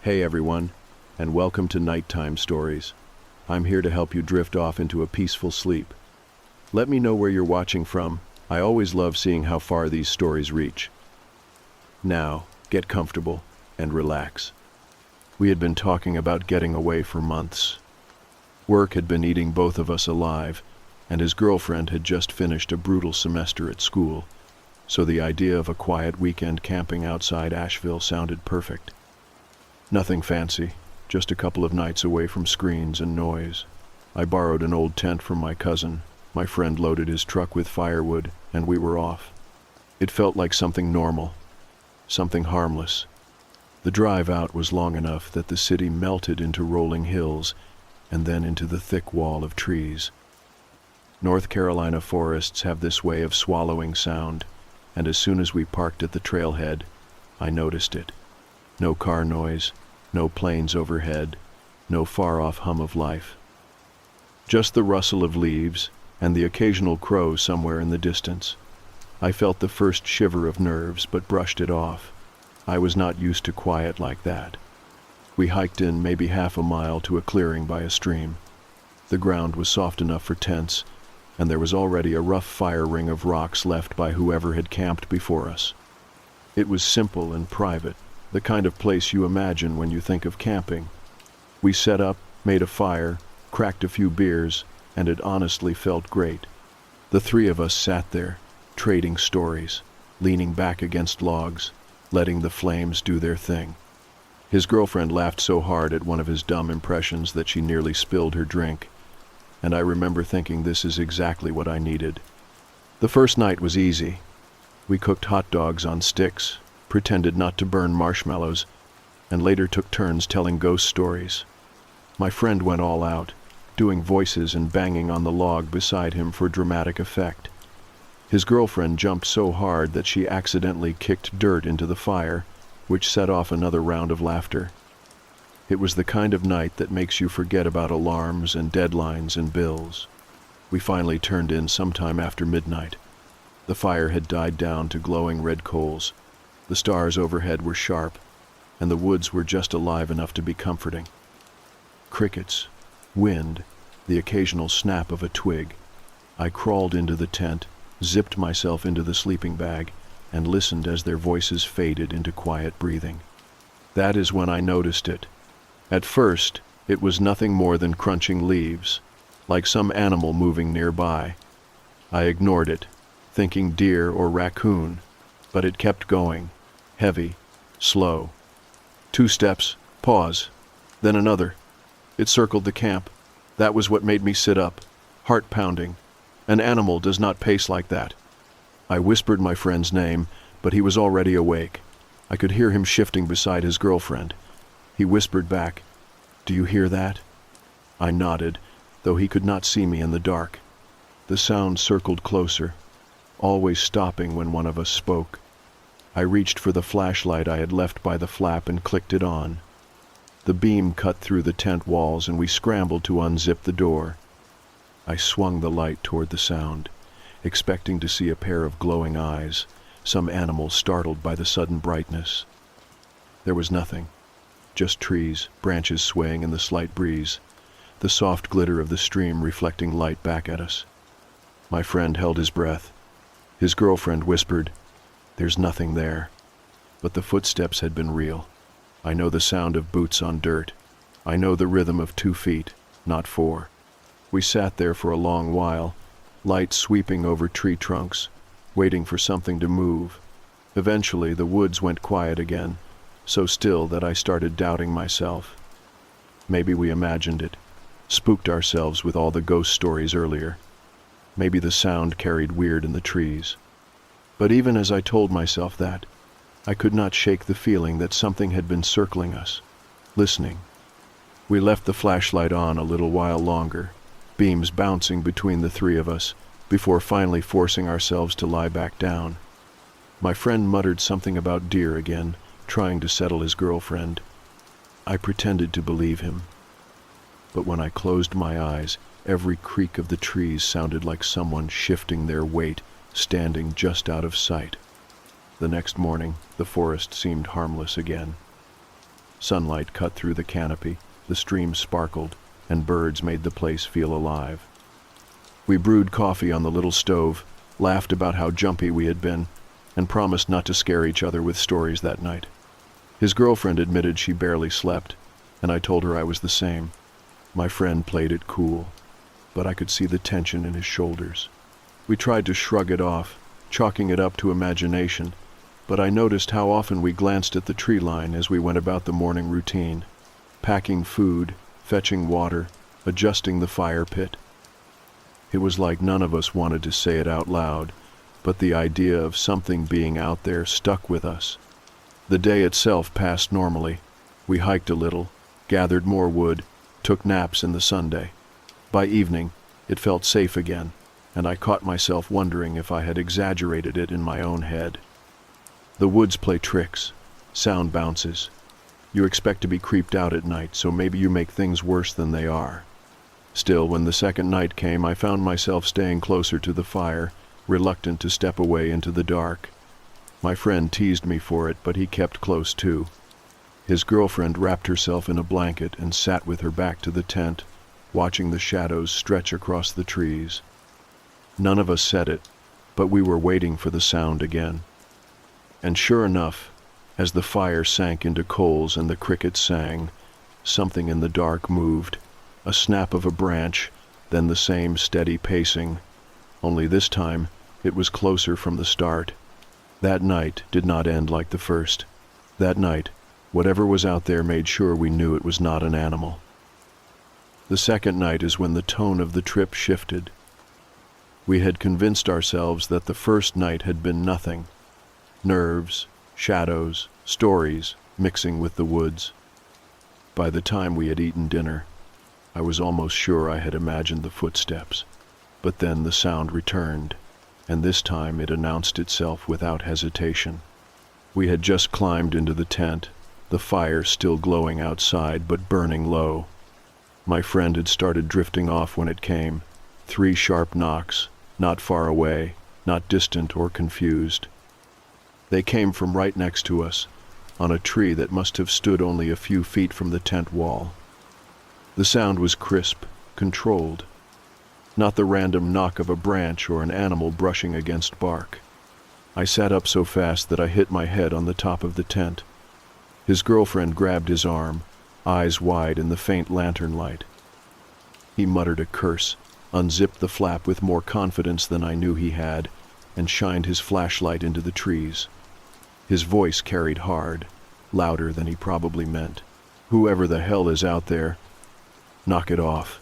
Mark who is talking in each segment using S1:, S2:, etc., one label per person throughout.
S1: Hey everyone, and welcome to Nighttime Stories. I'm here to help you drift off into a peaceful sleep. Let me know where you're watching from. I always love seeing how far these stories reach. Now, get comfortable and relax. We had been talking about getting away for months. Work had been eating both of us alive, and his girlfriend had just finished a brutal semester at school, so the idea of a quiet weekend camping outside Asheville sounded perfect. Nothing fancy, just a couple of nights away from screens and noise. I borrowed an old tent from my cousin. My friend loaded his truck with firewood, and we were off. It felt like something normal, something harmless. The drive out was long enough that the city melted into rolling hills and then into the thick wall of trees. North Carolina forests have this way of swallowing sound, and as soon as we parked at the trailhead, I noticed it. No car noise, no planes overhead, no far-off hum of life. Just the rustle of leaves and the occasional crow somewhere in the distance. I felt the first shiver of nerves but brushed it off. I was not used to quiet like that. We hiked in maybe half a mile to a clearing by a stream. The ground was soft enough for tents, and there was already a rough fire ring of rocks left by whoever had camped before us. It was simple and private, the kind of place you imagine when you think of camping. We set up, made a fire, cracked a few beers, and it honestly felt great. The three of us sat there, trading stories, leaning back against logs, letting the flames do their thing. His girlfriend laughed so hard at one of his dumb impressions that she nearly spilled her drink, and I remember thinking this is exactly what I needed. The first night was easy. We cooked hot dogs on sticks, pretended not to burn marshmallows, and later took turns telling ghost stories. My friend went all out, doing voices and banging on the log beside him for dramatic effect. His girlfriend jumped so hard that she accidentally kicked dirt into the fire, which set off another round of laughter. It was the kind of night that makes you forget about alarms and deadlines and bills. We finally turned in sometime after midnight. The fire had died down to glowing red coals. The stars overhead were sharp, and the woods were just alive enough to be comforting. Crickets, wind, the occasional snap of a twig. I crawled into the tent, zipped myself into the sleeping bag, and listened as their voices faded into quiet breathing. That is when I noticed it. At first, it was nothing more than crunching leaves, like some animal moving nearby. I ignored it, thinking deer or raccoon, but it kept going. Heavy, slow. 2 steps, pause, then another. It circled the camp. That was what made me sit up, heart pounding. An animal does not pace like that. I whispered my friend's name, but he was already awake. I could hear him shifting beside his girlfriend. He whispered back, "Do you hear that?" I nodded, though he could not see me in the dark. The sound circled closer, always stopping when one of us spoke. I reached for the flashlight I had left by the flap and clicked it on. The beam cut through the tent walls and we scrambled to unzip the door. I swung the light toward the sound, expecting to see a pair of glowing eyes, some animal startled by the sudden brightness. There was nothing, just trees, branches swaying in the slight breeze, the soft glitter of the stream reflecting light back at us. My friend held his breath. His girlfriend whispered, "There's nothing there." But the footsteps had been real. I know the sound of boots on dirt. I know the rhythm of 2 feet, not 4. We sat there for a long while, light sweeping over tree trunks, waiting for something to move. Eventually, the woods went quiet again, so still that I started doubting myself. Maybe we imagined it, spooked ourselves with all the ghost stories earlier. Maybe the sound carried weird in the trees. But even as I told myself that, I could not shake the feeling that something had been circling us, listening. We left the flashlight on a little while longer, beams bouncing between the three of us, before finally forcing ourselves to lie back down. My friend muttered something about deer again, trying to settle his girlfriend. I pretended to believe him. But when I closed my eyes, every creak of the trees sounded like someone shifting their weight, standing just out of sight. The next morning, the forest seemed harmless again. Sunlight cut through the canopy, the stream sparkled, and birds made the place feel alive. We brewed coffee on the little stove, laughed about how jumpy we had been, and promised not to scare each other with stories that night. His girlfriend admitted she barely slept, and I told her I was the same. My friend played it cool, but I could see the tension in his shoulders. We tried to shrug it off, chalking it up to imagination, but I noticed how often we glanced at the tree line as we went about the morning routine, packing food, fetching water, adjusting the fire pit. It was like none of us wanted to say it out loud, but the idea of something being out there stuck with us. The day itself passed normally. We hiked a little, gathered more wood, took naps in the sunday. By evening, it felt safe again, and I caught myself wondering if I had exaggerated it in my own head. The woods play tricks, sound bounces. You expect to be creeped out at night, so maybe you make things worse than they are. Still, when the second night came, I found myself staying closer to the fire, reluctant to step away into the dark. My friend teased me for it, but he kept close too. His girlfriend wrapped herself in a blanket and sat with her back to the tent, watching the shadows stretch across the trees. None of us said it, but we were waiting for the sound again. And sure enough, as the fire sank into coals and the crickets sang, something in the dark moved, a snap of a branch, then the same steady pacing. Only this time, it was closer from the start. That night did not end like the first. That night, whatever was out there made sure we knew it was not an animal. The second night is when the tone of the trip shifted. We had convinced ourselves that the first night had been nothing. Nerves, shadows, stories, mixing with the woods. By the time we had eaten dinner, I was almost sure I had imagined the footsteps. But then the sound returned, and this time it announced itself without hesitation. We had just climbed into the tent, the fire still glowing outside but burning low. My friend had started drifting off when it came. 3 sharp knocks, not far away, not distant or confused. They came from right next to us, on a tree that must have stood only a few feet from the tent wall. The sound was crisp, controlled. Not the random knock of a branch or an animal brushing against bark. I sat up so fast that I hit my head on the top of the tent. His girlfriend grabbed his arm, eyes wide in the faint lantern light. He muttered a curse, unzipped the flap with more confidence than I knew he had, and shined his flashlight into the trees. His voice carried hard, louder than he probably meant. "Whoever the hell is out there, knock it off."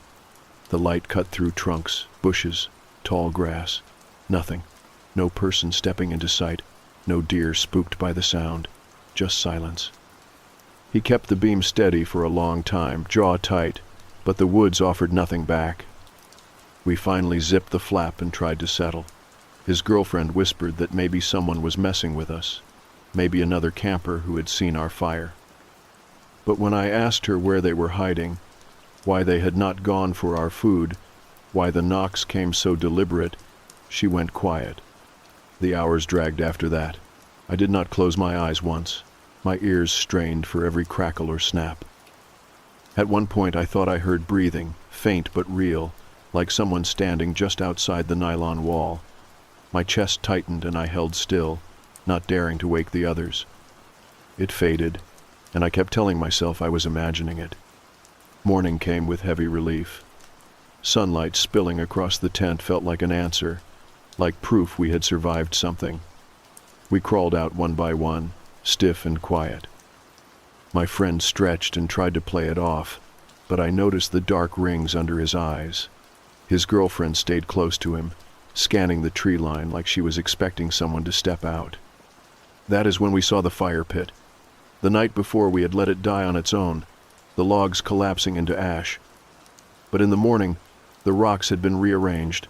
S1: The light cut through trunks, bushes, tall grass. Nothing. No person stepping into sight, no deer spooked by the sound, just silence. He kept the beam steady for a long time, jaw tight, but the woods offered nothing back. We finally zipped the flap and tried to settle. His girlfriend whispered that maybe someone was messing with us, maybe another camper who had seen our fire. But when I asked her where they were hiding, why they had not gone for our food, why the knocks came so deliberate, she went quiet. The hours dragged after that. I did not close my eyes once, my ears strained for every crackle or snap. At one point I thought I heard breathing, faint but real, like someone standing just outside the nylon wall. My chest tightened and I held still, not daring to wake the others. It faded, and I kept telling myself I was imagining it. Morning came with heavy relief. Sunlight spilling across the tent felt like an answer, like proof we had survived something. We crawled out one by one, stiff and quiet. My friend stretched and tried to play it off, but I noticed the dark rings under his eyes. His girlfriend stayed close to him, scanning the tree line like she was expecting someone to step out. That is when we saw the fire pit. The night before we had let it die on its own, the logs collapsing into ash. But in the morning, the rocks had been rearranged,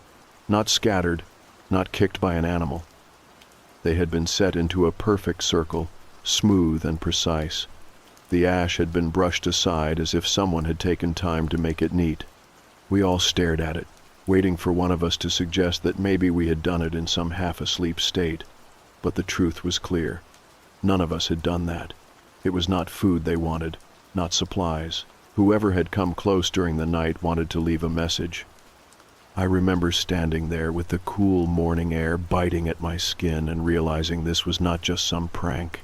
S1: not scattered, not kicked by an animal. They had been set into a perfect circle, smooth and precise. The ash had been brushed aside as if someone had taken time to make it neat. We all stared at it, waiting for one of us to suggest that maybe we had done it in some half-asleep state. But the truth was clear. None of us had done that. It was not food they wanted, not supplies. Whoever had come close during the night wanted to leave a message. I remember standing there with the cool morning air biting at my skin and realizing this was not just some prank.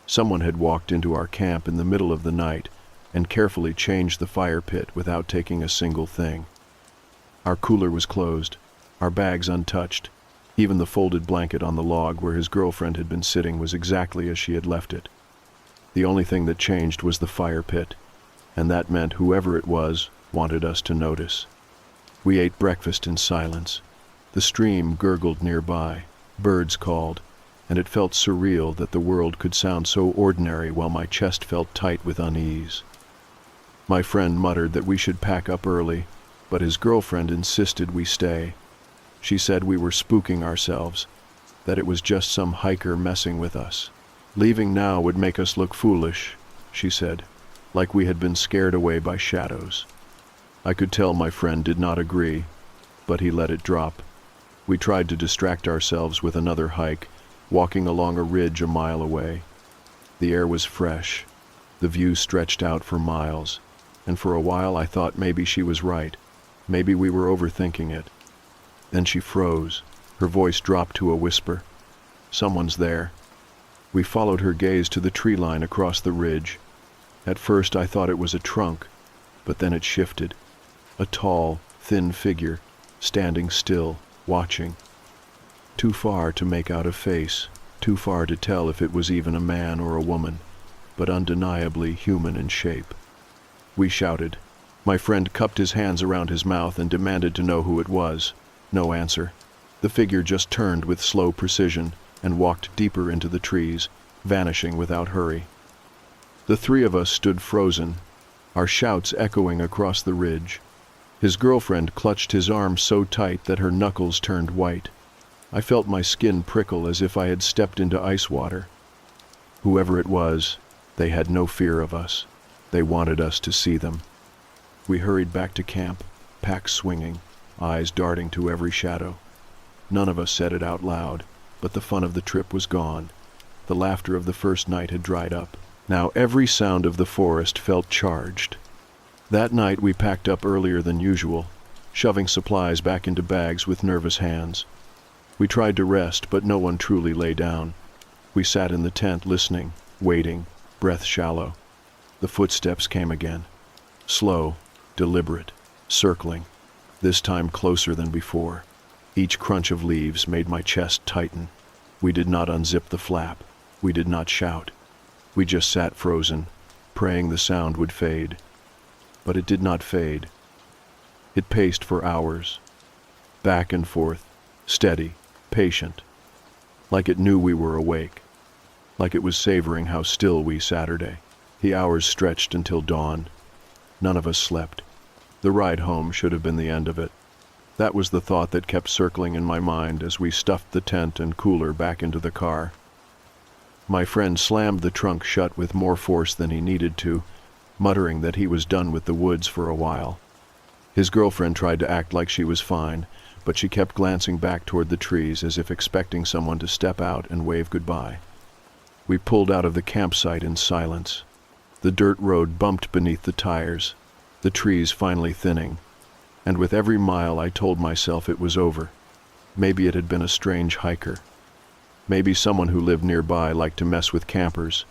S1: Someone had walked into our camp in the middle of the night and carefully changed the fire pit without taking a single thing. Our cooler was closed, our bags untouched. Even the folded blanket on the log where his girlfriend had been sitting was exactly as she had left it. The only thing that changed was the fire pit, and that meant whoever it was wanted us to notice. We ate breakfast in silence. The stream gurgled nearby, birds called, and it felt surreal that the world could sound so ordinary while my chest felt tight with unease. My friend muttered that we should pack up early, but his girlfriend insisted we stay. She said we were spooking ourselves, that it was just some hiker messing with us. Leaving now would make us look foolish, she said, like we had been scared away by shadows. I could tell my friend did not agree, but he let it drop. We tried to distract ourselves with another hike, walking along a ridge a mile away. The air was fresh. The view stretched out for miles, and for a while I thought maybe she was right. Maybe we were overthinking it. Then she froze. Her voice dropped to a whisper. Someone's there. We followed her gaze to the tree line across the ridge. At first I thought it was a trunk, but then it shifted. A tall, thin figure, standing still, watching. Too far to make out a face, too far to tell if it was even a man or a woman, but undeniably human in shape. We shouted. My friend cupped his hands around his mouth and demanded to know who it was. No answer. The figure just turned with slow precision and walked deeper into the trees, vanishing without hurry. The three of us stood frozen, our shouts echoing across the ridge. His girlfriend clutched his arm so tight that her knuckles turned white. I felt my skin prickle as if I had stepped into ice water. Whoever it was, they had no fear of us. They wanted us to see them. We hurried back to camp, packs swinging, eyes darting to every shadow. None of us said it out loud, but the fun of the trip was gone. The laughter of the first night had dried up. Now every sound of the forest felt charged. That night we packed up earlier than usual, shoving supplies back into bags with nervous hands. We tried to rest, but no one truly lay down. We sat in the tent listening, waiting, breath shallow. The footsteps came again. Slow, deliberate, circling, this time closer than before. Each crunch of leaves made my chest tighten. We did not unzip the flap. We did not shout. We just sat frozen, praying the sound would fade. But it did not fade. It paced for hours, back and forth, steady, patient, like it knew we were awake, like it was savoring how still we Saturday. The hours stretched until dawn. None of us slept. The ride home should have been the end of it. That was the thought that kept circling in my mind as we stuffed the tent and cooler back into the car. My friend slammed the trunk shut with more force than he needed to, muttering that he was done with the woods for a while. His girlfriend tried to act like she was fine, but she kept glancing back toward the trees as if expecting someone to step out and wave goodbye. We pulled out of the campsite in silence. The dirt road bumped beneath the tires, the trees finally thinning, and with every mile I told myself it was over. Maybe it had been a strange hiker. Maybe someone who lived nearby liked to mess with campers.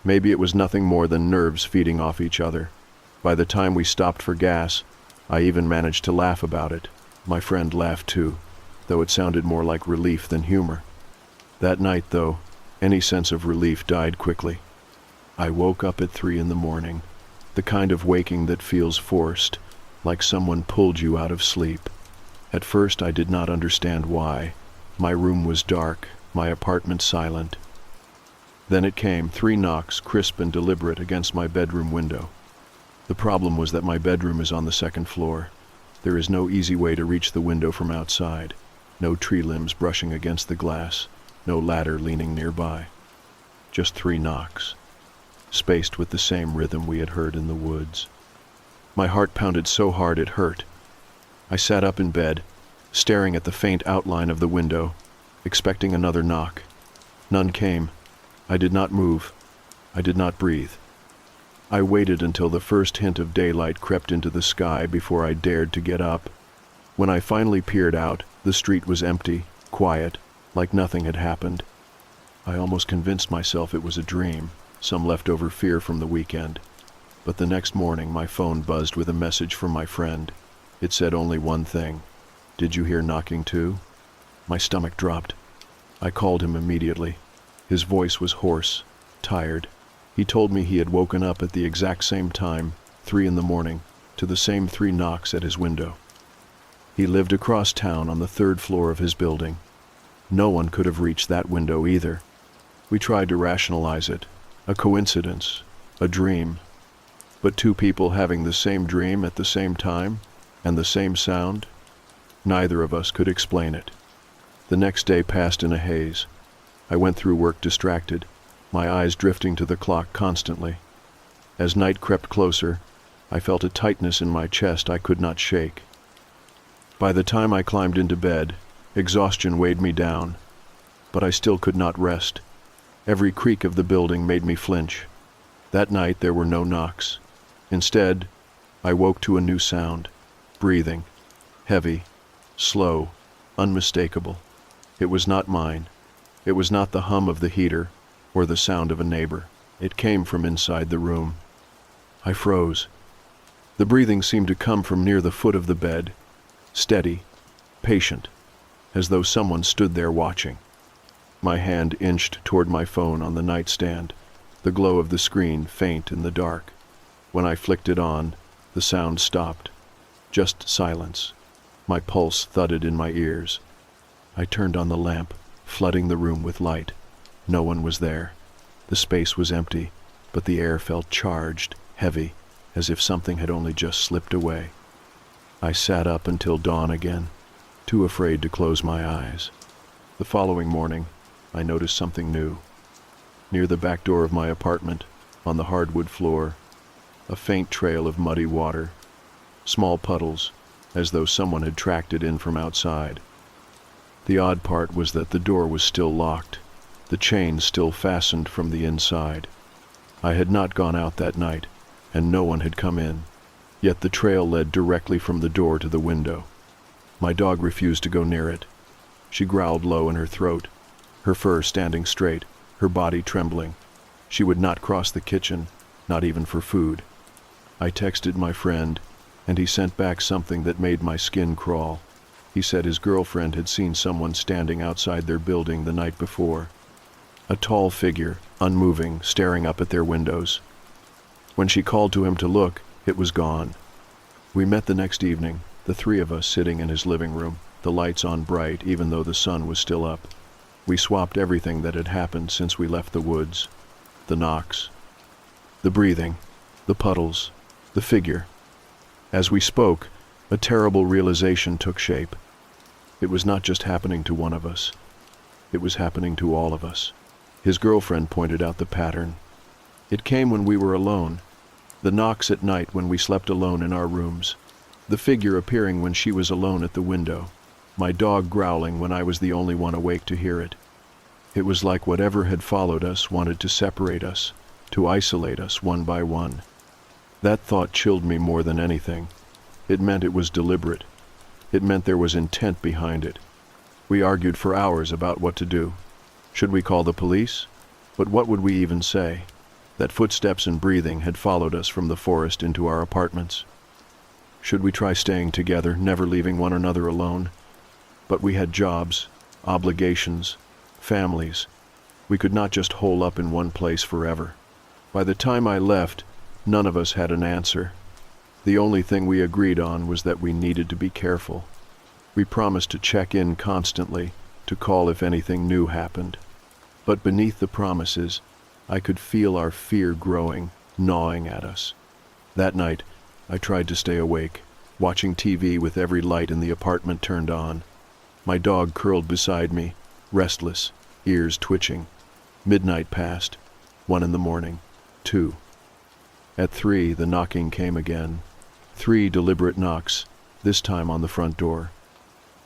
S1: Maybe it was nothing more than nerves feeding off each other. By the time we stopped for gas, I even managed to laugh about it. My friend laughed too, though it sounded more like relief than humor. That night, though, any sense of relief died quickly. I woke up at 3 a.m, the kind of waking that feels forced, like someone pulled you out of sleep. At first I did not understand why. My room was dark, my apartment silent. Then it came, 3 knocks, crisp and deliberate, against my bedroom window. The problem was that my bedroom is on the 2nd floor. There is no easy way to reach the window from outside. No tree limbs brushing against the glass. No ladder leaning nearby. Just 3 knocks, spaced with the same rhythm we had heard in the woods. My heart pounded so hard it hurt. I sat up in bed, staring at the faint outline of the window, expecting another knock. None came. I did not move. I did not breathe. I waited until the first hint of daylight crept into the sky before I dared to get up. When I finally peered out, the street was empty, quiet, like nothing had happened. I almost convinced myself it was a dream, some leftover fear from the weekend. But the next morning my phone buzzed with a message from my friend. It said only one thing. "Did you hear knocking too?" My stomach dropped. I called him immediately. His voice was hoarse, tired. He told me he had woken up at the exact same time, 3 in the morning, to the same 3 knocks at his window. He lived across town on the 3rd floor of his building. No one could have reached that window either. We tried to rationalize it. A coincidence, a dream. But 2 people having the same dream at the same time, and the same sound? Neither of us could explain it. The next day passed in a haze. I went through work distracted, my eyes drifting to the clock constantly. As night crept closer, I felt a tightness in my chest I could not shake. By the time I climbed into bed, exhaustion weighed me down, but I still could not rest. Every creak of the building made me flinch. That night there were no knocks. Instead, I woke to a new sound, breathing, heavy, slow, unmistakable. It was not mine. It was not the hum of the heater or the sound of a neighbor. It came from inside the room. I froze. The breathing seemed to come from near the foot of the bed, steady, patient, as though someone stood there watching. My hand inched toward my phone on the nightstand, the glow of the screen faint in the dark. When I flicked it on, the sound stopped. Just silence. My pulse thudded in my ears. I turned on the lamp, flooding the room with light. No one was there. The space was empty, but the air felt charged, heavy, as if something had only just slipped away. I sat up until dawn again, too afraid to close my eyes. The following morning, I noticed something new. Near the back door of my apartment, on the hardwood floor, a faint trail of muddy water, small puddles, as though someone had tracked it in from outside. The odd part was that the door was still locked, the chain still fastened from the inside. I had not gone out that night, and no one had come in, yet the trail led directly from the door to the window. My dog refused to go near it. She growled low in her throat, her fur standing straight, her body trembling. She would not cross the kitchen, not even for food. I texted my friend, and he sent back something that made my skin crawl. He said his girlfriend had seen someone standing outside their building the night before. A tall figure, unmoving, staring up at their windows. When she called to him to look, it was gone. We met the next evening, the 3 of us sitting in his living room, the lights on bright even though the sun was still up. We swapped everything that had happened since we left the woods. The knocks, the breathing, the puddles, the figure. As we spoke, a terrible realization took shape. It was not just happening to one of us. It was happening to all of us. His girlfriend pointed out the pattern. It came when we were alone. The knocks at night when we slept alone in our rooms. The figure appearing when she was alone at the window. My dog growling when I was the only one awake to hear it. It was like whatever had followed us wanted to separate us, to isolate us one by one. That thought chilled me more than anything. It meant it was deliberate. It meant there was intent behind it. We argued for hours about what to do. Should we call the police? But what would we even say? That footsteps and breathing had followed us from the forest into our apartments. Should we try staying together, never leaving one another alone? But we had jobs, obligations, families. We could not just hole up in one place forever. By the time I left, none of us had an answer. The only thing we agreed on was that we needed to be careful. We promised to check in constantly, to call if anything new happened. But beneath the promises, I could feel our fear growing, gnawing at us. That night, I tried to stay awake, watching TV with every light in the apartment turned on. My dog curled beside me, restless, ears twitching. Midnight passed, 1 in the morning, 2. At 3, the knocking came again. 3 deliberate knocks, this time on the front door.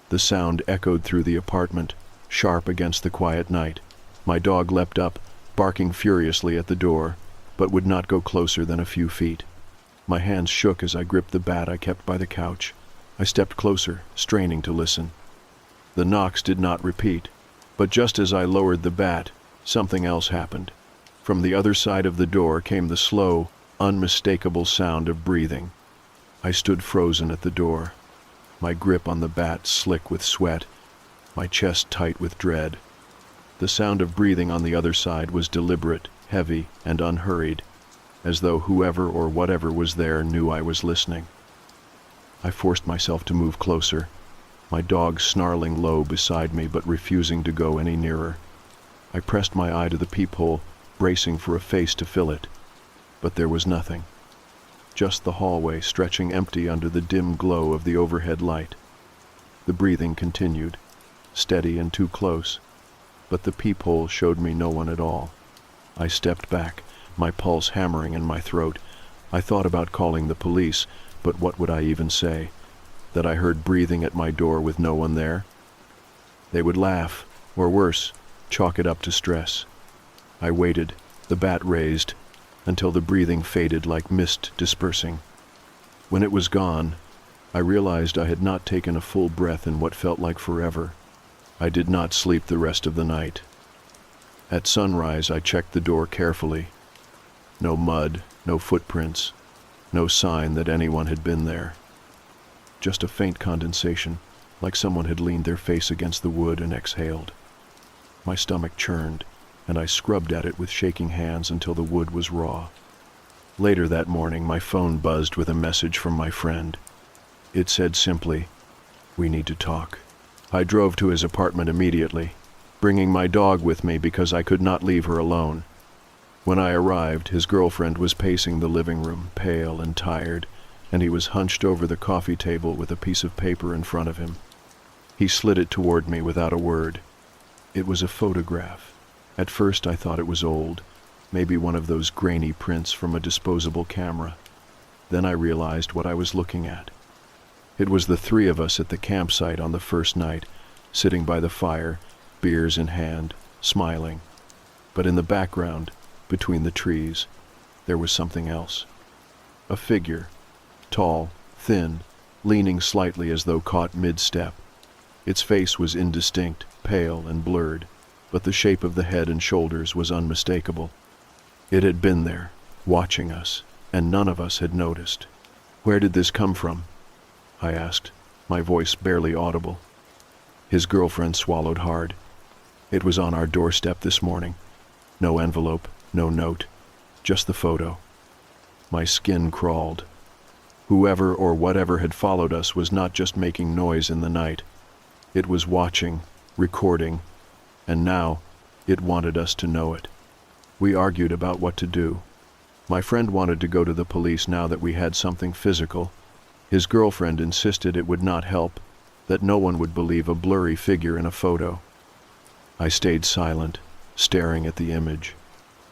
S1: The sound echoed through the apartment, sharp against the quiet night. My dog leapt up, barking furiously at the door, but would not go closer than a few feet. My hands shook as I gripped the bat I kept by the couch. I stepped closer, straining to listen. The knocks did not repeat, but just as I lowered the bat, something else happened. From the other side of the door came the slow, unmistakable sound of breathing. I stood frozen at the door, my grip on the bat slick with sweat, my chest tight with dread. The sound of breathing on the other side was deliberate, heavy, and unhurried, as though whoever or whatever was there knew I was listening. I forced myself to move closer, my dog snarling low beside me but refusing to go any nearer. I pressed my eye to the peephole, bracing for a face to fill it, but there was nothing. Just the hallway stretching empty under the dim glow of the overhead light. The breathing continued, steady and too close, but the peephole showed me no one at all. I stepped back, my pulse hammering in my throat. I thought about calling the police, but what would I even say? That I heard breathing at my door with no one there? They would laugh, or worse, chalk it up to stress. I waited, the bat raised, until the breathing faded like mist dispersing. When it was gone, I realized I had not taken a full breath in what felt like forever. I did not sleep the rest of the night. At sunrise, I checked the door carefully. No mud, no footprints, no sign that anyone had been there. Just a faint condensation, like someone had leaned their face against the wood and exhaled. My stomach churned, and I scrubbed at it with shaking hands until the wood was raw. Later that morning, my phone buzzed with a message from my friend. It said simply, "We need to talk." I drove to his apartment immediately, bringing my dog with me because I could not leave her alone. When I arrived, his girlfriend was pacing the living room, pale and tired, and he was hunched over the coffee table with a piece of paper in front of him. He slid it toward me without a word. It was a photograph. At first I thought it was old, maybe one of those grainy prints from a disposable camera. Then I realized what I was looking at. It was the three of us at the campsite on the first night, sitting by the fire, beers in hand, smiling. But in the background, between the trees, there was something else. A figure, tall, thin, leaning slightly as though caught mid-step. Its face was indistinct, pale and blurred, but the shape of the head and shoulders was unmistakable. It had been there, watching us, and none of us had noticed. "Where did this come from?" I asked, my voice barely audible. His girlfriend swallowed hard. "It was on our doorstep this morning. No envelope, no note, just the photo." My skin crawled. Whoever or whatever had followed us was not just making noise in the night. It was watching, recording, and now it wanted us to know it. We argued about what to do. My friend wanted to go to the police now that we had something physical. His girlfriend insisted it would not help, that no one would believe a blurry figure in a photo. I stayed silent, staring at the image,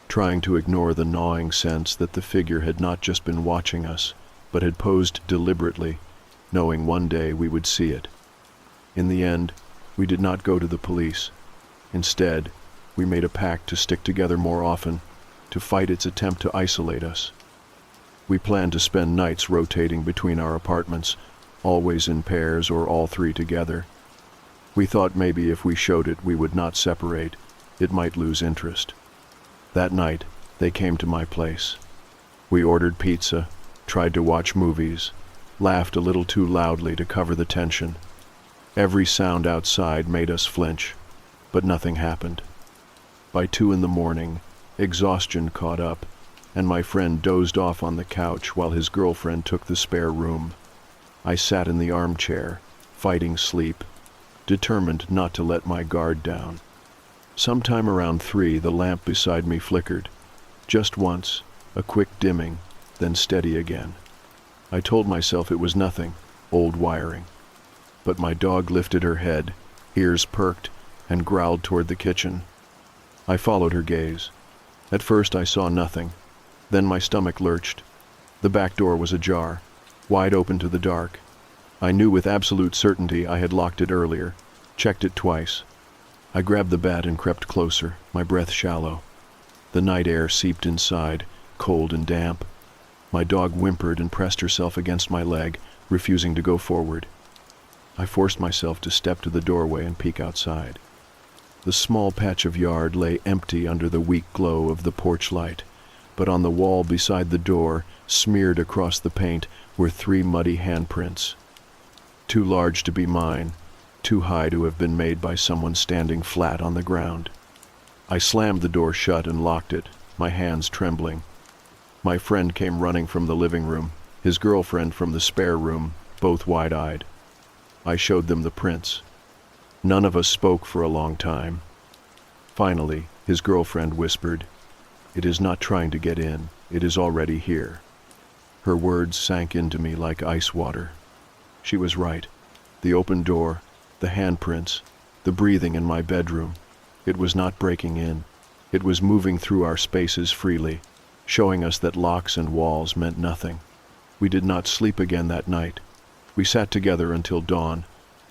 S1: trying to ignore the gnawing sense that the figure had not just been watching us, but had posed deliberately, knowing one day we would see it. In the end, we did not go to the police. Instead, we made a pact to stick together more often, to fight its attempt to isolate us. We planned to spend nights rotating between our apartments, always in pairs or all three together. We thought maybe if we showed it we would not separate, it might lose interest. That night, they came to my place. We ordered pizza, tried to watch movies, laughed a little too loudly to cover the tension. Every sound outside made us flinch, but nothing happened. By 2 a.m, exhaustion caught up, and my friend dozed off on the couch while his girlfriend took the spare room. I sat in the armchair, fighting sleep, determined not to let my guard down. Sometime around 3, the lamp beside me flickered. Just once, a quick dimming, then steady again. I told myself it was nothing, old wiring. But my dog lifted her head, ears perked, and growled toward the kitchen. I followed her gaze. At first I saw nothing. Then my stomach lurched. The back door was ajar, wide open to the dark. I knew with absolute certainty I had locked it earlier, checked it twice. I grabbed the bat and crept closer, my breath shallow. The night air seeped inside, cold and damp. My dog whimpered and pressed herself against my leg, refusing to go forward. I forced myself to step to the doorway and peek outside. The small patch of yard lay empty under the weak glow of the porch light, but on the wall beside the door, smeared across the paint, were 3 muddy handprints. Too large to be mine, too high to have been made by someone standing flat on the ground. I slammed the door shut and locked it, my hands trembling. My friend came running from the living room, his girlfriend from the spare room, both wide-eyed. I showed them the prints. None of us spoke for a long time. Finally, his girlfriend whispered, "It is not trying to get in, it is already here." Her words sank into me like ice water. She was right. The open door, the handprints, the breathing in my bedroom. It was not breaking in. It was moving through our spaces freely, showing us that locks and walls meant nothing. We did not sleep again that night. We sat together until dawn,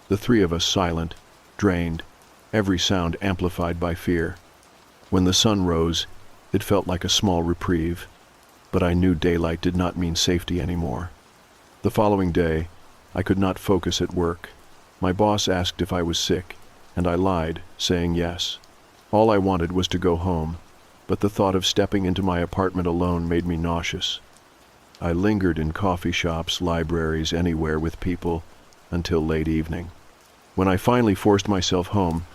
S1: the 3 of us silent, drained, every sound amplified by fear. When the sun rose, it felt like a small reprieve, but I knew daylight did not mean safety anymore. The following day, I could not focus at work. My boss asked if I was sick, and I lied, saying yes. All I wanted was to go home, but the thought of stepping into my apartment alone made me nauseous. I lingered in coffee shops, libraries, anywhere with people, until late evening. When I finally forced myself home,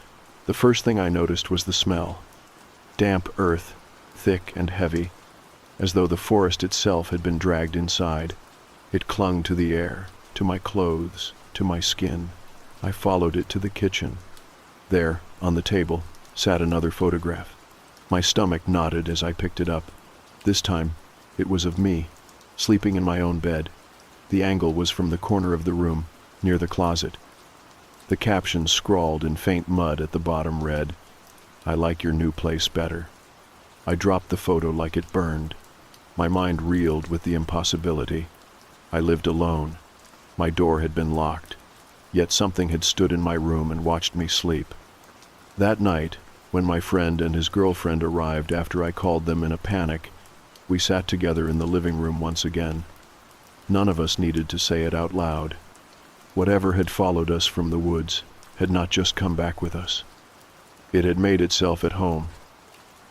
S1: the first thing I noticed was the smell. Damp earth, thick and heavy, as though the forest itself had been dragged inside. It clung to the air, to my clothes, to my skin. I followed it to the kitchen. There, on the table, sat another photograph. My stomach knotted as I picked it up. This time, it was of me, sleeping in my own bed. The angle was from the corner of the room, near the closet. The caption scrawled in faint mud at the bottom read, "I like your new place better." I dropped the photo like it burned. My mind reeled with the impossibility. I lived alone. My door had been locked, yet something had stood in my room and watched me sleep. That night, when my friend and his girlfriend arrived after I called them in a panic, we sat together in the living room once again. None of us needed to say it out loud. Whatever had followed us from the woods had not just come back with us. It had made itself at home.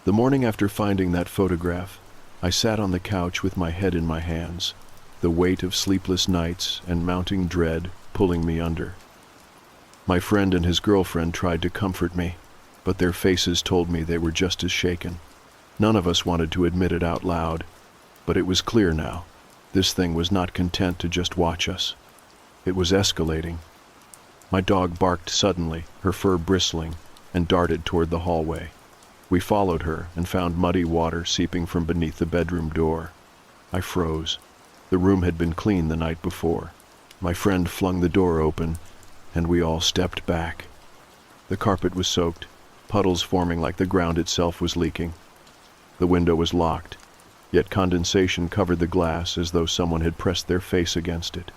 S1: The morning after finding that photograph, I sat on the couch with my head in my hands, the weight of sleepless nights and mounting dread pulling me under. My friend and his girlfriend tried to comfort me, but their faces told me they were just as shaken. None of us wanted to admit it out loud, but it was clear now. This thing was not content to just watch us. It was escalating. My dog barked suddenly, her fur bristling, and darted toward the hallway. We followed her and found muddy water seeping from beneath the bedroom door. I froze. The room had been clean the night before. My friend flung the door open, and we all stepped back. The carpet was soaked, puddles forming like the ground itself was leaking. The window was locked, yet condensation covered the glass as though someone had pressed their face against it.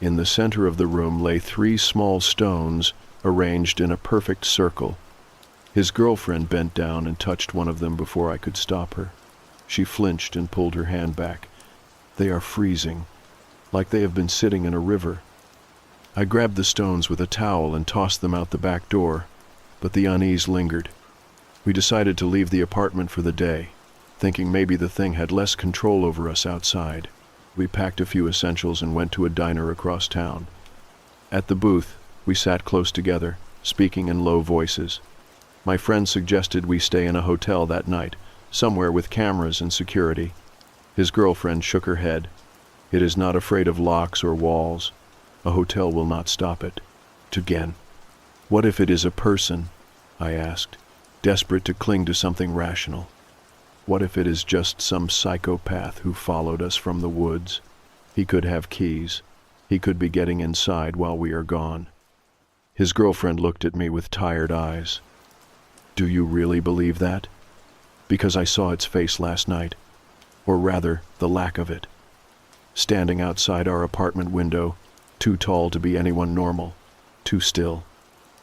S1: In the center of the room lay 3 small stones arranged in a perfect circle. His girlfriend bent down and touched one of them before I could stop her. She flinched and pulled her hand back. They are freezing, like they have been sitting in a river. I grabbed the stones with a towel and tossed them out the back door, but the unease lingered. We decided to leave the apartment for the day, thinking maybe the thing had less control over us outside. We packed a few essentials and went to a diner across town. At the booth, we sat close together, speaking in low voices. My friend suggested we stay in a hotel that night, somewhere with cameras and security. His girlfriend shook her head. It is not afraid of locks or walls. A hotel will not stop it. Again. What if it is a person? I asked, desperate to cling to something rational. What if it is just some psychopath who followed us from the woods? He could have keys. He could be getting inside while we are gone. His girlfriend looked at me with tired eyes. Do you really believe that? Because I saw its face last night. Or rather, the lack of it. Standing outside our apartment window, too tall to be anyone normal, too still.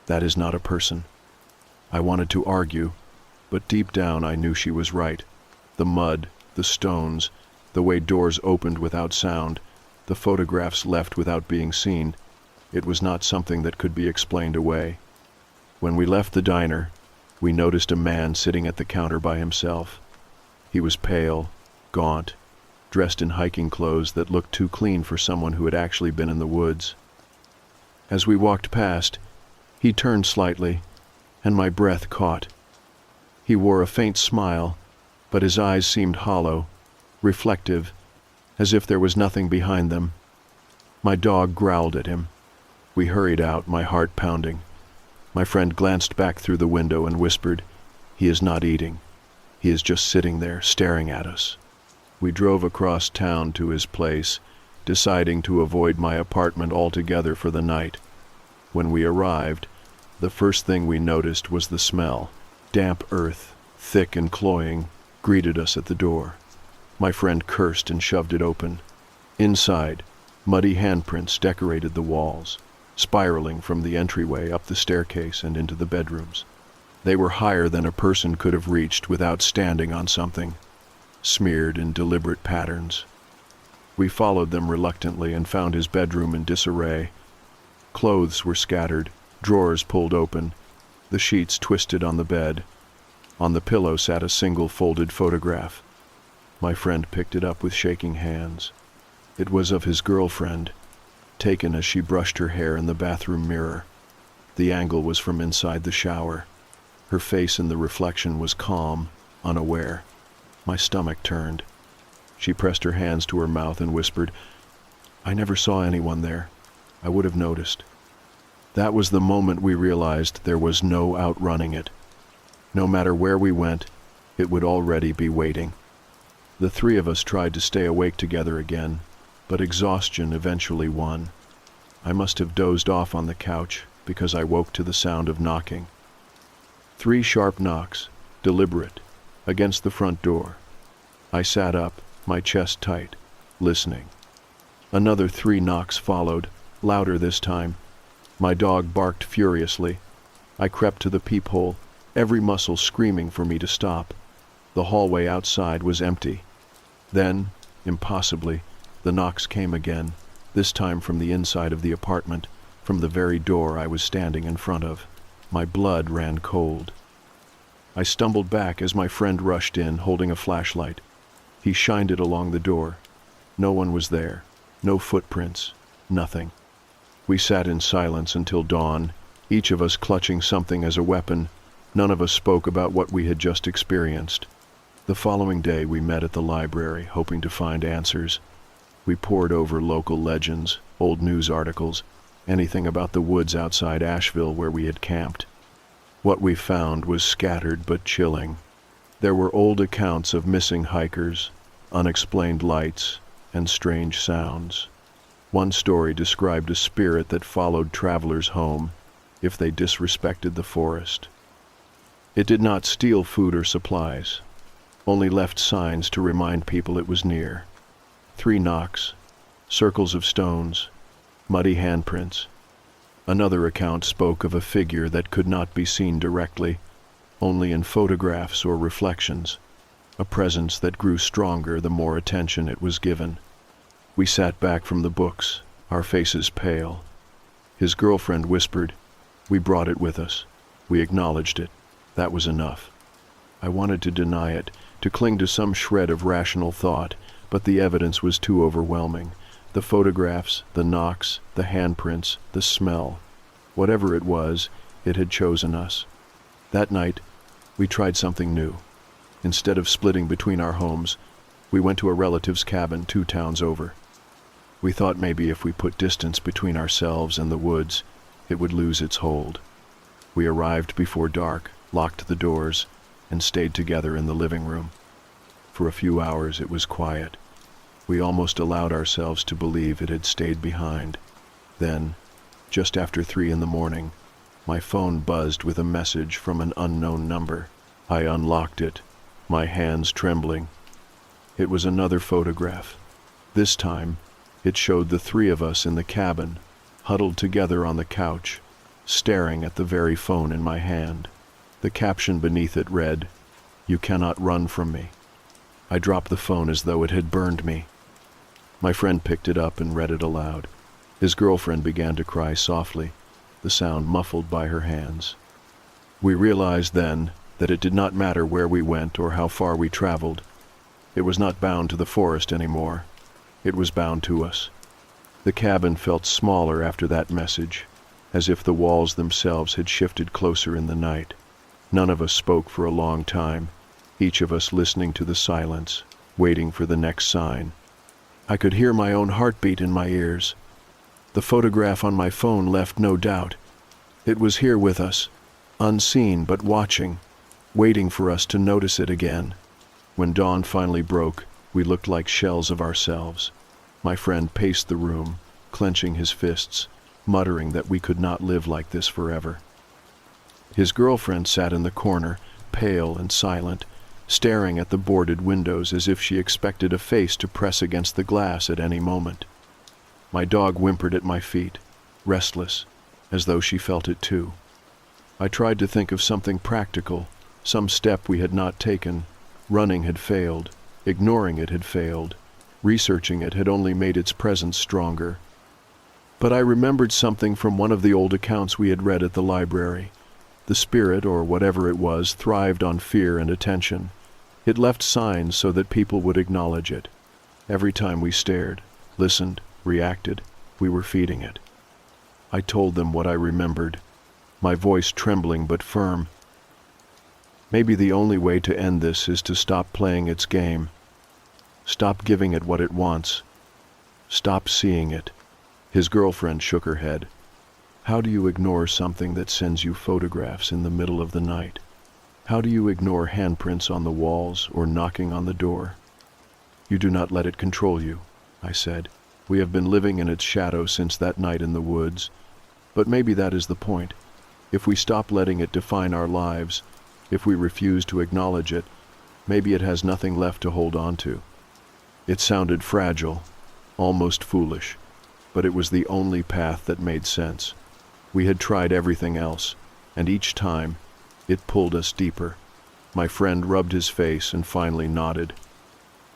S1: That is not a person. I wanted to argue, but deep down I knew she was right. The mud, the stones, the way doors opened without sound, the photographs left without being seen. It was not something that could be explained away. When we left the diner, we noticed a man sitting at the counter by himself. He was pale, gaunt, dressed in hiking clothes that looked too clean for someone who had actually been in the woods. As we walked past, he turned slightly, and my breath caught. He wore a faint smile, but his eyes seemed hollow, reflective, as if there was nothing behind them. My dog growled at him. We hurried out, my heart pounding. My friend glanced back through the window and whispered, "He is not eating. He is just sitting there, staring at us." We drove across town to his place, deciding to avoid my apartment altogether for the night. When we arrived, the first thing we noticed was the smell. Damp earth, thick and cloying, greeted us at the door. My friend cursed and shoved it open. Inside, muddy handprints decorated the walls, spiraling from the entryway up the staircase and into the bedrooms. They were higher than a person could have reached without standing on something, smeared in deliberate patterns. We followed them reluctantly and found his bedroom in disarray. Clothes were scattered, drawers pulled open, the sheets twisted on the bed. On the pillow sat a single folded photograph. My friend picked it up with shaking hands. It was of his girlfriend, taken as she brushed her hair in the bathroom mirror. The angle was from inside the shower. Her face in the reflection was calm, unaware. My stomach turned. She pressed her hands to her mouth and whispered, "I never saw anyone there. I would have noticed." That was the moment we realized there was no outrunning it. No matter where we went, it would already be waiting. The three of us tried to stay awake together again, but exhaustion eventually won. I must have dozed off on the couch because I woke to the sound of knocking. 3 sharp knocks, deliberate, against the front door. I sat up, my chest tight, listening. Another 3 knocks followed, louder this time. My dog barked furiously. I crept to the peephole, every muscle screaming for me to stop. The hallway outside was empty. Then, impossibly, the knocks came again, this time from the inside of the apartment, from the very door I was standing in front of. My blood ran cold. I stumbled back as my friend rushed in, holding a flashlight. He shined it along the door. No one was there. No footprints. Nothing. We sat in silence until dawn, each of us clutching something as a weapon. None of us spoke about what we had just experienced. The following day we met at the library, hoping to find answers. We pored over local legends, old news articles, anything about the woods outside Asheville where we had camped. What we found was scattered but chilling. There were old accounts of missing hikers, unexplained lights, and strange sounds. One story described a spirit that followed travelers home if they disrespected the forest. It did not steal food or supplies, only left signs to remind people it was near. 3 knocks, circles of stones, muddy handprints. Another account spoke of a figure that could not be seen directly, only in photographs or reflections, a presence that grew stronger the more attention it was given. We sat back from the books, our faces pale. His girlfriend whispered, "We brought it with us. We acknowledged it. That was enough." I wanted to deny it, to cling to some shred of rational thought, but the evidence was too overwhelming. The photographs, the knocks, the handprints, the smell. Whatever it was, it had chosen us. That night, we tried something new. Instead of splitting between our homes, we went to a relative's cabin 2 towns over. We thought maybe if we put distance between ourselves and the woods, it would lose its hold. We arrived before dark, locked the doors, and stayed together in the living room. For a few hours it was quiet. We almost allowed ourselves to believe it had stayed behind. Then, just after 3 in the morning, my phone buzzed with a message from an unknown number. I unlocked it, my hands trembling. It was another photograph. This time, it showed the 3 of us in the cabin, huddled together on the couch, staring at the very phone in my hand. The caption beneath it read, "You cannot run from me." I dropped the phone as though it had burned me. My friend picked it up and read it aloud. His girlfriend began to cry softly, the sound muffled by her hands. We realized then that it did not matter where we went or how far we traveled. It was not bound to the forest anymore. It was bound to us. The cabin felt smaller after that message, as if the walls themselves had shifted closer in the night. None of us spoke for a long time, each of us listening to the silence, waiting for the next sign. I could hear my own heartbeat in my ears. The photograph on my phone left no doubt. It was here with us, unseen but watching, waiting for us to notice it again. When dawn finally broke, we looked like shells of ourselves. My friend paced the room, clenching his fists, muttering that we could not live like this forever. His girlfriend sat in the corner, pale and silent, staring at the boarded windows as if she expected a face to press against the glass at any moment. My dog whimpered at my feet, restless, as though she felt it too. I tried to think of something practical, some step we had not taken. Running had failed, ignoring it had failed, researching it had only made its presence stronger. But I remembered something from one of the old accounts we had read at the library. The spirit, or whatever it was, thrived on fear and attention. It left signs so that people would acknowledge it. Every time we stared, listened, reacted, we were feeding it. I told them what I remembered, my voice trembling but firm. Maybe the only way to end this is to stop playing its game. Stop giving it what it wants. Stop seeing it. His girlfriend shook her head. How do you ignore something that sends you photographs in the middle of the night? How do you ignore handprints on the walls or knocking on the door? You do not let it control you, I said. We have been living in its shadow since that night in the woods. But maybe that is the point. If we stop letting it define our lives, if we refuse to acknowledge it, maybe it has nothing left to hold on to. It sounded fragile, almost foolish, but it was the only path that made sense. We had tried everything else, and each time, it pulled us deeper. My friend rubbed his face and finally nodded.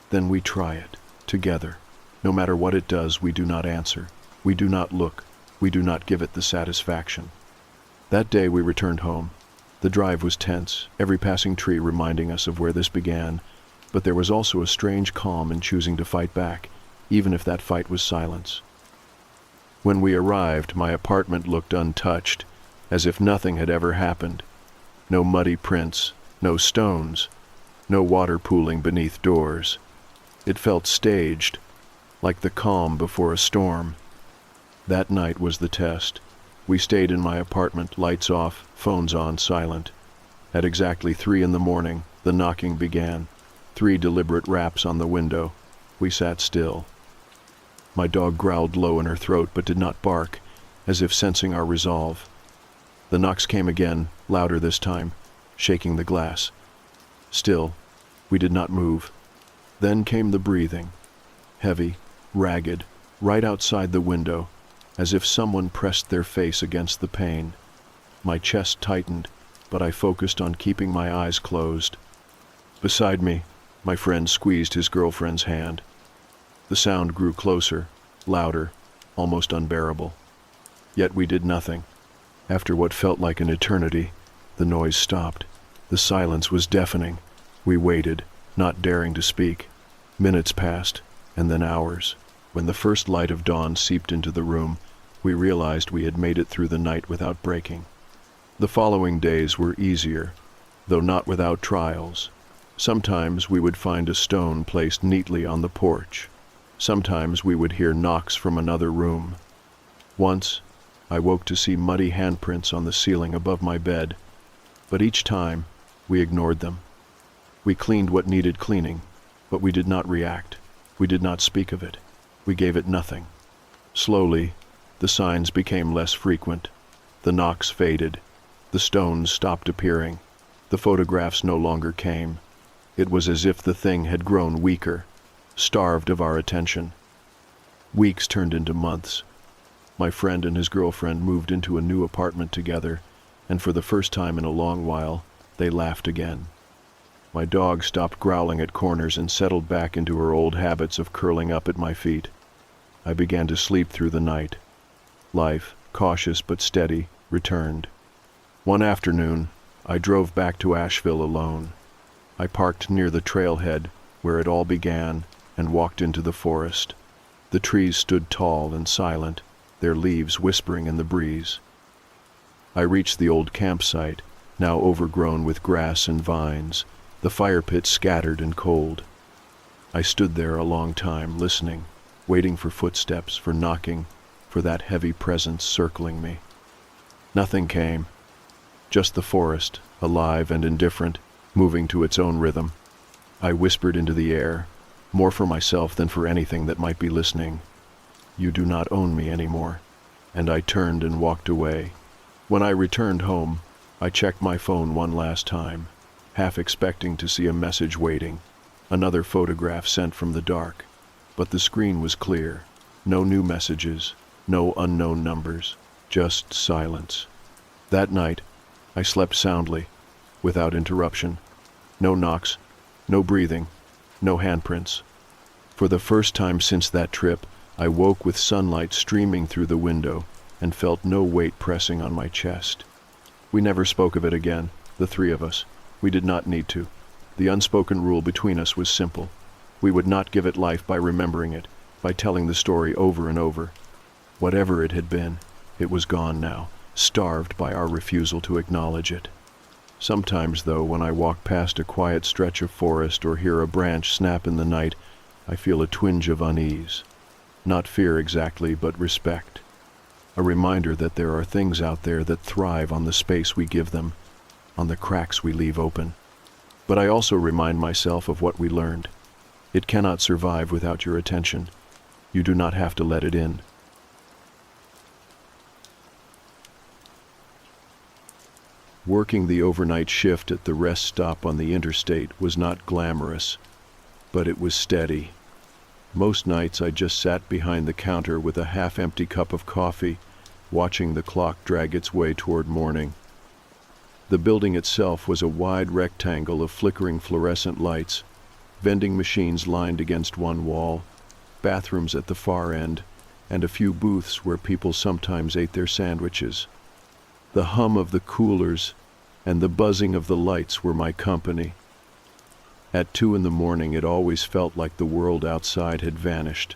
S1: Then we try it, together. No matter what it does, we do not answer. We do not look. We do not give it the satisfaction. That day we returned home. The drive was tense, every passing tree reminding us of where this began, but there was also a strange calm in choosing to fight back, even if that fight was silence. When we arrived, my apartment looked untouched, as if nothing had ever happened. No muddy prints, no stones, no water pooling beneath doors. It felt staged, like the calm before a storm. That night was the test. We stayed in my apartment, lights off, phones on, silent. At exactly 3 a.m, the knocking began. 3 deliberate raps on the window. We sat still. My dog growled low in her throat but did not bark, as if sensing our resolve. The knocks came again, louder this time, shaking the glass. Still, we did not move. Then came the breathing, heavy, ragged, right outside the window, as if someone pressed their face against the pane. My chest tightened, but I focused on keeping my eyes closed. Beside me, my friend squeezed his girlfriend's hand. The sound grew closer, louder, almost unbearable. Yet we did nothing. After what felt like an eternity, the noise stopped. The silence was deafening. We waited, not daring to speak. Minutes passed, and then hours. When the first light of dawn seeped into the room, we realized we had made it through the night without breaking. The following days were easier, though not without trials. Sometimes we would find a stone placed neatly on the porch. Sometimes we would hear knocks from another room. Once, I woke to see muddy handprints on the ceiling above my bed, but each time, we ignored them. We cleaned what needed cleaning, but we did not react. We did not speak of it. We gave it nothing. Slowly, the signs became less frequent. The knocks faded. The stones stopped appearing. The photographs no longer came. It was as if the thing had grown weaker, starved of our attention. Weeks turned into months. My friend and his girlfriend moved into a new apartment together, and for the first time in a long while, they laughed again. My dog stopped growling at corners and settled back into her old habits of curling up at my feet. I began to sleep through the night. Life, cautious but steady, returned. One afternoon, I drove back to Asheville alone. I parked near the trailhead, where it all began, and walked into the forest. The trees stood tall and silent, their leaves whispering in the breeze. I reached the old campsite, now overgrown with grass and vines, the fire pit scattered and cold. I stood there a long time, listening, waiting for footsteps, for knocking, for that heavy presence circling me. Nothing came. Just the forest, alive and indifferent, moving to its own rhythm. I whispered into the air, more for myself than for anything that might be listening. "You do not own me anymore." And I turned and walked away. When I returned home, I checked my phone one last time, half expecting to see a message waiting, another photograph sent from the dark. But the screen was clear. No new messages, no unknown numbers, just silence. That night, I slept soundly, without interruption. No knocks, no breathing, no handprints. For the first time since that trip, I woke with sunlight streaming through the window and felt no weight pressing on my chest. We never spoke of it again, the three of us. We did not need to. The unspoken rule between us was simple. We would not give it life by remembering it, by telling the story over and over. Whatever it had been, it was gone now, starved by our refusal to acknowledge it. Sometimes, though, when I walk past a quiet stretch of forest or hear a branch snap in the night, I feel a twinge of unease. Not fear exactly, but respect. A reminder that there are things out there that thrive on the space we give them, on the cracks we leave open. But I also remind myself of what we learned. It cannot survive without your attention. You do not have to let it in. Working the overnight shift at the rest stop on the interstate was not glamorous, but it was steady. Most nights I just sat behind the counter with a half-empty cup of coffee, watching the clock drag its way toward morning. The building itself was a wide rectangle of flickering fluorescent lights, vending machines lined against one wall, bathrooms at the far end, and a few booths where people sometimes ate their sandwiches. The hum of the coolers and the buzzing of the lights were my company. At 2 a.m, it always felt like the world outside had vanished,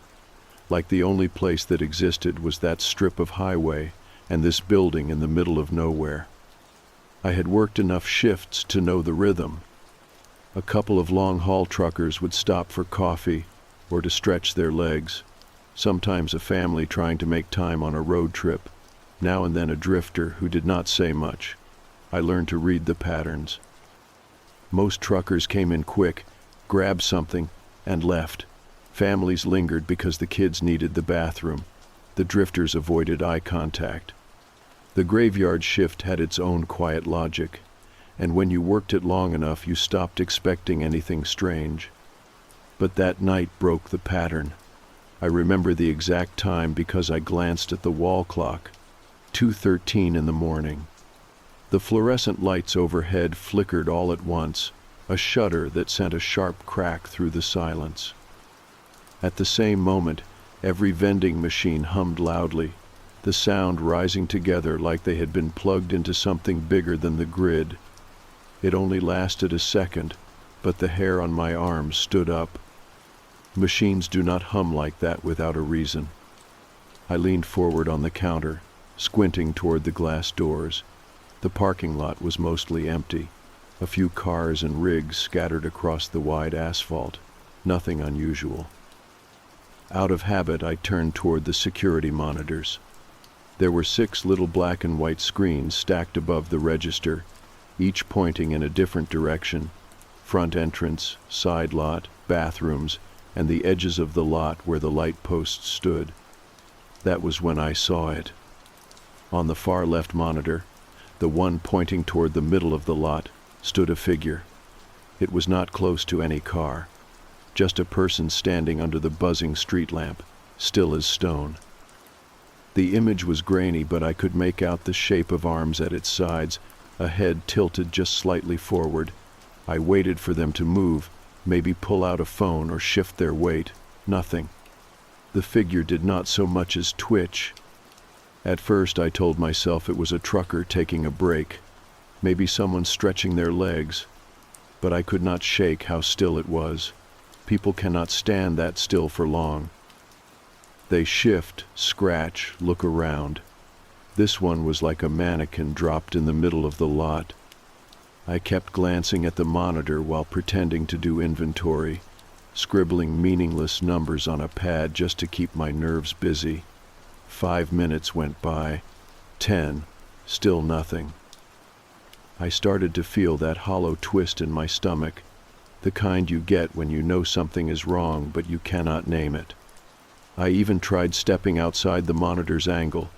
S1: like the only place that existed was that strip of highway and this building in the middle of nowhere. I had worked enough shifts to know the rhythm. A couple of long-haul truckers would stop for coffee or to stretch their legs, sometimes a family trying to make time on a road trip, now and then a drifter who did not say much. I learned to read the patterns. Most truckers came in quick, grabbed something, and left. Families lingered because the kids needed the bathroom. The drifters avoided eye contact. The graveyard shift had its own quiet logic, and when you worked it long enough, you stopped expecting anything strange. But that night broke the pattern. I remember the exact time because I glanced at the wall clock. 2:13 in the morning. The fluorescent lights overhead flickered all at once, a shudder that sent a sharp crack through the silence. At the same moment, every vending machine hummed loudly, the sound rising together like they had been plugged into something bigger than the grid. It only lasted a second, but the hair on my arms stood up. Machines do not hum like that without a reason. I leaned forward on the counter, squinting toward the glass doors. The parking lot was mostly empty, a few cars and rigs scattered across the wide asphalt, nothing unusual. Out of habit, I turned toward the security monitors. There were 6 little black and white screens stacked above the register, each pointing in a different direction: front entrance, side lot, bathrooms, and the edges of the lot where the light posts stood. That was when I saw it. On the far left monitor, the one pointing toward the middle of the lot, stood a figure. It was not close to any car, just a person standing under the buzzing street lamp, still as stone. The image was grainy, but I could make out the shape of arms at its sides, a head tilted just slightly forward, I waited for them to move, maybe pull out a phone or shift their weight. Nothing. The figure did not so much as twitch. At first I told myself it was a trucker taking a break, maybe someone stretching their legs, but I could not shake how still it was. People cannot stand that still for long. They shift, scratch, look around. This one was like a mannequin dropped in the middle of the lot. I kept glancing at the monitor while pretending to do inventory, scribbling meaningless numbers on a pad just to keep my nerves busy. 5 minutes went by. 10. Still nothing. I started to feel that hollow twist in my stomach, the kind you get when you know something is wrong but you cannot name it. I even tried stepping outside the monitor's angle,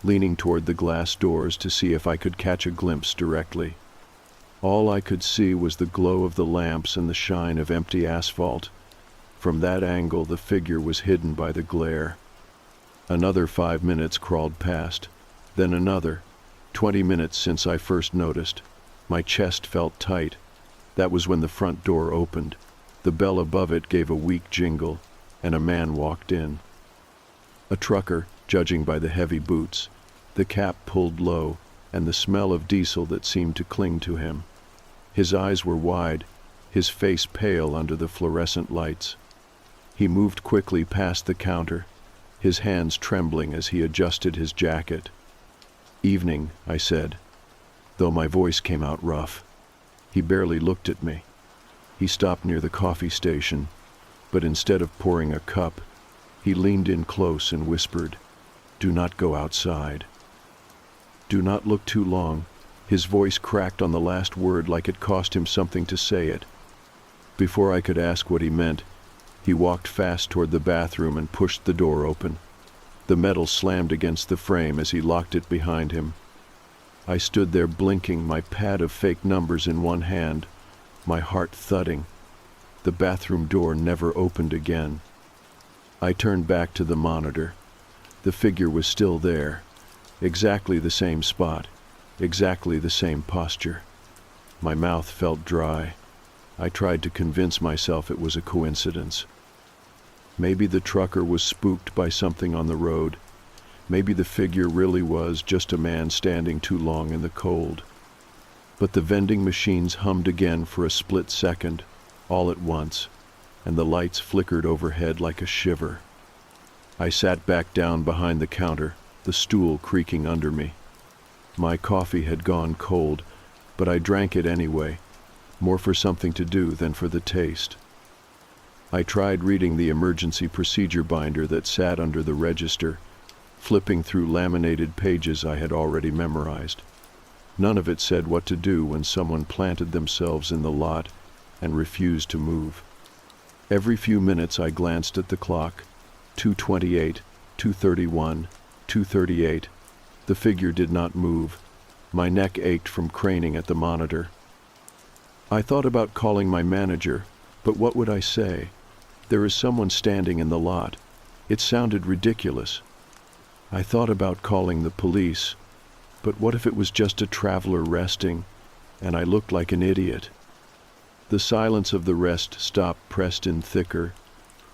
S1: leaning toward the glass doors to see if I could catch a glimpse directly. All I could see was the glow of the lamps and the shine of empty asphalt. From that angle, the figure was hidden by the glare. Another 5 minutes crawled past, then another. 20 minutes since I first noticed. My chest felt tight. That was when the front door opened. The bell above it gave a weak jingle, and a man walked in. A trucker, judging by the heavy boots, the cap pulled low, and the smell of diesel that seemed to cling to him. His eyes were wide, his face pale under the fluorescent lights. He moved quickly past the counter, his hands trembling as he adjusted his jacket. "Evening," I said, though my voice came out rough. He barely looked at me. He stopped near the coffee station, but instead of pouring a cup, he leaned in close and whispered, "Do not go outside. Do not look too long." His voice cracked on the last word like it cost him something to say it. Before I could ask what he meant, he walked fast toward the bathroom and pushed the door open. The metal slammed against the frame as he locked it behind him. I stood there blinking, my pad of fake numbers in one hand, my heart thudding. The bathroom door never opened again. I turned back to the monitor. The figure was still there, exactly the same spot, exactly the same posture. My mouth felt dry. I tried to convince myself it was a coincidence. Maybe the trucker was spooked by something on the road. Maybe the figure really was just a man standing too long in the cold. But the vending machines hummed again for a split second, all at once, and the lights flickered overhead like a shiver. I sat back down behind the counter, the stool creaking under me. My coffee had gone cold, but I drank it anyway, more for something to do than for the taste. I tried reading the emergency procedure binder that sat under the register, flipping through laminated pages I had already memorized. None of it said what to do when someone planted themselves in the lot and refused to move. Every few minutes I glanced at the clock. 2:28, 2:31, 2:38. The figure did not move. My neck ached from craning at the monitor. I thought about calling my manager, but what would I say? There is someone standing in the lot. It sounded ridiculous. I thought about calling the police, but what if it was just a traveler resting, and I looked like an idiot? The silence of the rest stop pressed in thicker.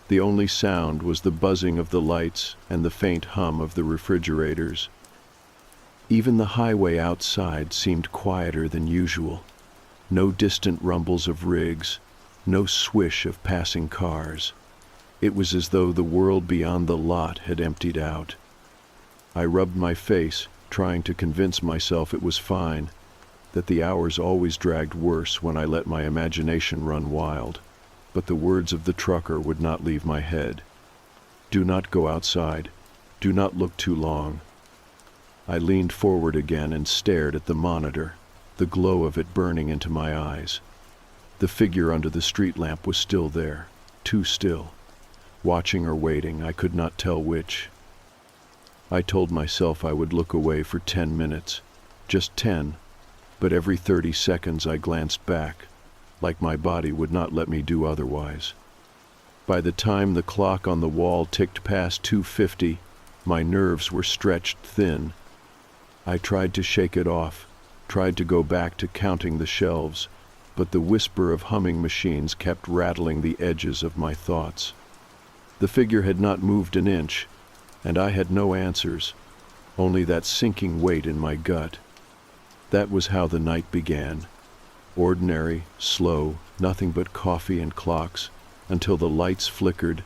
S1: The only sound was the buzzing of the lights and the faint hum of the refrigerators. Even the highway outside seemed quieter than usual. No distant rumbles of rigs, no swish of passing cars. It was as though the world beyond the lot had emptied out. I rubbed my face, trying to convince myself it was fine, that the hours always dragged worse when I let my imagination run wild. But the words of the trucker would not leave my head. Do not go outside. Do not look too long. I leaned forward again and stared at the monitor, the glow of it burning into my eyes. The figure under the street lamp was still there, too still. Watching or waiting, I could not tell which. I told myself I would look away for 10 minutes, just 10, but every 30 seconds I glanced back, like my body would not let me do otherwise. By the time the clock on the wall ticked past 2:50, my nerves were stretched thin. I tried to shake it off, tried to go back to counting the shelves, but the whisper of humming machines kept rattling the edges of my thoughts. The figure had not moved an inch, and I had no answers, only that sinking weight in my gut. That was how the night began. Ordinary, slow, nothing but coffee and clocks, until the lights flickered,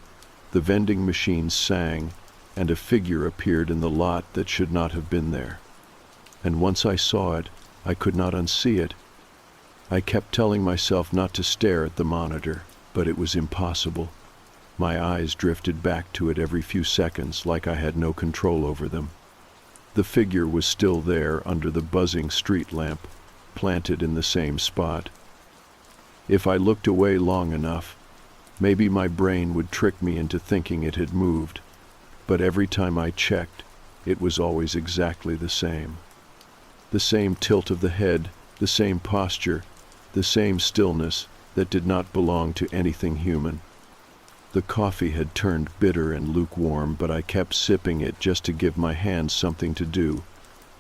S1: the vending machines sang, and a figure appeared in the lot that should not have been there. And once I saw it, I could not unsee it. I kept telling myself not to stare at the monitor, but it was impossible. My eyes drifted back to it every few seconds like I had no control over them. The figure was still there under the buzzing street lamp, planted in the same spot. If I looked away long enough, maybe my brain would trick me into thinking it had moved, but every time I checked, it was always exactly the same. The same tilt of the head, the same posture, the same stillness that did not belong to anything human. The coffee had turned bitter and lukewarm, but I kept sipping it just to give my hands something to do.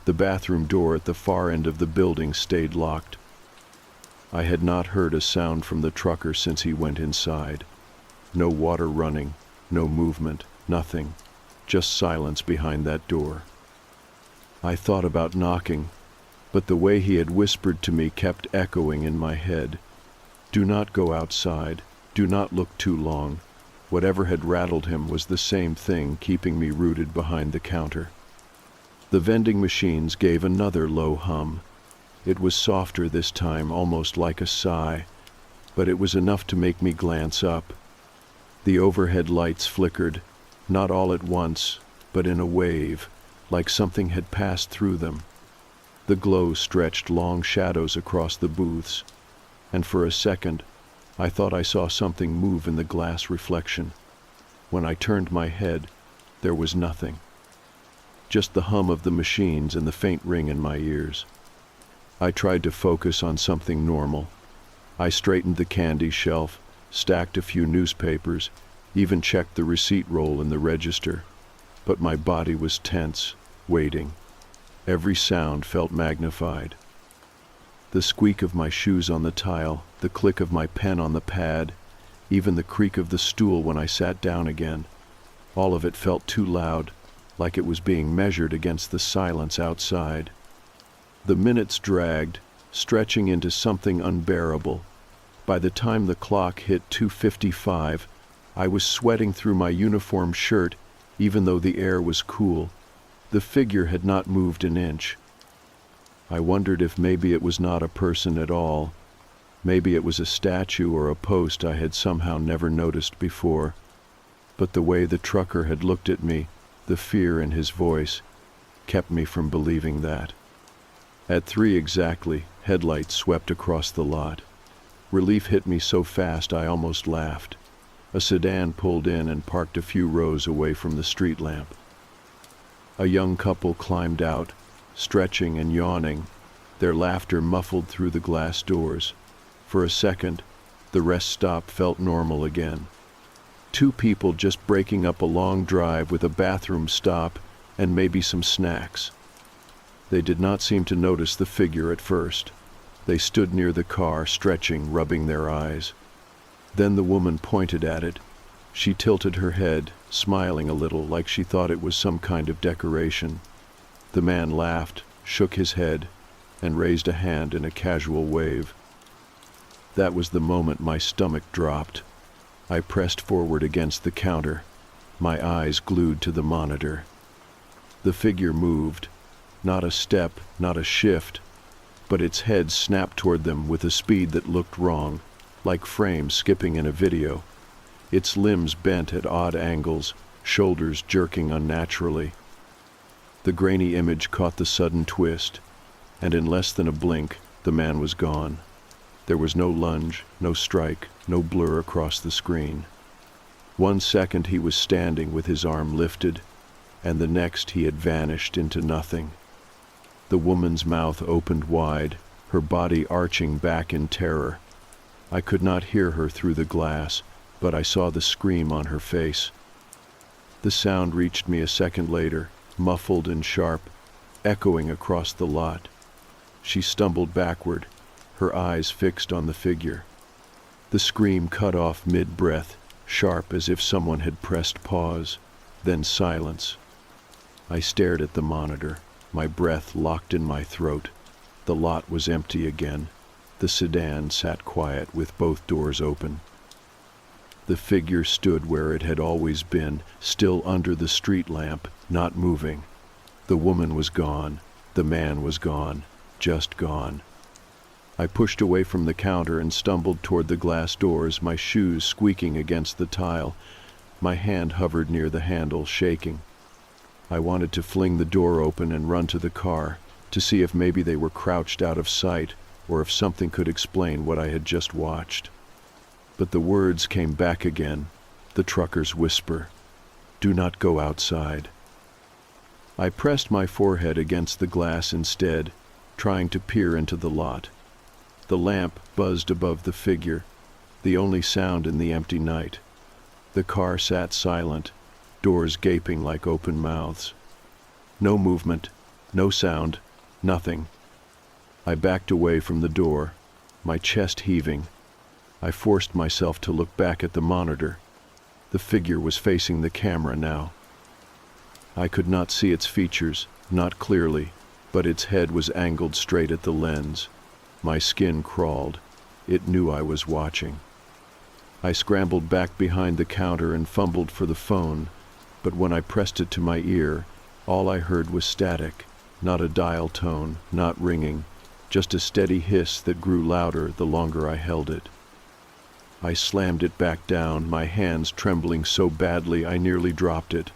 S1: The bathroom door at the far end of the building stayed locked. I had not heard a sound from the trucker since he went inside. No water running, no movement, nothing, just silence behind that door. I thought about knocking, but the way he had whispered to me kept echoing in my head. Do not go outside, do not look too long. Whatever had rattled him was the same thing keeping me rooted behind the counter. The vending machines gave another low hum. It was softer this time, almost like a sigh, but it was enough to make me glance up. The overhead lights flickered, not all at once, but in a wave, like something had passed through them. The glow stretched long shadows across the booths, and for a second, I thought I saw something move in the glass reflection. When I turned my head, there was nothing. Just the hum of the machines and the faint ring in my ears. I tried to focus on something normal. I straightened the candy shelf, stacked a few newspapers, even checked the receipt roll in the register. But my body was tense, waiting. Every sound felt magnified. The squeak of my shoes on the tile, the click of my pen on the pad, even the creak of the stool when I sat down again. All of it felt too loud, like it was being measured against the silence outside. The minutes dragged, stretching into something unbearable. By the time the clock hit 2:55, I was sweating through my uniform shirt, even though the air was cool. The figure had not moved an inch. I wondered if maybe it was not a person at all. Maybe it was a statue or a post I had somehow never noticed before. But the way the trucker had looked at me, the fear in his voice, kept me from believing that. At 3 exactly, headlights swept across the lot. Relief hit me so fast I almost laughed. A sedan pulled in and parked a few rows away from the street lamp. A young couple climbed out, stretching and yawning, their laughter muffled through the glass doors. For a second, the rest stop felt normal again. 2 people just breaking up a long drive with a bathroom stop and maybe some snacks. They did not seem to notice the figure at first. They stood near the car, stretching, rubbing their eyes. Then the woman pointed at it. She tilted her head, smiling a little, like she thought it was some kind of decoration. The man laughed, shook his head, and raised a hand in a casual wave. That was the moment my stomach dropped. I pressed forward against the counter, my eyes glued to the monitor. The figure moved, not a step, not a shift, but its head snapped toward them with a speed that looked wrong, like frames skipping in a video. Its limbs bent at odd angles, shoulders jerking unnaturally. The grainy image caught the sudden twist, and in less than a blink, the man was gone. There was no lunge, no strike, no blur across the screen. 1 second he was standing with his arm lifted, and the next he had vanished into nothing. The woman's mouth opened wide, her body arching back in terror. I could not hear her through the glass, but I saw the scream on her face. The sound reached me a second later, muffled and sharp, echoing across the lot. She stumbled backward, her eyes fixed on the figure. The scream cut off mid-breath, sharp as if someone had pressed pause, then silence. I stared at the monitor, my breath locked in my throat. The lot was empty again. The sedan sat quiet with both doors open. The figure stood where it had always been, still under the street lamp, not moving. The woman was gone. The man was gone. Just gone. I pushed away from the counter and stumbled toward the glass doors, my shoes squeaking against the tile. My hand hovered near the handle, shaking. I wanted to fling the door open and run to the car, to see if maybe they were crouched out of sight, or if something could explain what I had just watched. But the words came back again, the trucker's whisper, "Do not go outside." I pressed my forehead against the glass instead, trying to peer into the lot. The lamp buzzed above the figure, the only sound in the empty night. The car sat silent, doors gaping like open mouths. No movement, no sound, nothing. I backed away from the door, my chest heaving. I forced myself to look back at the monitor. The figure was facing the camera now. I could not see its features, not clearly, but its head was angled straight at the lens. My skin crawled. It knew I was watching. I scrambled back behind the counter and fumbled for the phone, but when I pressed it to my ear, all I heard was static, not a dial tone, not ringing, just a steady hiss that grew louder the longer I held it. I slammed it back down, my hands trembling so badly I nearly dropped it.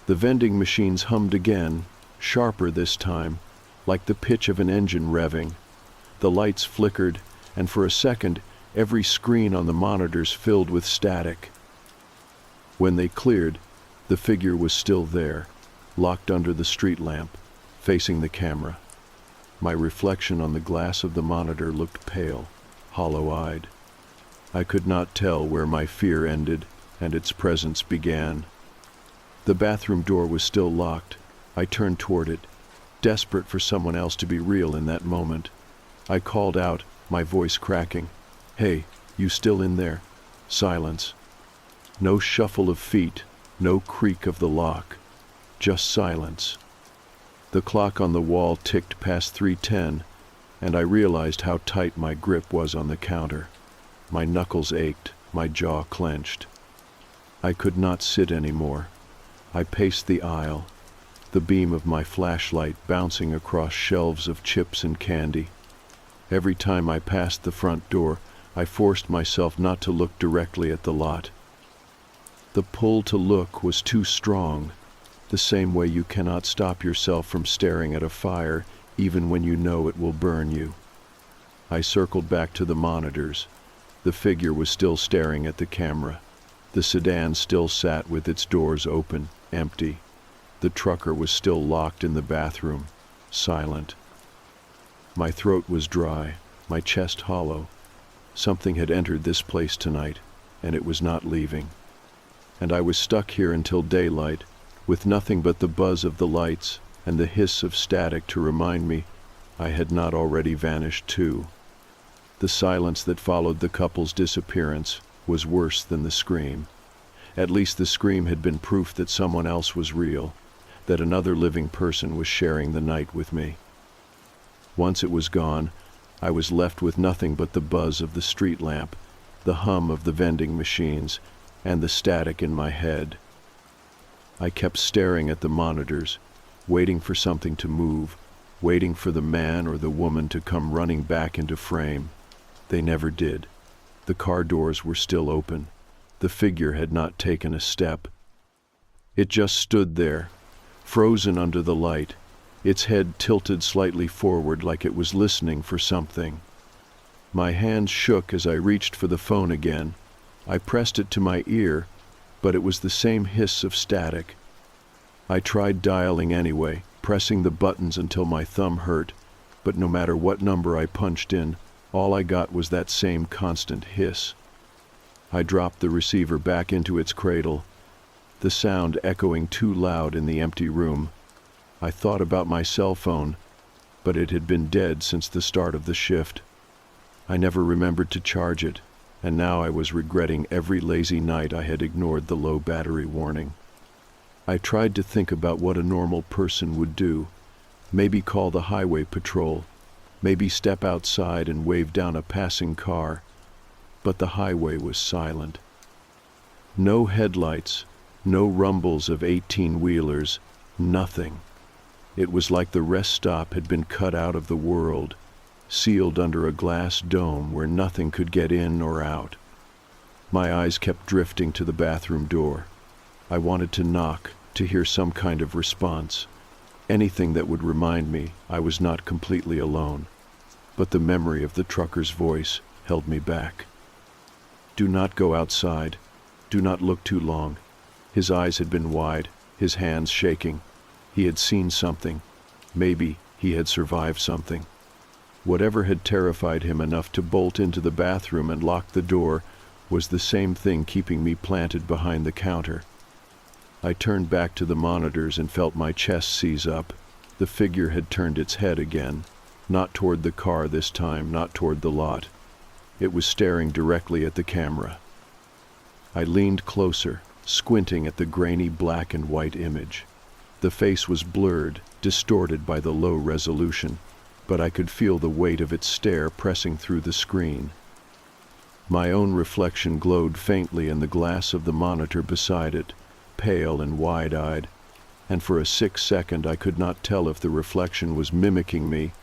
S1: The vending machines hummed again, sharper this time, like the pitch of an engine revving. The lights flickered, and for a second, every screen on the monitors filled with static. When they cleared, the figure was still there, locked under the street lamp, facing the camera. My reflection on the glass of the monitor looked pale, hollow-eyed. I could not tell where my fear ended and its presence began. The bathroom door was still locked. I turned toward it, desperate for someone else to be real in that moment. I called out, my voice cracking, "Hey, you still in there?" Silence. No shuffle of feet, no creak of the lock. Just silence. The clock on the wall ticked past 3:10, and I realized how tight my grip was on the counter. My knuckles ached, my jaw clenched. I could not sit anymore. I paced the aisle, the beam of my flashlight bouncing across shelves of chips and candy. Every time I passed the front door, I forced myself not to look directly at the lot. The pull to look was too strong, the same way you cannot stop yourself from staring at a fire even when you know it will burn you. I circled back to the monitors. The figure was still staring at the camera. The sedan still sat with its doors open, empty. The trucker was still locked in the bathroom, silent. My throat was dry, my chest hollow. Something had entered this place tonight, and it was not leaving. And I was stuck here until daylight, with nothing but the buzz of the lights and the hiss of static to remind me I had not already vanished too. The silence that followed the couple's disappearance was worse than the scream. At least the scream had been proof that someone else was real, that another living person was sharing the night with me. Once it was gone, I was left with nothing but the buzz of the street lamp, the hum of the vending machines, and the static in my head. I kept staring at the monitors, waiting for something to move, waiting for the man or the woman to come running back into frame. They never did. The car doors were still open. The figure had not taken a step. It just stood there, frozen under the light, its head tilted slightly forward like it was listening for something. My hands shook as I reached for the phone again. I pressed it to my ear, but it was the same hiss of static. I tried dialing anyway, pressing the buttons until my thumb hurt, but no matter what number I punched in, all I got was that same constant hiss. I dropped the receiver back into its cradle, the sound echoing too loud in the empty room. I thought about my cell phone, but it had been dead since the start of the shift. I never remembered to charge it, and now I was regretting every lazy night I had ignored the low battery warning. I tried to think about what a normal person would do. Maybe call the highway patrol. Maybe step outside and wave down a passing car. But the highway was silent. No headlights, no rumbles of 18-wheelers, nothing. It was like the rest stop had been cut out of the world, sealed under a glass dome where nothing could get in or out. My eyes kept drifting to the bathroom door. I wanted to knock, to hear some kind of response, anything that would remind me I was not completely alone. But the memory of the trucker's voice held me back. Do not go outside. Do not look too long. His eyes had been wide, his hands shaking. He had seen something. Maybe he had survived something. Whatever had terrified him enough to bolt into the bathroom and lock the door was the same thing keeping me planted behind the counter. I turned back to the monitors and felt my chest seize up. The figure had turned its head again, not toward the car this time, not toward the lot. It was staring directly at the camera. I leaned closer, squinting at the grainy black and white image. The face was blurred, distorted by the low resolution, but I could feel the weight of its stare pressing through the screen. My own reflection glowed faintly in the glass of the monitor beside it, pale and wide-eyed, and for a sick second I could not tell if the reflection was mimicking me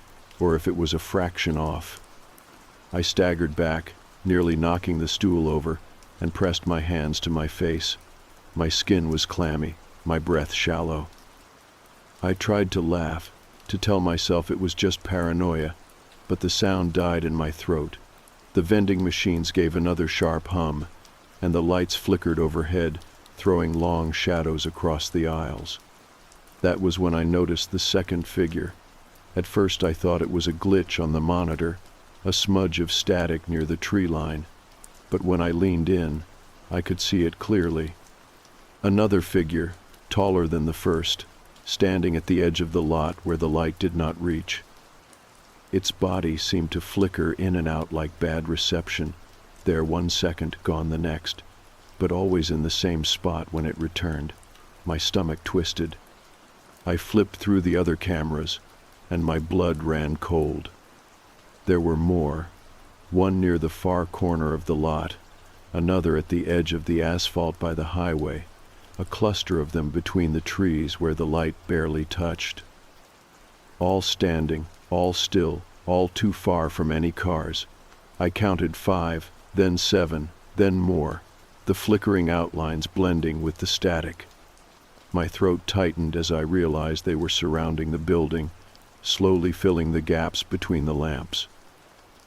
S1: or if it was a fraction off. I staggered back, nearly knocking the stool over, and pressed my hands to my face. My skin was clammy, my breath shallow. I tried to laugh, to tell myself it was just paranoia, but the sound died in my throat. The vending machines gave another sharp hum, and the lights flickered overhead, throwing long shadows across the aisles. That was when I noticed the second figure. At first I thought it was a glitch on the monitor, a smudge of static near the tree line, but when I leaned in, I could see it clearly. Another figure, taller than the first, standing at the edge of the lot where the light did not reach. Its body seemed to flicker in and out like bad reception, there 1 second, gone the next, but always in the same spot when it returned. My stomach twisted. I flipped through the other cameras, and my blood ran cold. There were more, one near the far corner of the lot, another at the edge of the asphalt by the highway, a cluster of them between the trees where the light barely touched. All standing, all still, all too far from any cars. I counted 5, then 7, then more, the flickering outlines blending with the static. My throat tightened as I realized they were surrounding the building, slowly filling the gaps between the lamps.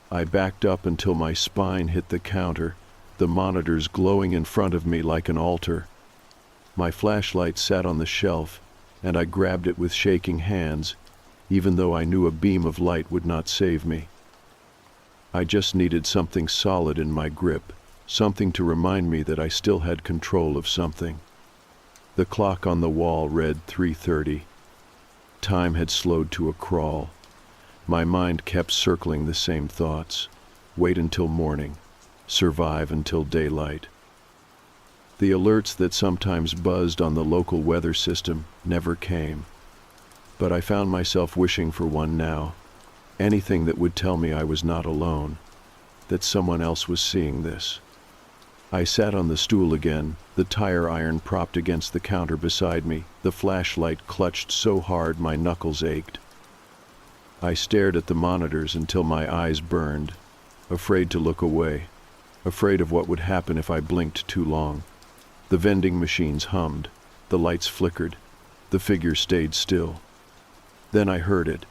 S1: I backed up until my spine hit the counter, the monitors glowing in front of me like an altar. My flashlight sat on the shelf, and I grabbed it with shaking hands, even though I knew a beam of light would not save me. I just needed something solid in my grip, something to remind me that I still had control of something. The clock on the wall read 3:30. Time had slowed to a crawl. My mind kept circling the same thoughts. Wait until morning. Survive until daylight. The alerts that sometimes buzzed on the local weather system never came. But I found myself wishing for one now. Anything that would tell me I was not alone, that someone else was seeing this. I sat on the stool again, the tire iron propped against the counter beside me, the flashlight clutched so hard my knuckles ached. I stared at the monitors until my eyes burned, afraid to look away, afraid of what would happen if I blinked too long. The vending machines hummed, the lights flickered, the figure stayed still. Then I heard it,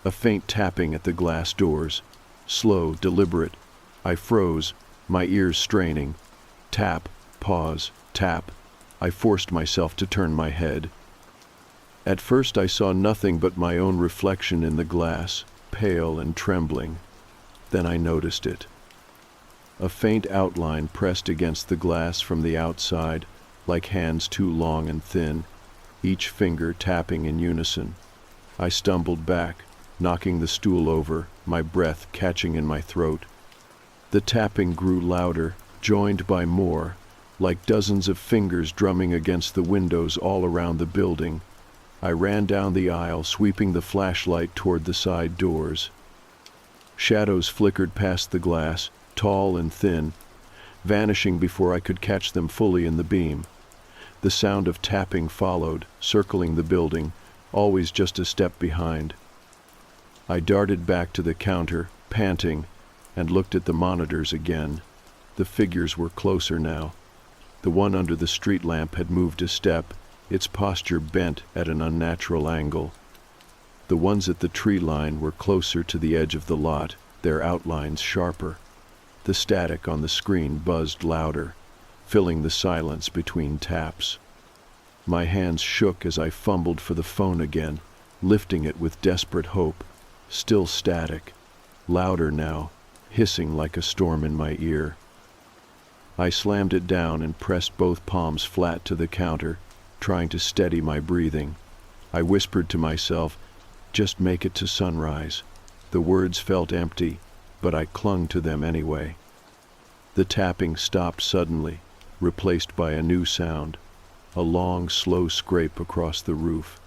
S1: a faint tapping at the glass doors, slow, deliberate. I froze, my ears straining. Tap, pause, tap. I forced myself to turn my head. At first I saw nothing but my own reflection in the glass, pale and trembling. Then I noticed it. A faint outline pressed against the glass from the outside, like hands too long and thin, each finger tapping in unison. I stumbled back, knocking the stool over, my breath catching in my throat. The tapping grew louder, joined by more, like dozens of fingers drumming against the windows all around the building. I ran down the aisle, sweeping the flashlight toward the side doors. Shadows flickered past the glass, tall and thin, vanishing before I could catch them fully in the beam. The sound of tapping followed, circling the building, always just a step behind. I darted back to the counter, panting, and looked at the monitors again. The figures were closer now. The one under the street lamp had moved a step, its posture bent at an unnatural angle. The ones at the tree line were closer to the edge of the lot, their outlines sharper. The static on the screen buzzed louder, filling the silence between taps. My hands shook as I fumbled for the phone again, lifting it with desperate hope. Still static, louder now, hissing like a storm in my ear. I slammed it down and pressed both palms flat to the counter, trying to steady my breathing. I whispered to myself, "Just make it to sunrise." The words felt empty, but I clung to them anyway. The tapping stopped suddenly, replaced by a new sound, a long, slow scrape across the roof,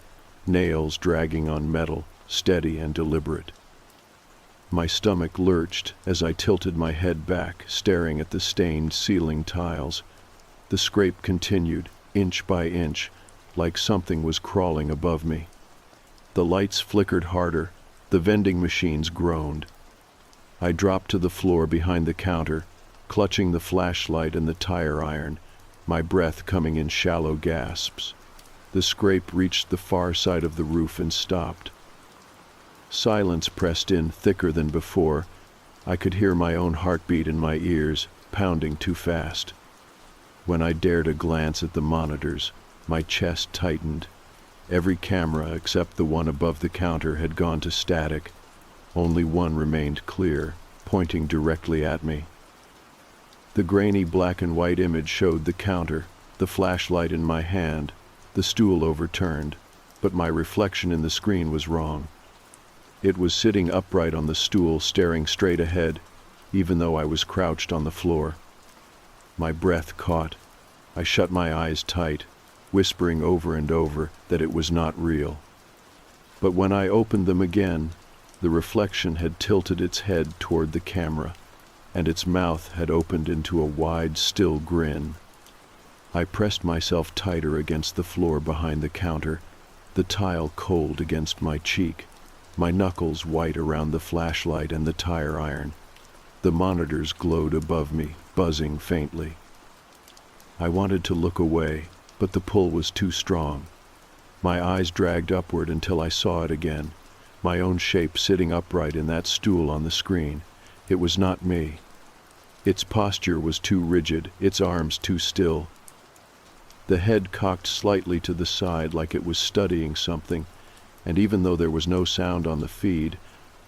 S1: nails dragging on metal, steady and deliberate. My stomach lurched as I tilted my head back, staring at the stained ceiling tiles. The scrape continued, inch by inch, like something was crawling above me. The lights flickered harder, the vending machines groaned. I dropped to the floor behind the counter, clutching the flashlight and the tire iron, my breath coming in shallow gasps. The scrape reached the far side of the roof and stopped. Silence pressed in thicker than before. I could hear my own heartbeat in my ears, pounding too fast. When I dared a glance at the monitors, my chest tightened. Every camera except the one above the counter had gone to static. Only one remained clear, pointing directly at me. The grainy black and white image showed the counter, the flashlight in my hand, the stool overturned, but my reflection in the screen was wrong. It was sitting upright on the stool, staring straight ahead, even though I was crouched on the floor. My breath caught. I shut my eyes tight, whispering over and over that it was not real. But when I opened them again, the reflection had tilted its head toward the camera, and its mouth had opened into a wide, still grin. I pressed myself tighter against the floor behind the counter, the tile cold against my cheek, my knuckles white around the flashlight and the tire iron. The monitors glowed above me, buzzing faintly. I wanted to look away, but the pull was too strong. My eyes dragged upward until I saw it again, my own shape sitting upright in that stool on the screen. It was not me. Its posture was too rigid, its arms too still. The head cocked slightly to the side like it was studying something, and even though there was no sound on the feed,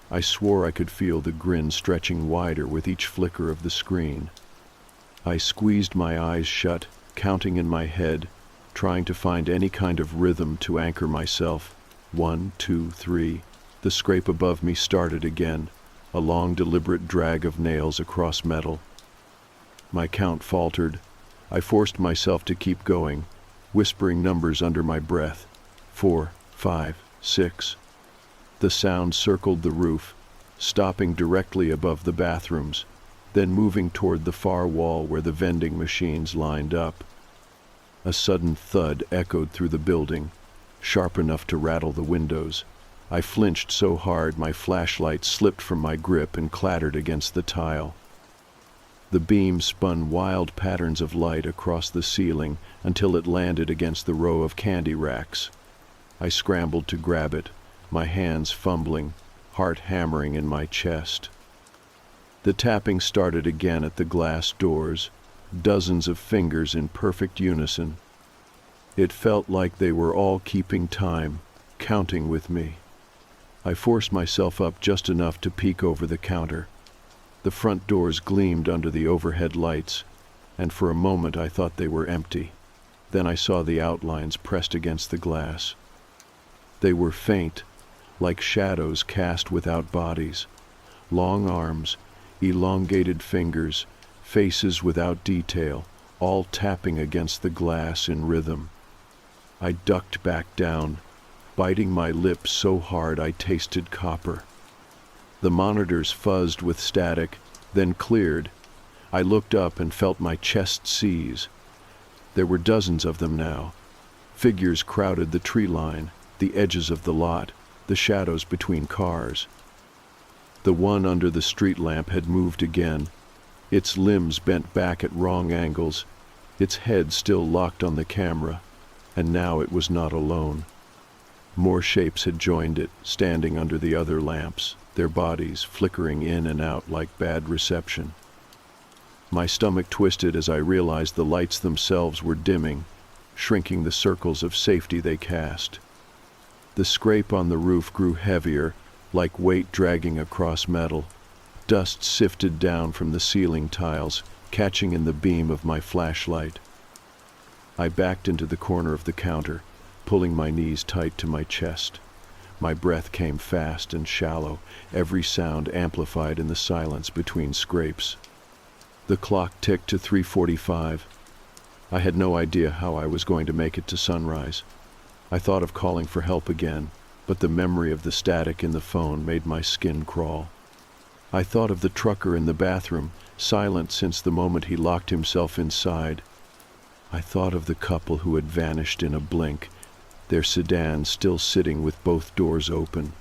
S1: I swore I could feel the grin stretching wider with each flicker of the screen. I squeezed my eyes shut, counting in my head, trying to find any kind of rhythm to anchor myself. 1, 2, 3. The scrape above me started again, a long, deliberate drag of nails across metal. My count faltered. I forced myself to keep going, whispering numbers under my breath. 4, 5, 6. The sound circled the roof, stopping directly above the bathrooms, then moving toward the far wall where the vending machines lined up. A sudden thud echoed through the building, sharp enough to rattle the windows. I flinched so hard my flashlight slipped from my grip and clattered against the tile. The beam spun wild patterns of light across the ceiling until it landed against the row of candy racks. I scrambled to grab it, my hands fumbling, heart hammering in my chest. The tapping started again at the glass doors, dozens of fingers in perfect unison. It felt like they were all keeping time, counting with me. I forced myself up just enough to peek over the counter. The front doors gleamed under the overhead lights, and for a moment I thought they were empty. Then I saw the outlines pressed against the glass. They were faint, like shadows cast without bodies, long arms, elongated fingers, faces without detail, all tapping against the glass in rhythm. I ducked back down, biting my lips so hard I tasted copper. The monitors fuzzed with static, then cleared. I looked up and felt my chest seize. There were dozens of them now. Figures crowded the tree line, the edges of the lot, the shadows between cars. The one under the street lamp had moved again, its limbs bent back at wrong angles, its head still locked on the camera, and now it was not alone. More shapes had joined it, standing under the other lamps, their bodies flickering in and out like bad reception. My stomach twisted as I realized the lights themselves were dimming, shrinking the circles of safety they cast. The scrape on the roof grew heavier, like weight dragging across metal. Dust sifted down from the ceiling tiles, catching in the beam of my flashlight. I backed into the corner of the counter, pulling my knees tight to my chest. My breath came fast and shallow, every sound amplified in the silence between scrapes. The clock ticked to 3:45. I had no idea how I was going to make it to sunrise. I thought of calling for help again, but the memory of the static in the phone made my skin crawl. I thought of the trucker in the bathroom, silent since the moment he locked himself inside. I thought of the couple who had vanished in a blink, their sedan still sitting with both doors open,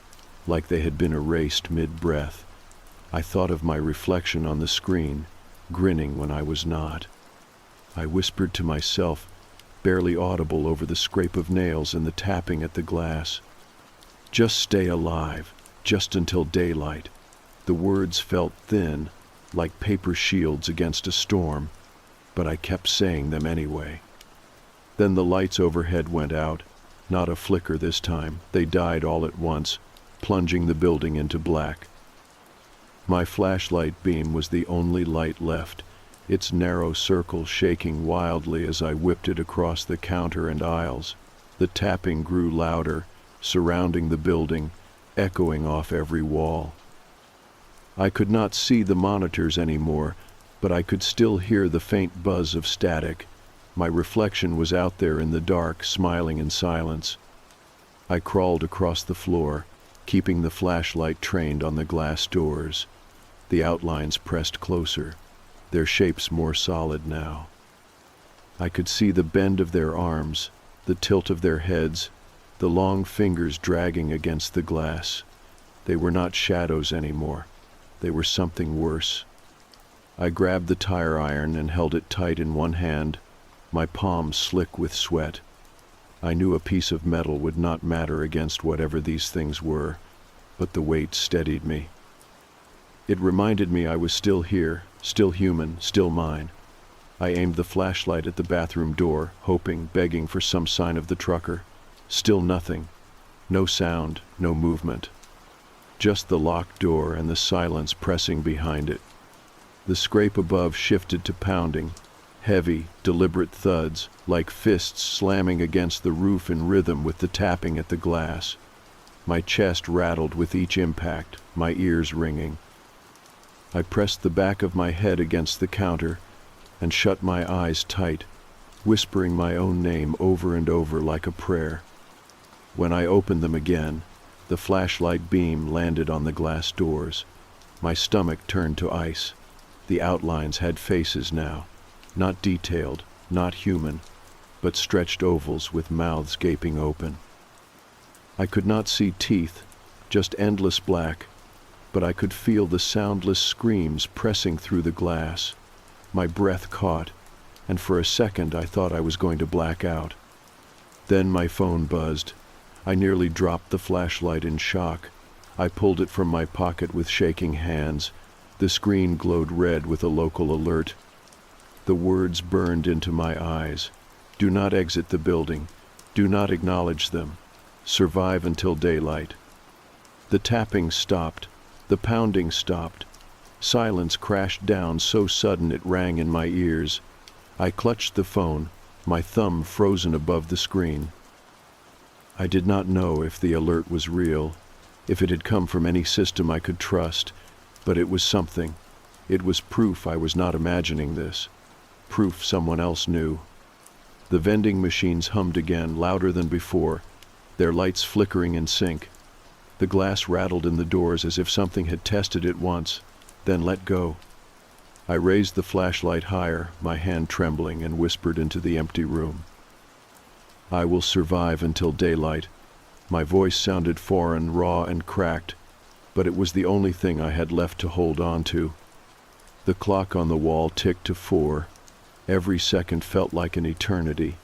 S1: like they had been erased mid-breath. I thought of my reflection on the screen, grinning when I was not. I whispered to myself, barely audible over the scrape of nails and the tapping at the glass. Just stay alive, just until daylight. The words felt thin, like paper shields against a storm, but I kept saying them anyway. Then the lights overhead went out, not a flicker this time. They died all at once, plunging the building into black. My flashlight beam was the only light left, its narrow circle shaking wildly as I whipped it across the counter and aisles. The tapping grew louder, surrounding the building, echoing off every wall. I could not see the monitors anymore, but I could still hear the faint buzz of static. My reflection was out there in the dark, smiling in silence. I crawled across the floor, keeping the flashlight trained on the glass doors. The outlines pressed closer, their shapes more solid now. I could see the bend of their arms, the tilt of their heads, the long fingers dragging against the glass. They were not shadows anymore. They were something worse. I grabbed the tire iron and held it tight in one hand, my palms slick with sweat. I knew a piece of metal would not matter against whatever these things were, but the weight steadied me. It reminded me I was still here, still human, still mine. I aimed the flashlight at the bathroom door, hoping, begging for some sign of the trucker. Still nothing. No sound, no movement. Just the locked door and the silence pressing behind it. The scrape above shifted to pounding, heavy, deliberate thuds, like fists slamming against the roof in rhythm with the tapping at the glass. My chest rattled with each impact, my ears ringing. I pressed the back of my head against the counter and shut my eyes tight, whispering my own name over and over like a prayer. When I opened them again, the flashlight beam landed on the glass doors. My stomach turned to ice. The outlines had faces now, not detailed, not human, but stretched ovals with mouths gaping open. I could not see teeth, just endless black, but I could feel the soundless screams pressing through the glass. My breath caught, and for a second I thought I was going to black out. Then my phone buzzed. I nearly dropped the flashlight in shock. I pulled it from my pocket with shaking hands. The screen glowed red with a local alert. The words burned into my eyes. Do not exit the building. Do not acknowledge them. Survive until daylight. The tapping stopped. The pounding stopped. Silence crashed down so sudden it rang in my ears. I clutched the phone, my thumb frozen above the screen. I did not know if the alert was real, if it had come from any system I could trust, but it was something. It was proof I was not imagining this. Proof someone else knew. The vending machines hummed again, louder than before, their lights flickering in sync. The glass rattled in the doors as if something had tested it once, then let go. I raised the flashlight higher, my hand trembling, and whispered into the empty room. "I will survive until daylight." My voice sounded foreign, raw, and cracked, but it was the only thing I had left to hold on to. The clock on the wall ticked to 4. Every second felt like an eternity.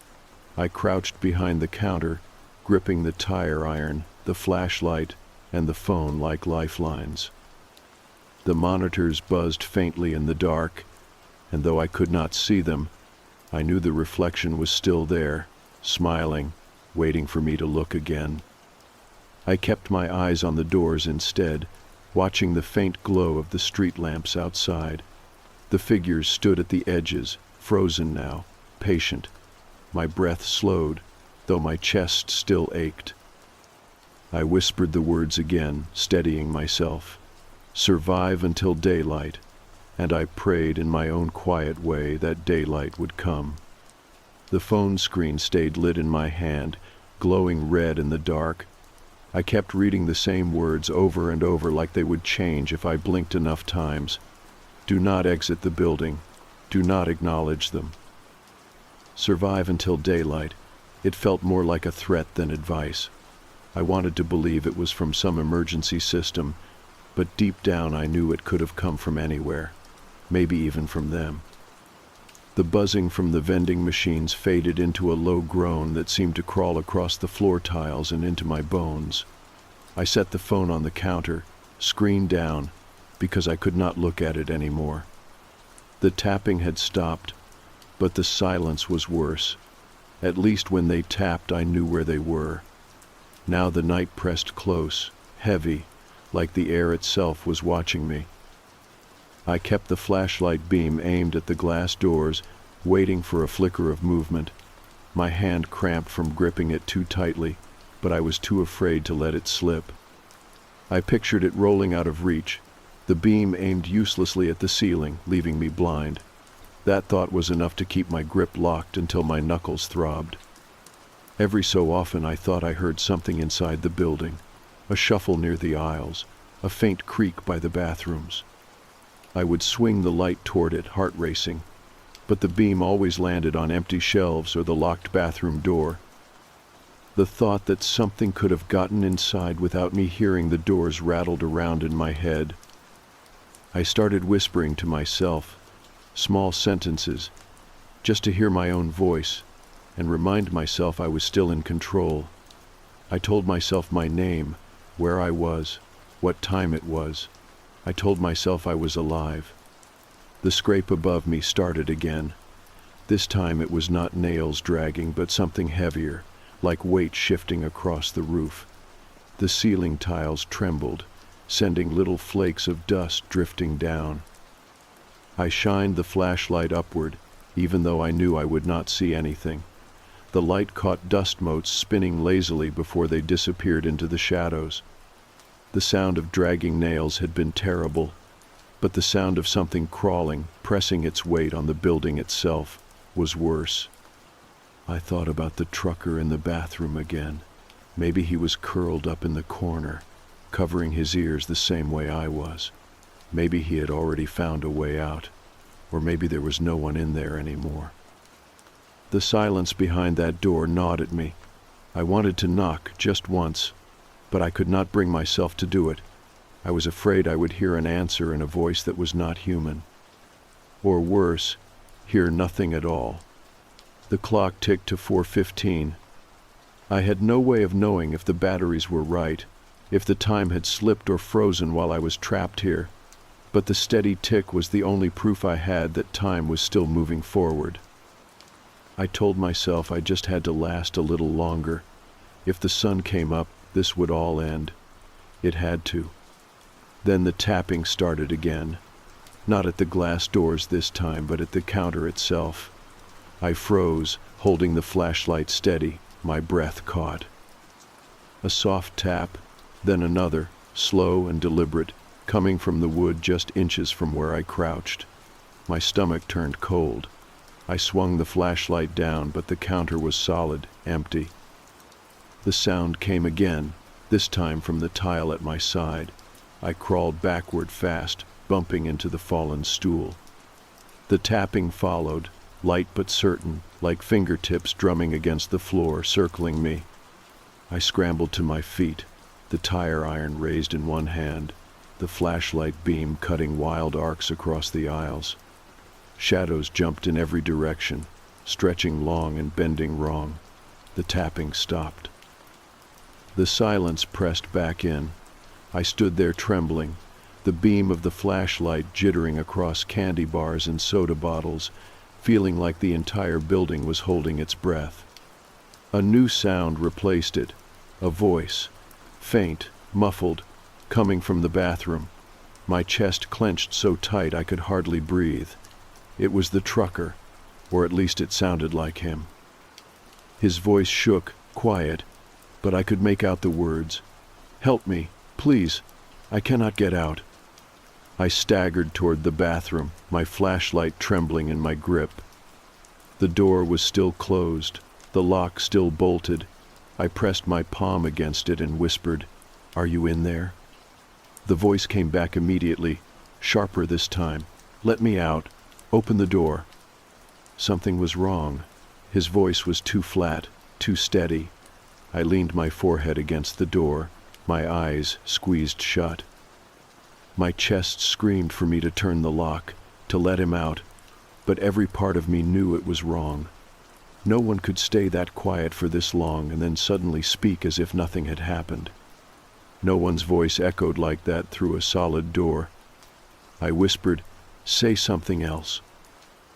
S1: I crouched behind the counter, gripping the tire iron, the flashlight, and the phone like lifelines. The monitors buzzed faintly in the dark, and though I could not see them, I knew the reflection was still there, smiling, waiting for me to look again. I kept my eyes on the doors instead, watching the faint glow of the street lamps outside. The figures stood at the edges, frozen now, patient. My breath slowed, though my chest still ached. I whispered the words again, steadying myself. "Survive until daylight," and I prayed in my own quiet way that daylight would come. The phone screen stayed lit in my hand, glowing red in the dark. I kept reading the same words over and over like they would change if I blinked enough times. "Do not exit the building. Do not acknowledge them." Survive until daylight. It felt more like a threat than advice. I wanted to believe it was from some emergency system, but deep down I knew it could have come from anywhere, maybe even from them. The buzzing from the vending machines faded into a low groan that seemed to crawl across the floor tiles and into my bones. I set the phone on the counter, screen down, because I could not look at it anymore. The tapping had stopped, but the silence was worse. At least when they tapped, I knew where they were. Now the night pressed close, heavy, like the air itself was watching me. I kept the flashlight beam aimed at the glass doors, waiting for a flicker of movement. My hand cramped from gripping it too tightly, but I was too afraid to let it slip. I pictured it rolling out of reach, the beam aimed uselessly at the ceiling, leaving me blind. That thought was enough to keep my grip locked until my knuckles throbbed. Every so often I thought I heard something inside the building, a shuffle near the aisles, a faint creak by the bathrooms. I would swing the light toward it, heart racing, but the beam always landed on empty shelves or the locked bathroom door. The thought that something could have gotten inside without me hearing the doors rattled around in my head. I started whispering to myself, small sentences, just to hear my own voice and remind myself I was still in control. I told myself my name, where I was, what time it was. I told myself I was alive. The scrape above me started again. This time it was not nails dragging, but something heavier, like weight shifting across the roof. The ceiling tiles trembled, sending little flakes of dust drifting down. I shined the flashlight upward, even though I knew I would not see anything. The light caught dust motes spinning lazily before they disappeared into the shadows. The sound of dragging nails had been terrible, but the sound of something crawling, pressing its weight on the building itself, was worse. I thought about the trucker in the bathroom again. Maybe he was curled up in the corner, covering his ears the same way I was. Maybe he had already found a way out, or maybe there was no one in there anymore. The silence behind that door gnawed at me. I wanted to knock just once, but I could not bring myself to do it. I was afraid I would hear an answer in a voice that was not human. Or worse, hear nothing at all. The clock ticked to 4:15. I had no way of knowing if the batteries were right, if the time had slipped or frozen while I was trapped here, but the steady tick was the only proof I had that time was still moving forward. I told myself I just had to last a little longer. If the sun came up, this would all end. It had to. Then the tapping started again. Not at the glass doors this time, but at the counter itself. I froze, holding the flashlight steady, my breath caught. A soft tap, then another, slow and deliberate, coming from the wood just inches from where I crouched. My stomach turned cold. I swung the flashlight down, but the counter was solid, empty. The sound came again, this time from the tile at my side. I crawled backward fast, bumping into the fallen stool. The tapping followed, light but certain, like fingertips drumming against the floor, circling me. I scrambled to my feet, the tire iron raised in one hand, the flashlight beam cutting wild arcs across the aisles. Shadows jumped in every direction, stretching long and bending wrong. The tapping stopped. The silence pressed back in. I stood there trembling, the beam of the flashlight jittering across candy bars and soda bottles, feeling like the entire building was holding its breath. A new sound replaced it, a voice, faint, muffled, coming from the bathroom. My chest clenched so tight I could hardly breathe. It was the trucker, or at least it sounded like him. His voice shook, quiet, but I could make out the words, "Help me, please, I cannot get out." I staggered toward the bathroom, my flashlight trembling in my grip. The door was still closed, the lock still bolted. I pressed my palm against it and whispered, "Are you in there?" The voice came back immediately, sharper this time. "Let me out. Open the door." Something was wrong. His voice was too flat, too steady. I leaned my forehead against the door, my eyes squeezed shut. My chest screamed for me to turn the lock, to let him out, but every part of me knew it was wrong. No one could stay that quiet for this long and then suddenly speak as if nothing had happened. No one's voice echoed like that through a solid door. I whispered, "Say something else."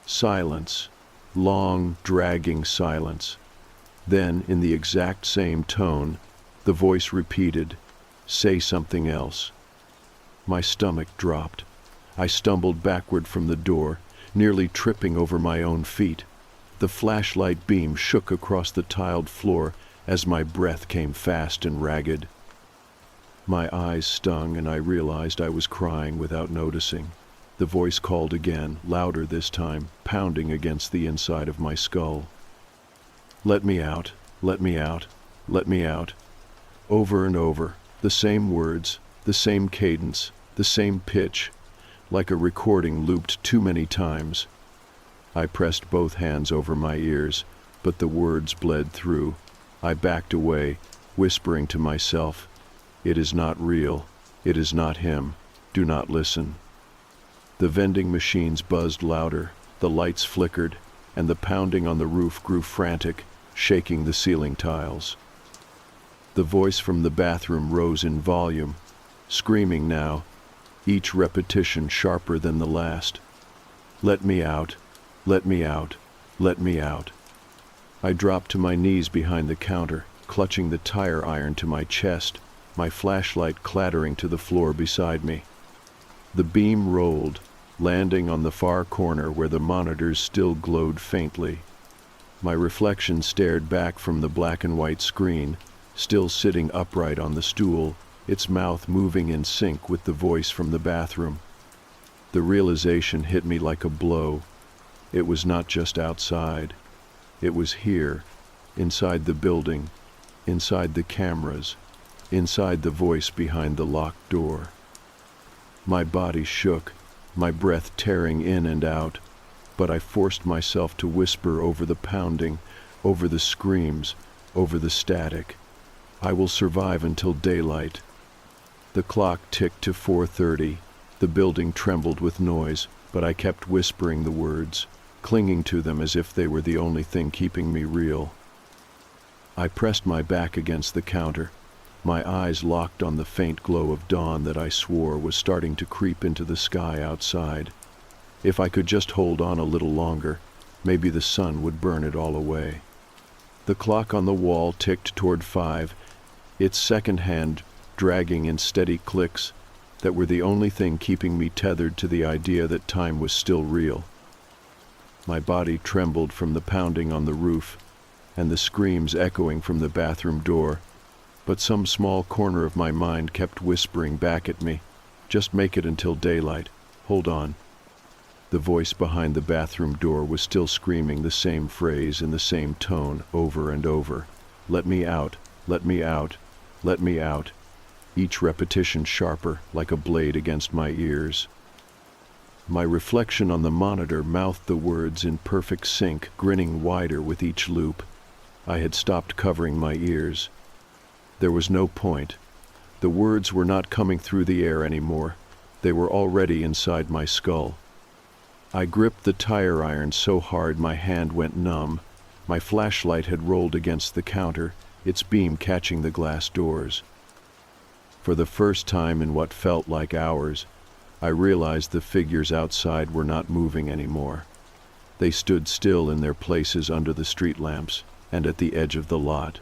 S1: Silence. Long, dragging silence. Then, in the exact same tone, the voice repeated, "Say something else." My stomach dropped. I stumbled backward from the door, nearly tripping over my own feet. The flashlight beam shook across the tiled floor as my breath came fast and ragged. My eyes stung and I realized I was crying without noticing. The voice called again, louder this time, pounding against the inside of my skull. "Let me out, let me out, let me out." Over and over, the same words, the same cadence, the same pitch, like a recording looped too many times. I pressed both hands over my ears, but the words bled through. I backed away, whispering to myself, "It is not real. It is not him. Do not listen." The vending machines buzzed louder, the lights flickered, and the pounding on the roof grew frantic, shaking the ceiling tiles. The voice from the bathroom rose in volume, screaming now, each repetition sharper than the last. "Let me out, let me out, let me out." I dropped to my knees behind the counter, clutching the tire iron to my chest, my flashlight clattering to the floor beside me. The beam rolled, landing on the far corner where the monitors still glowed faintly. My reflection stared back from the black and white screen, still sitting upright on the stool, its mouth moving in sync with the voice from the bathroom. The realization hit me like a blow. It was not just outside. It was here, inside the building, inside the cameras, inside the voice behind the locked door. My body shook, my breath tearing in and out, but I forced myself to whisper over the pounding, over the screams, over the static. "I will survive until daylight." The clock ticked to 4:30. The building trembled with noise, but I kept whispering the words, clinging to them as if they were the only thing keeping me real. I pressed my back against the counter, my eyes locked on the faint glow of dawn that I swore was starting to creep into the sky outside. If I could just hold on a little longer, maybe the sun would burn it all away. The clock on the wall ticked toward 5, its second hand dragging in steady clicks that were the only thing keeping me tethered to the idea that time was still real. My body trembled from the pounding on the roof and the screams echoing from the bathroom door, but some small corner of my mind kept whispering back at me, Just make it until daylight. Hold on." The voice behind the bathroom door was still screaming the same phrase in the same tone over and over. "Let me out, let me out, let me out." Each repetition sharper, like a blade against my ears. My reflection on the monitor mouthed the words in perfect sync, grinning wider with each loop. I had stopped covering my ears. There was no point. The words were not coming through the air anymore. They were already inside my skull. I gripped the tire iron so hard my hand went numb. My flashlight had rolled against the counter, its beam catching the glass doors. For the first time in what felt like hours, I realized the figures outside were not moving anymore. They stood still in their places under the street lamps and at the edge of the lot.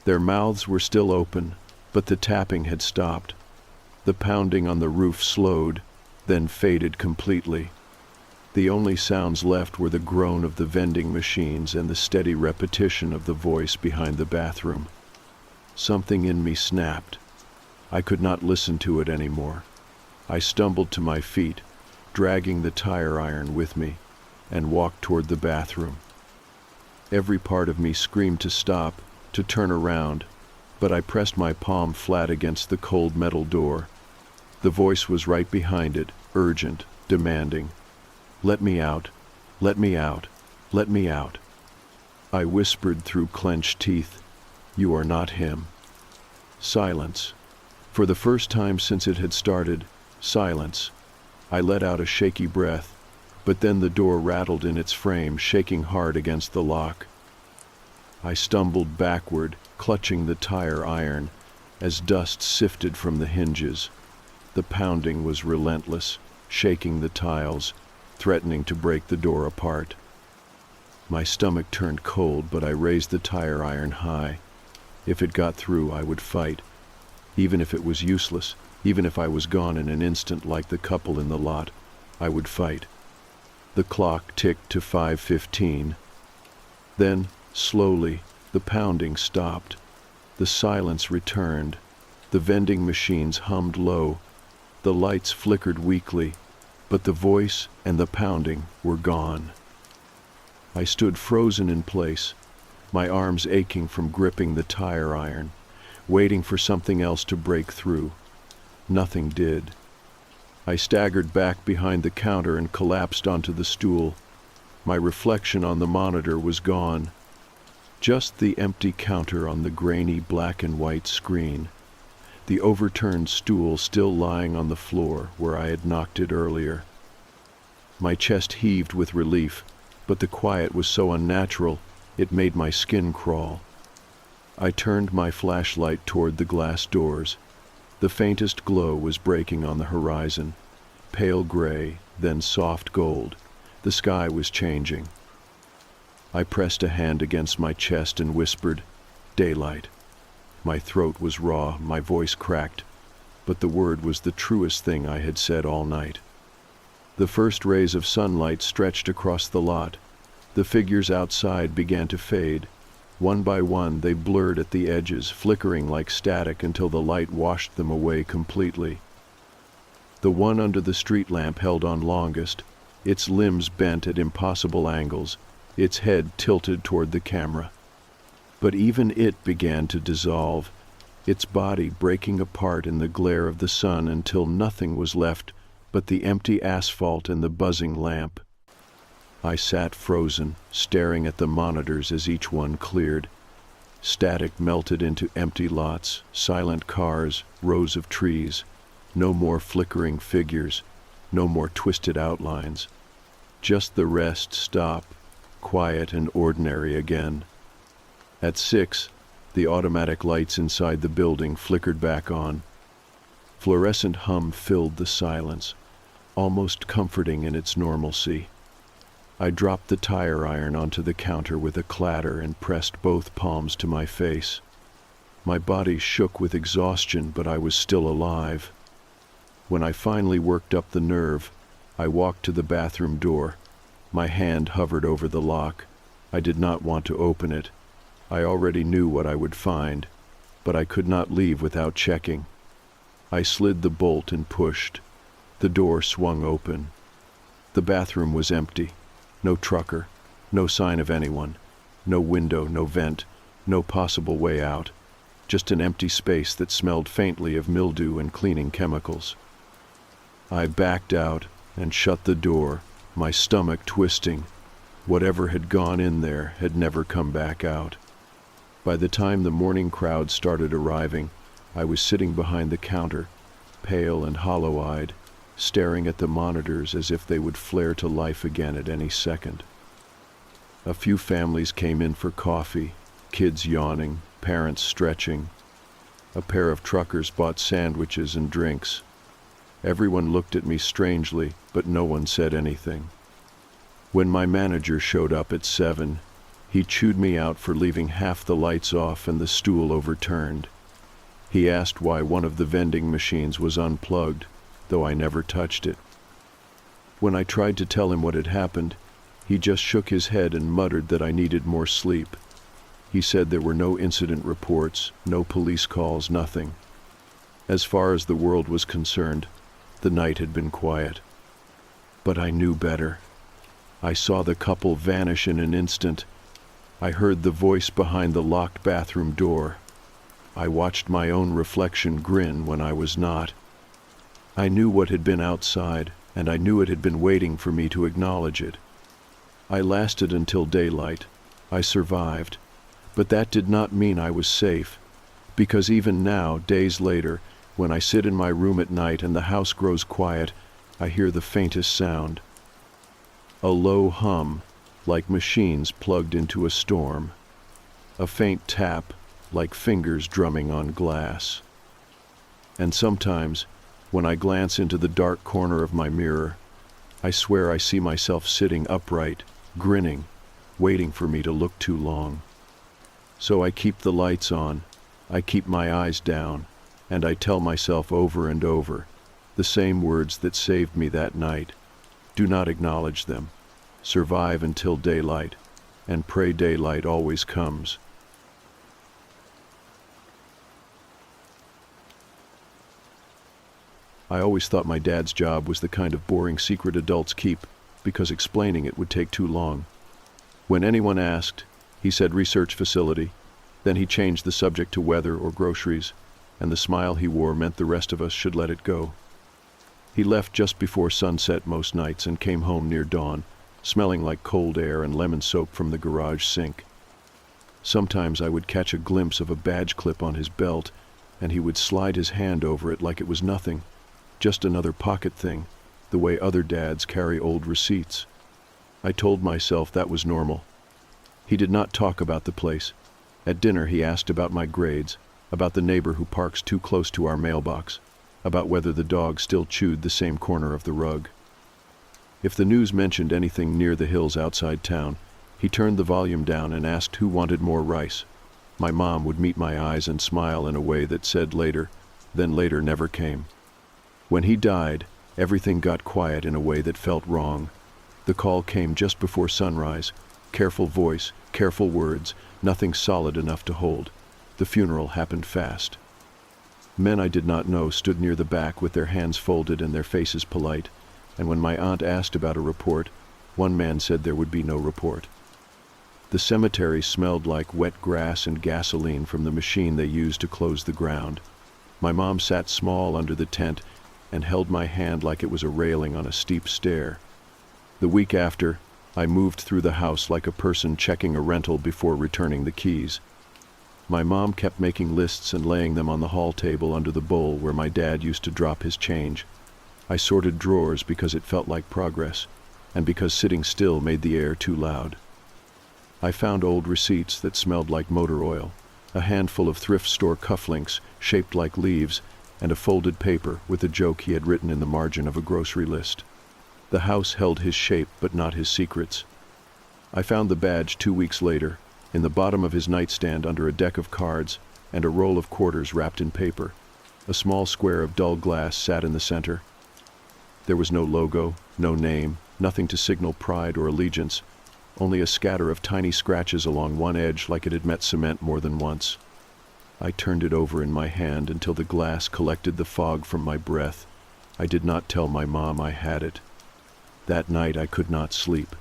S1: Their mouths were still open, but the tapping had stopped. The pounding on the roof slowed, then faded completely. The only sounds left were the groan of the vending machines and the steady repetition of the voice behind the bathroom. Something in me snapped. I could not listen to it anymore. I stumbled to my feet, dragging the tire iron with me, and walked toward the bathroom. Every part of me screamed to stop, to turn around, but I pressed my palm flat against the cold metal door. The voice was right behind it, urgent, demanding. "Let me out, let me out, let me out." I whispered through clenched teeth, "You are not him." Silence. For the first time since it had started, silence. I let out a shaky breath, but then the door rattled in its frame, shaking hard against the lock. I stumbled backward, clutching the tire iron, as dust sifted from the hinges. The pounding was relentless, shaking the tiles, threatening to break the door apart. My stomach turned cold, but I raised the tire iron high. If it got through, I would fight. Even if it was useless, even if I was gone in an instant like the couple in the lot, I would fight. The clock ticked to 5:15. Then, slowly, the pounding stopped. The silence returned. The vending machines hummed low. The lights flickered weakly, but the voice and the pounding were gone. I stood frozen in place, my arms aching from gripping the tire iron, waiting for something else to break through. Nothing did. I staggered back behind the counter and collapsed onto the stool. My reflection on the monitor was gone. Just the empty counter on the grainy black and white screen. The overturned stool still lying on the floor where I had knocked it earlier. My chest heaved with relief, but the quiet was so unnatural, it made my skin crawl. I turned my flashlight toward the glass doors. The faintest glow was breaking on the horizon, pale gray, then soft gold. The sky was changing. I pressed a hand against my chest and whispered, "Daylight." My throat was raw, my voice cracked, but the word was the truest thing I had said all night. The first rays of sunlight stretched across the lot. The figures outside began to fade. One by one, they blurred at the edges, flickering like static until the light washed them away completely. The one under the street lamp held on longest, its limbs bent at impossible angles, its head tilted toward the camera. But even it began to dissolve, its body breaking apart in the glare of the sun until nothing was left but the empty asphalt and the buzzing lamp. I sat frozen, staring at the monitors as each one cleared. Static melted into empty lots, silent cars, rows of trees. No more flickering figures, no more twisted outlines. Just the rest stop, quiet and ordinary again. At 6, the automatic lights inside the building flickered back on. Fluorescent hum filled the silence, almost comforting in its normalcy. I dropped the tire iron onto the counter with a clatter and pressed both palms to my face. My body shook with exhaustion, but I was still alive. When I finally worked up the nerve, I walked to the bathroom door. My hand hovered over the lock. I did not want to open it. I already knew what I would find, but I could not leave without checking. I slid the bolt and pushed. The door swung open. The bathroom was empty. No trucker, no sign of anyone, no window, no vent, no possible way out. Just an empty space that smelled faintly of mildew and cleaning chemicals. I backed out and shut the door, my stomach twisting. Whatever had gone in there had never come back out. By the time the morning crowd started arriving, I was sitting behind the counter, pale and hollow-eyed, staring at the monitors as if they would flare to life again at any second. A few families came in for coffee, kids yawning, parents stretching. A pair of truckers bought sandwiches and drinks. Everyone looked at me strangely, but no one said anything. When my manager showed up at 7, he chewed me out for leaving half the lights off and the stool overturned. He asked why one of the vending machines was unplugged, though I never touched it. When I tried to tell him what had happened, he just shook his head and muttered that I needed more sleep. He said there were no incident reports, no police calls, nothing. As far as the world was concerned, the night had been quiet. But I knew better. I saw the couple vanish in an instant. I heard the voice behind the locked bathroom door. I watched my own reflection grin when I was not. I knew what had been outside, and I knew it had been waiting for me to acknowledge it. I lasted until daylight. I survived. But that did not mean I was safe, because even now, days later, when I sit in my room at night and the house grows quiet, I hear the faintest sound. A low hum, like machines plugged into a storm. A faint tap, like fingers drumming on glass. And sometimes, when I glance into the dark corner of my mirror, I swear I see myself sitting upright, grinning, waiting for me to look too long. So I keep the lights on, I keep my eyes down, and I tell myself over and over the same words that saved me that night. Do not acknowledge them. Survive until daylight, and pray daylight always comes. I always thought my dad's job was the kind of boring secret adults keep, because explaining it would take too long. When anyone asked, he said research facility, then he changed the subject to weather or groceries, and the smile he wore meant the rest of us should let it go. He left just before sunset most nights and came home near dawn, smelling like cold air and lemon soap from the garage sink. Sometimes I would catch a glimpse of a badge clip on his belt, and he would slide his hand over it like it was nothing, just another pocket thing, the way other dads carry old receipts. I told myself that was normal. He did not talk about the place. At dinner he asked about my grades, about the neighbor who parks too close to our mailbox, about whether the dog still chewed the same corner of the rug. If the news mentioned anything near the hills outside town, he turned the volume down and asked who wanted more rice. My mom would meet my eyes and smile in a way that said later, then later never came. When he died, everything got quiet in a way that felt wrong. The call came just before sunrise. Careful voice, careful words, nothing solid enough to hold. The funeral happened fast. Men I did not know stood near the back with their hands folded and their faces polite, and when my aunt asked about a report, one man said there would be no report. The cemetery smelled like wet grass and gasoline from the machine they used to close the ground. My mom sat small under the tent and held my hand like it was a railing on a steep stair. The week after, I moved through the house like a person checking a rental before returning the keys. My mom kept making lists and laying them on the hall table under the bowl where my dad used to drop his change. I sorted drawers because it felt like progress, and because sitting still made the air too loud. I found old receipts that smelled like motor oil, a handful of thrift store cufflinks shaped like leaves, and a folded paper with a joke he had written in the margin of a grocery list. The house held his shape but not his secrets. I found the badge 2 weeks later, in the bottom of his nightstand under a deck of cards and a roll of quarters wrapped in paper. A small square of dull glass sat in the center. There was no logo, no name, nothing to signal pride or allegiance, only a scatter of tiny scratches along one edge like it had met cement more than once. I turned it over in my hand until the glass collected the fog from my breath. I did not tell my mom I had it. That night I could not sleep.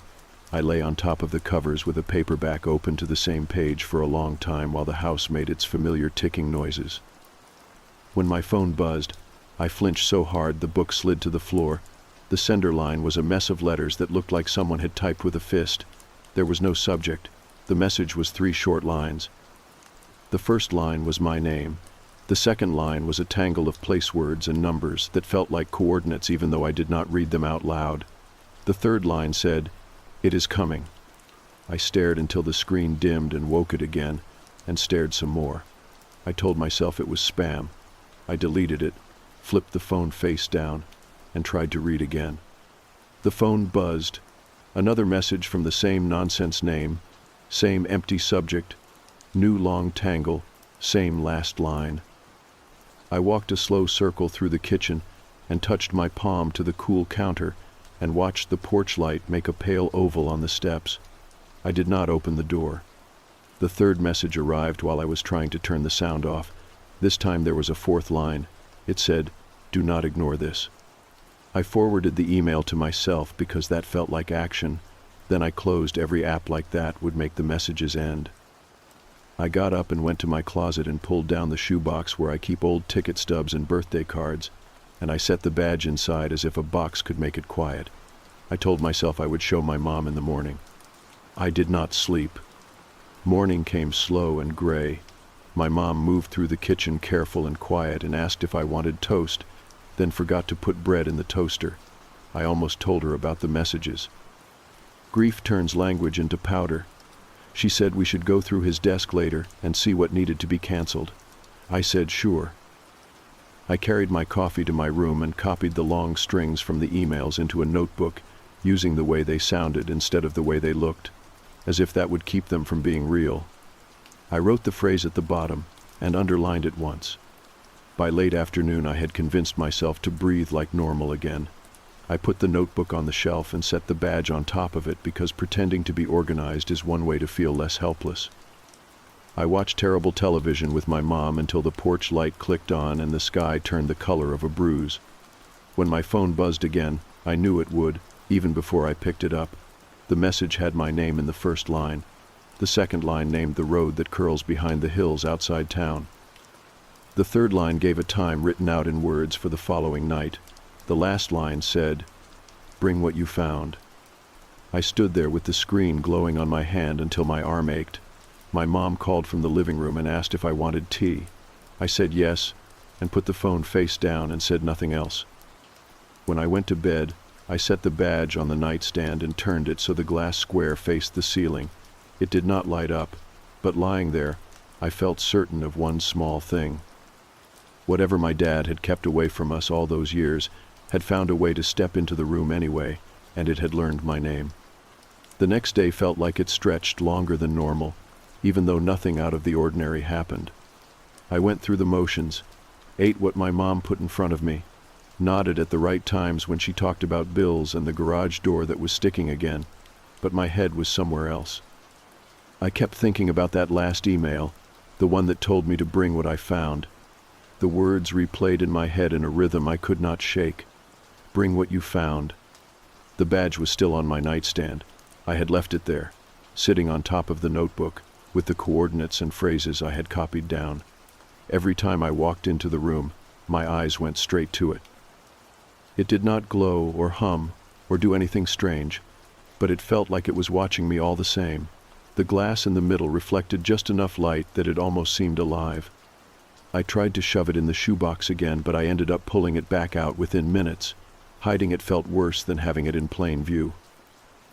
S1: I lay on top of the covers with a paperback open to the same page for a long time while the house made its familiar ticking noises. When my phone buzzed, I flinched so hard the book slid to the floor. The sender line was a mess of letters that looked like someone had typed with a fist. There was no subject. The message was 3 short lines. The first line was my name. The second line was a tangle of place words and numbers that felt like coordinates even though I did not read them out loud. The third line said, "It is coming." I stared until the screen dimmed and woke it again, and stared some more. I told myself it was spam. I deleted it, flipped the phone face down, and tried to read again. The phone buzzed. Another message from the same nonsense name, same empty subject, new long tangle, same last line. I walked a slow circle through the kitchen and touched my palm to the cool counter and watched the porch light make a pale oval on the steps. I did not open the door. The third message arrived while I was trying to turn the sound off. This time there was a fourth line. It said, "Do not ignore this." I forwarded the email to myself because that felt like action. Then I closed every app like that would make the messages end. I got up and went to my closet and pulled down the shoebox where I keep old ticket stubs and birthday cards, and I set the badge inside as if a box could make it quiet. I told myself I would show my mom in the morning. I did not sleep. Morning came slow and gray. My mom moved through the kitchen careful and quiet and asked if I wanted toast, then forgot to put bread in the toaster. I almost told her about the messages. Grief turns language into powder. She said we should go through his desk later and see what needed to be canceled. I said sure. I carried my coffee to my room and copied the long strings from the emails into a notebook, using the way they sounded instead of the way they looked, as if that would keep them from being real. I wrote the phrase at the bottom and underlined it once. By late afternoon I had convinced myself to breathe like normal again. I put the notebook on the shelf and set the badge on top of it because pretending to be organized is one way to feel less helpless. I watched terrible television with my mom until the porch light clicked on and the sky turned the color of a bruise. When my phone buzzed again, I knew it would, even before I picked it up. The message had my name in the first line. The second line named the road that curls behind the hills outside town. The third line gave a time written out in words for the following night. The last line said, "Bring what you found." I stood there with the screen glowing on my hand until my arm ached. My mom called from the living room and asked if I wanted tea. I said yes, and put the phone face down and said nothing else. When I went to bed, I set the badge on the nightstand and turned it so the glass square faced the ceiling. It did not light up, but lying there, I felt certain of one small thing. Whatever my dad had kept away from us all those years had found a way to step into the room anyway, and it had learned my name. The next day felt like it stretched longer than normal, even though nothing out of the ordinary happened. I went through the motions, ate what my mom put in front of me, nodded at the right times when she talked about bills and the garage door that was sticking again, but my head was somewhere else. I kept thinking about that last email, the one that told me to bring what I found. The words replayed in my head in a rhythm I could not shake. Bring what you found. The badge was still on my nightstand. I had left it there, sitting on top of the notebook, with the coordinates and phrases I had copied down. Every time I walked into the room, my eyes went straight to it. It did not glow or hum or do anything strange, but it felt like it was watching me all the same. The glass in the middle reflected just enough light that it almost seemed alive. I tried to shove it in the shoebox again, but I ended up pulling it back out within minutes. Hiding it felt worse than having it in plain view.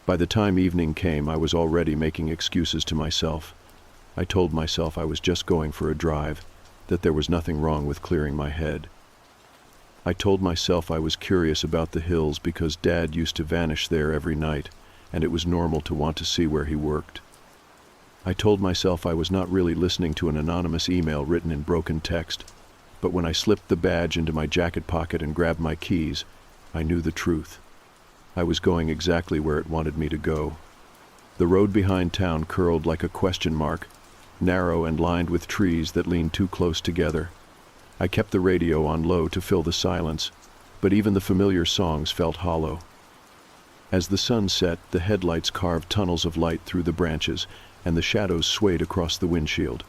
S1: By the time evening came, I was already making excuses to myself. I told myself I was just going for a drive, that there was nothing wrong with clearing my head. I told myself I was curious about the hills because Dad used to vanish there every night, and it was normal to want to see where he worked. I told myself I was not really listening to an anonymous email written in broken text, but when I slipped the badge into my jacket pocket and grabbed my keys, I knew the truth. I was going exactly where it wanted me to go. The road behind town curled like a question mark, narrow and lined with trees that leaned too close together. I kept the radio on low to fill the silence, but even the familiar songs felt hollow. As the sun set, the headlights carved tunnels of light through the branches, and the shadows swayed across the windshield.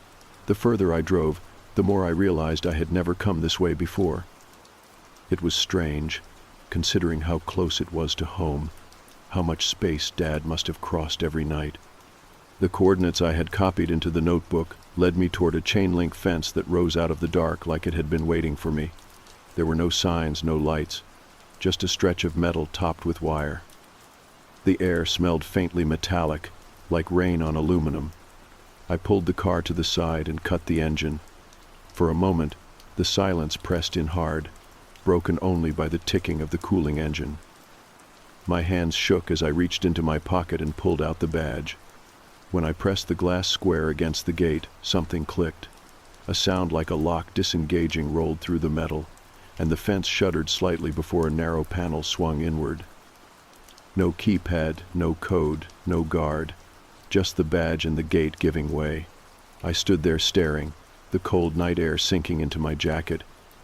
S1: The further I drove, the more I realized I had never come this way before. It was strange, considering how close it was to home, how much space Dad must have crossed every night. The coordinates I had copied into the notebook led me toward a chain-link fence that rose out of the dark like it had been waiting for me. There were no signs, no lights, just a stretch of metal topped with wire. The air smelled faintly metallic, like rain on aluminum. I pulled the car to the side and cut the engine. For a moment, the silence pressed in hard, broken only by the ticking of the cooling engine. My hands shook as I reached into my pocket and pulled out the badge. When I pressed the glass square against the gate, something clicked. A sound like a lock disengaging rolled through the metal, and the fence shuddered slightly before a narrow panel swung inward. No keypad, no code, no guard, just the badge and the gate giving way. I stood there staring, the cold night air sinking into my jacket,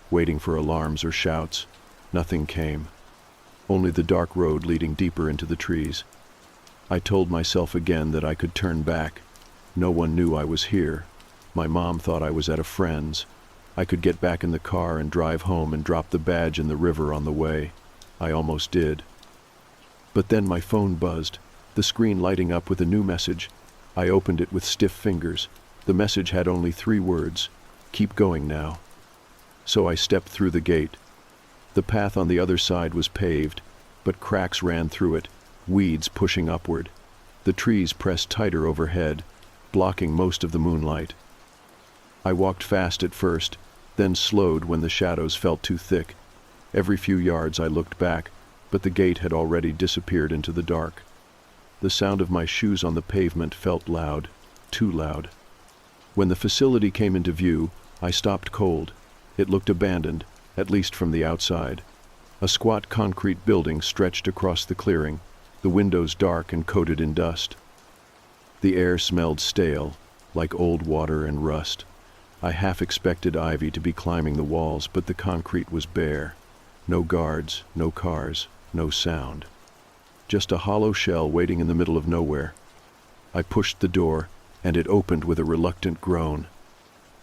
S1: waiting for alarms or shouts. Nothing came. Only the dark road leading deeper into the trees. I told myself again that I could turn back. No one knew I was here. My mom thought I was at a friend's. I could get back in the car and drive home and drop the badge in the river on the way. I almost did. But then my phone buzzed, the screen lighting up with a new message. I opened it with stiff fingers. The message had only 3 words: "Keep going now." So I stepped through the gate. The path on the other side was paved, but cracks ran through it, weeds pushing upward. The trees pressed tighter overhead, blocking most of the moonlight. I walked fast at first, then slowed when the shadows felt too thick. Every few yards I looked back, but the gate had already disappeared into the dark. The sound of my shoes on the pavement felt loud, too loud. When the facility came into view, I stopped cold. It looked abandoned, at least from the outside. A squat concrete building stretched across the clearing, the windows dark and coated in dust. The air smelled stale, like old water and rust. I half expected ivy to be climbing the walls, but the concrete was bare. No guards, no cars, no sound. Just a hollow shell waiting in the middle of nowhere. I pushed the door, and it opened with a reluctant groan.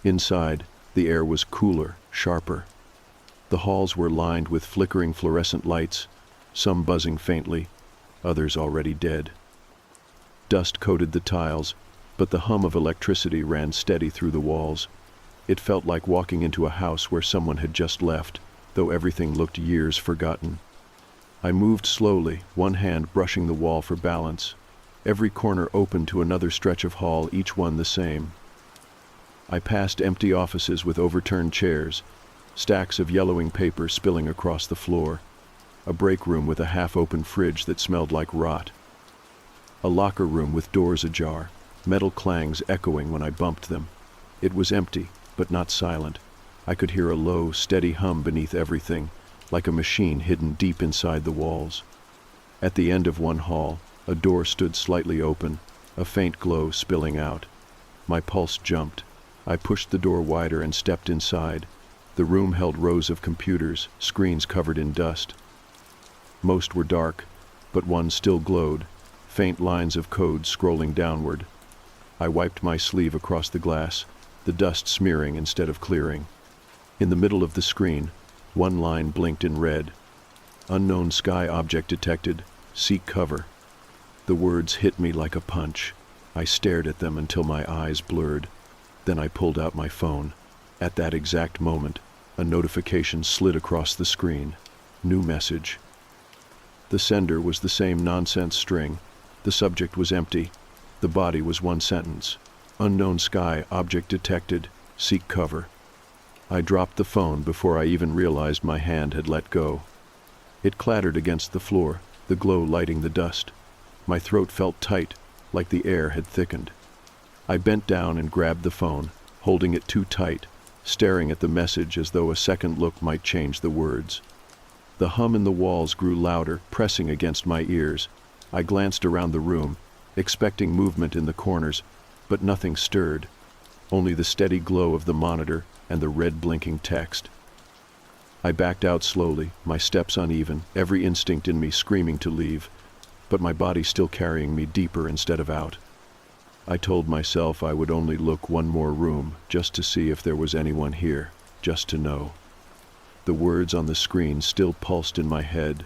S1: Inside, the air was cooler, sharper. The halls were lined with flickering fluorescent lights, some buzzing faintly, others already dead. Dust coated the tiles, but the hum of electricity ran steady through the walls. It felt like walking into a house where someone had just left, though everything looked years forgotten. I moved slowly, one hand brushing the wall for balance. Every corner opened to another stretch of hall, each one the same. I passed empty offices with overturned chairs, stacks of yellowing paper spilling across the floor, a break room with a half-open fridge that smelled like rot, a locker room with doors ajar, metal clangs echoing when I bumped them. It was empty, but not silent. I could hear a low, steady hum beneath everything, like a machine hidden deep inside the walls. At the end of one hall, a door stood slightly open, a faint glow spilling out. My pulse jumped. I pushed the door wider and stepped inside. The room held rows of computers, screens covered in dust. Most were dark, but one still glowed, faint lines of code scrolling downward. I wiped my sleeve across the glass, the dust smearing instead of clearing. In the middle of the screen, one line blinked in red. Unknown sky object detected. Seek cover. The words hit me like a punch. I stared at them until my eyes blurred. Then I pulled out my phone. At that exact moment, a notification slid across the screen. New message. The sender was the same nonsense string. The subject was empty. The body was one sentence. Unknown sky object detected. Seek cover. I dropped the phone before I even realized my hand had let go. It clattered against the floor, the glow lighting the dust. My throat felt tight, like the air had thickened. I bent down and grabbed the phone, holding it too tight, staring at the message as though a second look might change the words. The hum in the walls grew louder, pressing against my ears. I glanced around the room, expecting movement in the corners, but nothing stirred. only the steady glow of the monitor and the red blinking text. I backed out slowly, my steps uneven, every instinct in me screaming to leave, but my body still carrying me deeper instead of out. I told myself I would only look one more room, just to see if there was anyone here, just to know. The words on the screen still pulsed in my head.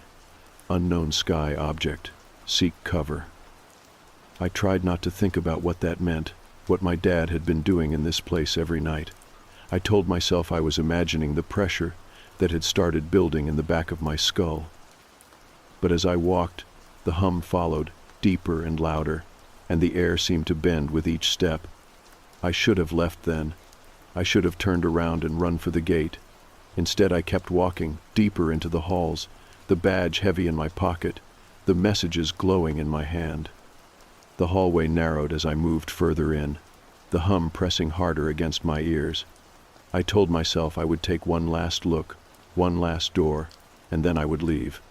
S1: Unknown sky object. Seek cover. I tried not to think about what that meant, what my dad had been doing in this place every night. I told myself I was imagining the pressure that had started building in the back of my skull. But as I walked, the hum followed, deeper and louder, and the air seemed to bend with each step. I should have left then. I should have turned around and run for the gate. Instead, I kept walking, deeper into the halls, the badge heavy in my pocket, the messages glowing in my hand. The hallway narrowed as I moved further in, the hum pressing harder against my ears. I told myself I would take one last look, one last door, and then I would leave.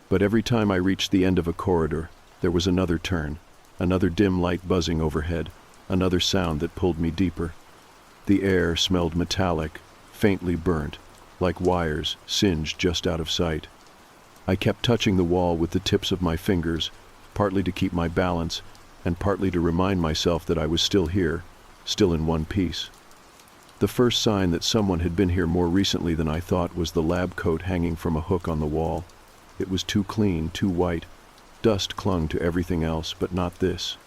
S1: But every time I reached the end of a corridor, there was another turn, another dim light buzzing overhead, another sound that pulled me deeper. The air smelled metallic, faintly burnt, like wires singed just out of sight. I kept touching the wall with the tips of my fingers, partly to keep my balance, and partly to remind myself that I was still here, still in one piece. The first sign that someone had been here more recently than I thought was the lab coat hanging from a hook on the wall. It was too clean, too white. Dust clung to everything else, but not this.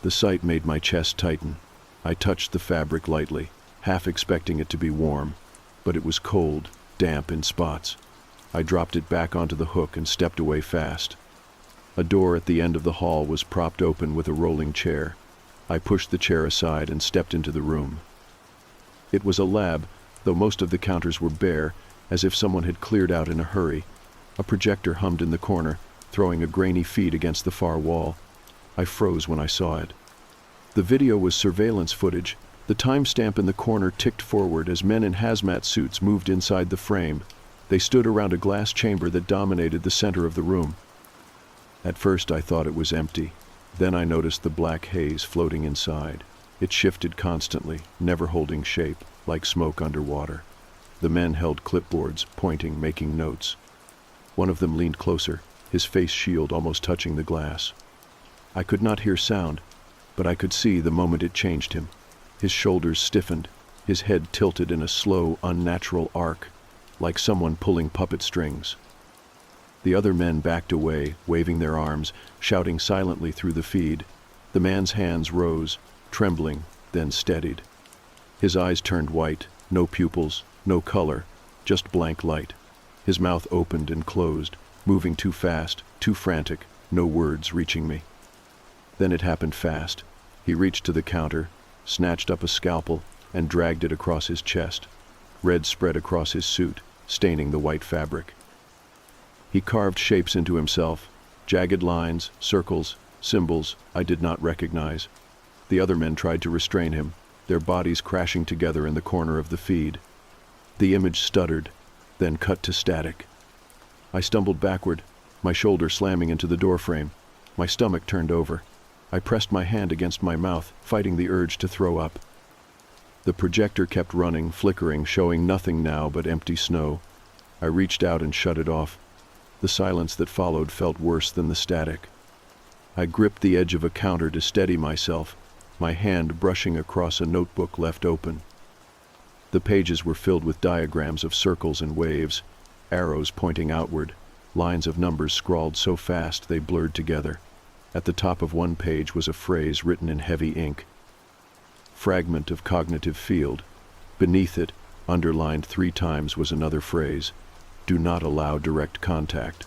S1: The sight made my chest tighten. I touched the fabric lightly, half expecting it to be warm, but it was cold, damp in spots. I dropped it back onto the hook and stepped away fast. A door at the end of the hall was propped open with a rolling chair. I pushed the chair aside and stepped into the room. It was a lab, though most of the counters were bare, as if someone had cleared out in a hurry. A projector hummed in the corner, throwing a grainy feed against the far wall. I froze when I saw it. The video was surveillance footage. The timestamp in the corner ticked forward as men in hazmat suits moved inside the frame. They stood around a glass chamber that dominated the center of the room. At first I thought it was empty. Then I noticed the black haze floating inside. It shifted constantly, never holding shape, like smoke underwater. The men held clipboards, pointing, making notes. One of them leaned closer, his face shield almost touching the glass. I could not hear sound, but I could see the moment it changed him. His shoulders stiffened, his head tilted in a slow, unnatural arc, like someone pulling puppet strings. The other men backed away, waving their arms, shouting silently through the feed. The man's hands rose, trembling, then steadied. His eyes turned white, no pupils, no color, just blank light. His mouth opened and closed, moving too fast, too frantic, no words reaching me. Then it happened fast. He reached to the counter, snatched up a scalpel, and dragged it across his chest. Red spread across his suit, staining the white fabric. He carved shapes into himself, jagged lines, circles, symbols I did not recognize. The other men tried to restrain him, their bodies crashing together in the corner of the feed. The image stuttered, then cut to static. I stumbled backward, my shoulder slamming into the doorframe. My stomach turned over. I pressed my hand against my mouth, fighting the urge to throw up. The projector kept running, flickering, showing nothing now but empty snow. I reached out and shut it off. The silence that followed felt worse than the static. I gripped the edge of a counter to steady myself, my hand brushing across a notebook left open. The pages were filled with diagrams of circles and waves, arrows pointing outward, lines of numbers scrawled so fast they blurred together. At the top of one page was a phrase written in heavy ink. Fragment of cognitive field. Beneath it, underlined 3 times, was another phrase. Do not allow direct contact.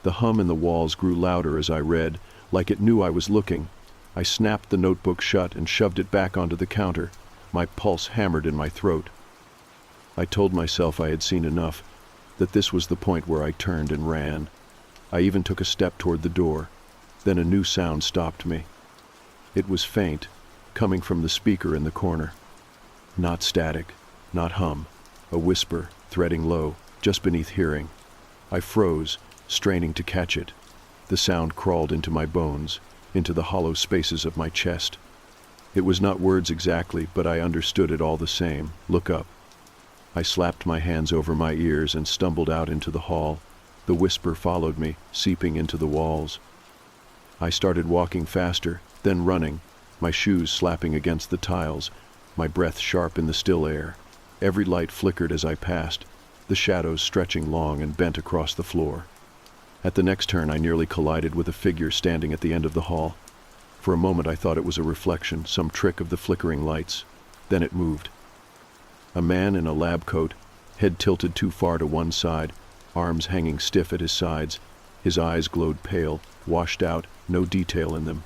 S1: The hum in the walls grew louder as I read, like it knew I was looking. I snapped the notebook shut and shoved it back onto the counter. My pulse hammered in my throat. I told myself I had seen enough, that this was the point where I turned and ran. I even took a step toward the door. Then a new sound stopped me. It was faint, coming from the speaker in the corner. Not static, not hum, a whisper, threading low, just beneath hearing. I froze, straining to catch it. The sound crawled into my bones, into the hollow spaces of my chest. It was not words exactly, but I understood it all the same. Look up. I slapped my hands over my ears and stumbled out into the hall. The whisper followed me, seeping into the walls. I started walking faster, then running, my shoes slapping against the tiles, my breath sharp in the still air. Every light flickered as I passed, the shadows stretching long and bent across the floor. At the next turn, I nearly collided with a figure standing at the end of the hall. For a moment I thought it was a reflection, some trick of the flickering lights. Then it moved. A man in a lab coat, head tilted too far to one side, arms hanging stiff at his sides. His eyes glowed pale, washed out, no detail in them.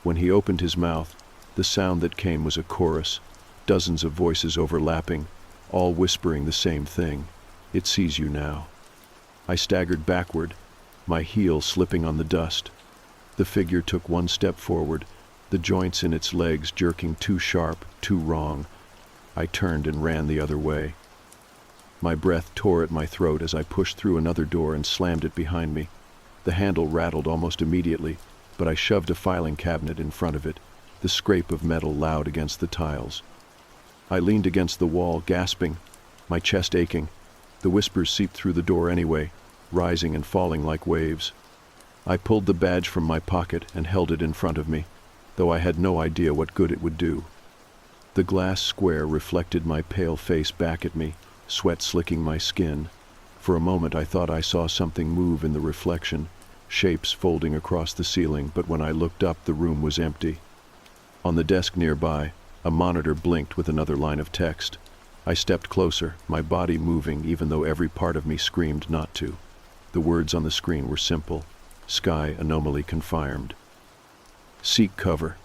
S1: When he opened his mouth, the sound that came was a chorus, dozens of voices overlapping, all whispering the same thing. It sees you now. I staggered backward, my heel slipping on the dust. The figure took one step forward, the joints in its legs jerking too sharp, too wrong. I turned and ran the other way. My breath tore at my throat as I pushed through another door and slammed it behind me. The handle rattled almost immediately, but I shoved a filing cabinet in front of it, the scrape of metal loud against the tiles. I leaned against the wall, gasping, my chest aching. The whispers seeped through the door anyway, rising and falling like waves. I pulled the badge from my pocket and held it in front of me, though I had no idea what good it would do. The glass square reflected my pale face back at me, sweat slicking my skin. For a moment I thought I saw something move in the reflection, shapes folding across the ceiling, but when I looked up, the room was empty. On the desk nearby, a monitor blinked with another line of text. I stepped closer, my body moving even though every part of me screamed not to. The words on the screen were simple. Sky anomaly confirmed. Seek cover.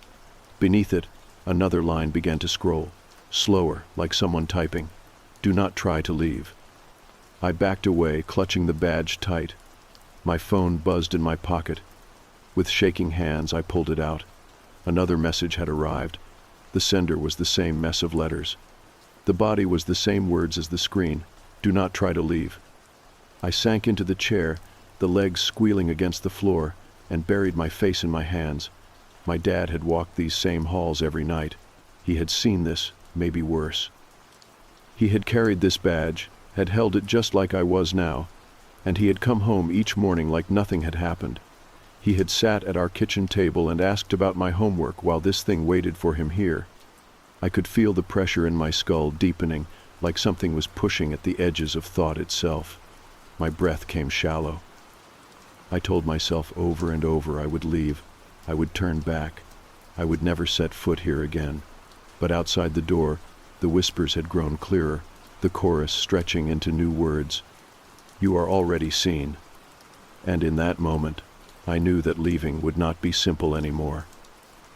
S1: Beneath it, another line began to scroll, slower, like someone typing. Do not try to leave. I backed away, clutching the badge tight. My phone buzzed in my pocket. With shaking hands, I pulled it out. Another message had arrived. The sender was the same mess of letters. The body was the same words as the screen. Do not try to leave. I sank into the chair, the legs squealing against the floor, and buried my face in my hands. My dad had walked these same halls every night. He had seen this, maybe worse. He had carried this badge, had held it just like I was now, and he had come home each morning like nothing had happened. He had sat at our kitchen table and asked about my homework while this thing waited for him here. I could feel the pressure in my skull deepening, like something was pushing at the edges of thought itself. My breath came shallow. I told myself over and over I would leave, I would turn back, I would never set foot here again. But outside the door, the whispers had grown clearer, the chorus stretching into new words. You are already seen. And in that moment, I knew that leaving would not be simple anymore.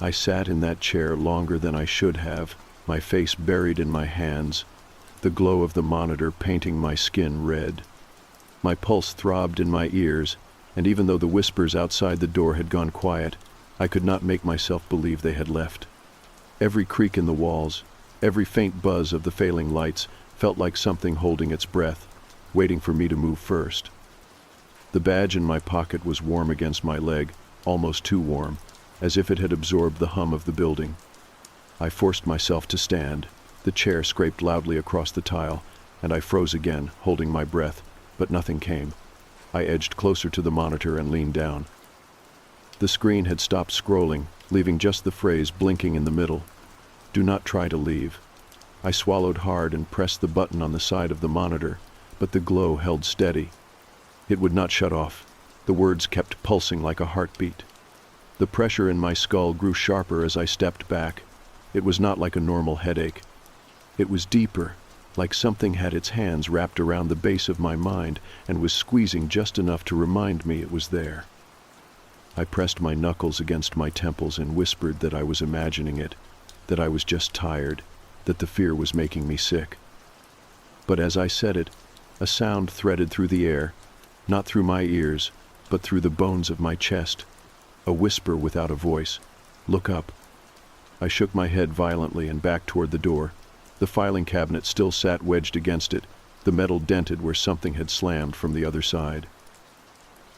S1: I sat in that chair longer than I should have, my face buried in my hands, the glow of the monitor painting my skin red. My pulse throbbed in my ears, and even though the whispers outside the door had gone quiet, I could not make myself believe they had left. Every creak in the walls, every faint buzz of the failing lights felt like something holding its breath, waiting for me to move first. The badge in my pocket was warm against my leg, almost too warm, as if it had absorbed the hum of the building. I forced myself to stand. The chair scraped loudly across the tile, and I froze again, holding my breath, but nothing came. I edged closer to the monitor and leaned down. The screen had stopped scrolling, leaving just the phrase blinking in the middle. Do not try to leave. I swallowed hard and pressed the button on the side of the monitor, but the glow held steady. It would not shut off. The words kept pulsing like a heartbeat. The pressure in my skull grew sharper as I stepped back. It was not like a normal headache. It was deeper, like something had its hands wrapped around the base of my mind and was squeezing just enough to remind me it was there. I pressed my knuckles against my temples and whispered that I was imagining it, that I was just tired, that the fear was making me sick. But as I said it, a sound threaded through the air, not through my ears, but through the bones of my chest. A whisper without a voice. Look up. I shook my head violently and backed toward the door. The filing cabinet still sat wedged against it, the metal dented where something had slammed from the other side.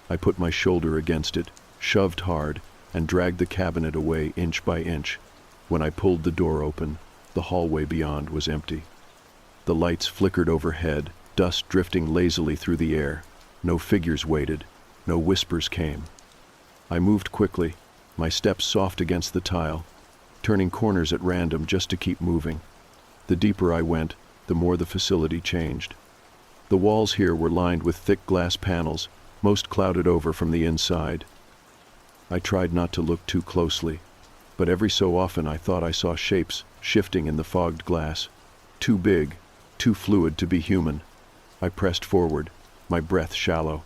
S1: I put my shoulder against it, shoved hard, and dragged the cabinet away inch by inch. When I pulled the door open, the hallway beyond was empty. The lights flickered overhead, dust drifting lazily through the air. No figures waited, no whispers came. I moved quickly, my steps soft against the tile, turning corners at random just to keep moving. The deeper I went, the more the facility changed. The walls here were lined with thick glass panels, most clouded over from the inside. I tried not to look too closely, but every so often I thought I saw shapes shifting in the fogged glass. Too big, too fluid to be human. I pressed forward, my breath shallow.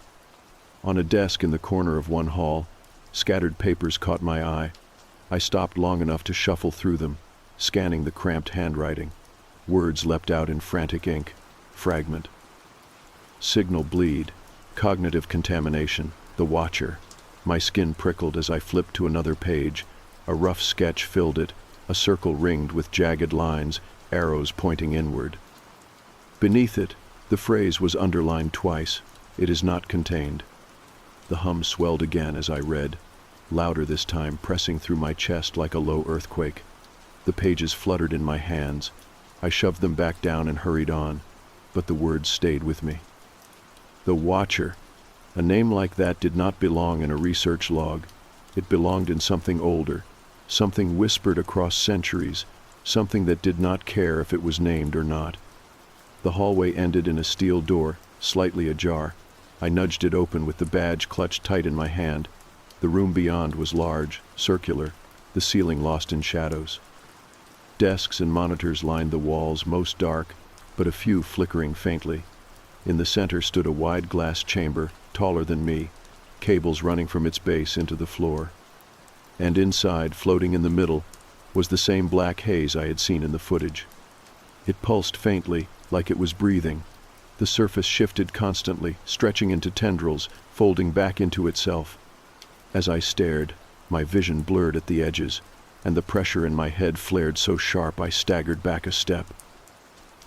S1: On a desk in the corner of one hall, scattered papers caught my eye. I stopped long enough to shuffle through them, scanning the cramped handwriting. Words leapt out in frantic ink. Fragment. Signal bleed. Cognitive contamination. The Watcher. My skin prickled as I flipped to another page. A rough sketch filled it, a circle ringed with jagged lines, arrows pointing inward. Beneath it, the phrase was underlined twice. It is not contained. The hum swelled again as I read, louder this time, pressing through my chest like a low earthquake. The pages fluttered in my hands. I shoved them back down and hurried on, but the words stayed with me. The Watcher. A name like that did not belong in a research log. It belonged in something older, something whispered across centuries, something that did not care if it was named or not. The hallway ended in a steel door, slightly ajar. I nudged it open with the badge clutched tight in my hand. The room beyond was large, circular, the ceiling lost in shadows. Desks and monitors lined the walls, most dark, but a few flickering faintly. In the center stood a wide glass chamber, taller than me, cables running from its base into the floor. And inside, floating in the middle, was the same black haze I had seen in the footage. It pulsed faintly, like it was breathing. The surface shifted constantly, stretching into tendrils, folding back into itself. As I stared, my vision blurred at the edges, and the pressure in my head flared so sharp I staggered back a step.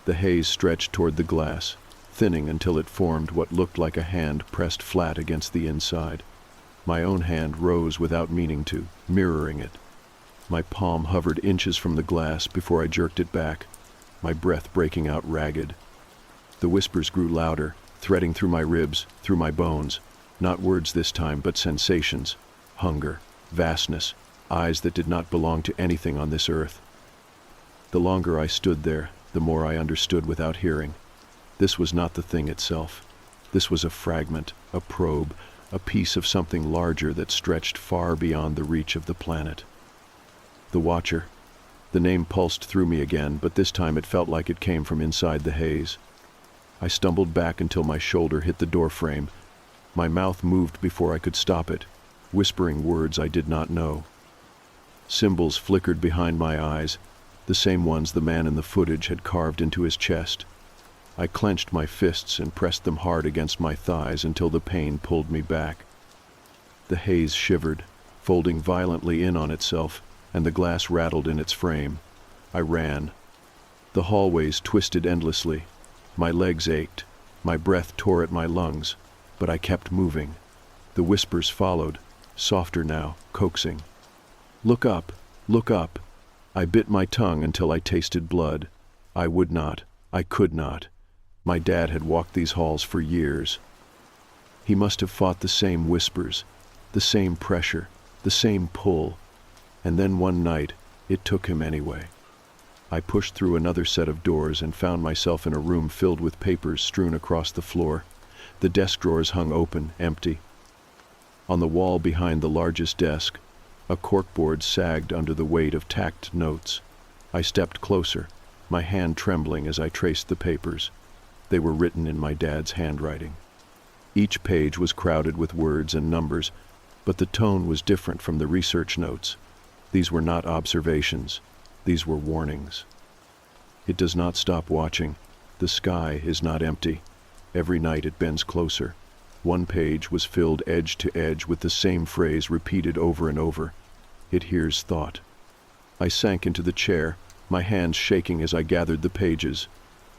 S1: The haze stretched toward the glass, thinning until it formed what looked like a hand pressed flat against the inside. My own hand rose without meaning to, mirroring it. My palm hovered inches from the glass before I jerked it back, my breath breaking out ragged. The whispers grew louder, threading through my ribs, through my bones. Not words this time, but sensations. Hunger, vastness, eyes that did not belong to anything on this earth. The longer I stood there, the more I understood without hearing. This was not the thing itself. This was a fragment, a probe, a piece of something larger that stretched far beyond the reach of the planet. The Watcher. The name pulsed through me again, but this time it felt like it came from inside the haze. I stumbled back until my shoulder hit the doorframe. My mouth moved before I could stop it, whispering words I did not know. Symbols flickered behind my eyes, the same ones the man in the footage had carved into his chest. I clenched my fists and pressed them hard against my thighs until the pain pulled me back. The haze shivered, folding violently in on itself, and the glass rattled in its frame. I ran. The hallways twisted endlessly. My legs ached. My breath tore at my lungs, but I kept moving. The whispers followed, softer now, coaxing. Look up, look up. I bit my tongue until I tasted blood. I would not, I could not. My dad had walked these halls for years. He must have fought the same whispers, the same pressure, the same pull. And then one night, it took him anyway. I pushed through another set of doors and found myself in a room filled with papers strewn across the floor. The desk drawers hung open, empty. On the wall behind the largest desk, a corkboard sagged under the weight of tacked notes. I stepped closer, my hand trembling as I traced the papers. They were written in my dad's handwriting. Each page was crowded with words and numbers, but the tone was different from the research notes. These were not observations. These were warnings. It does not stop watching. The sky is not empty. Every night it bends closer. One page was filled edge to edge with the same phrase repeated over and over. It hears thought. I sank into the chair, my hands shaking as I gathered the pages.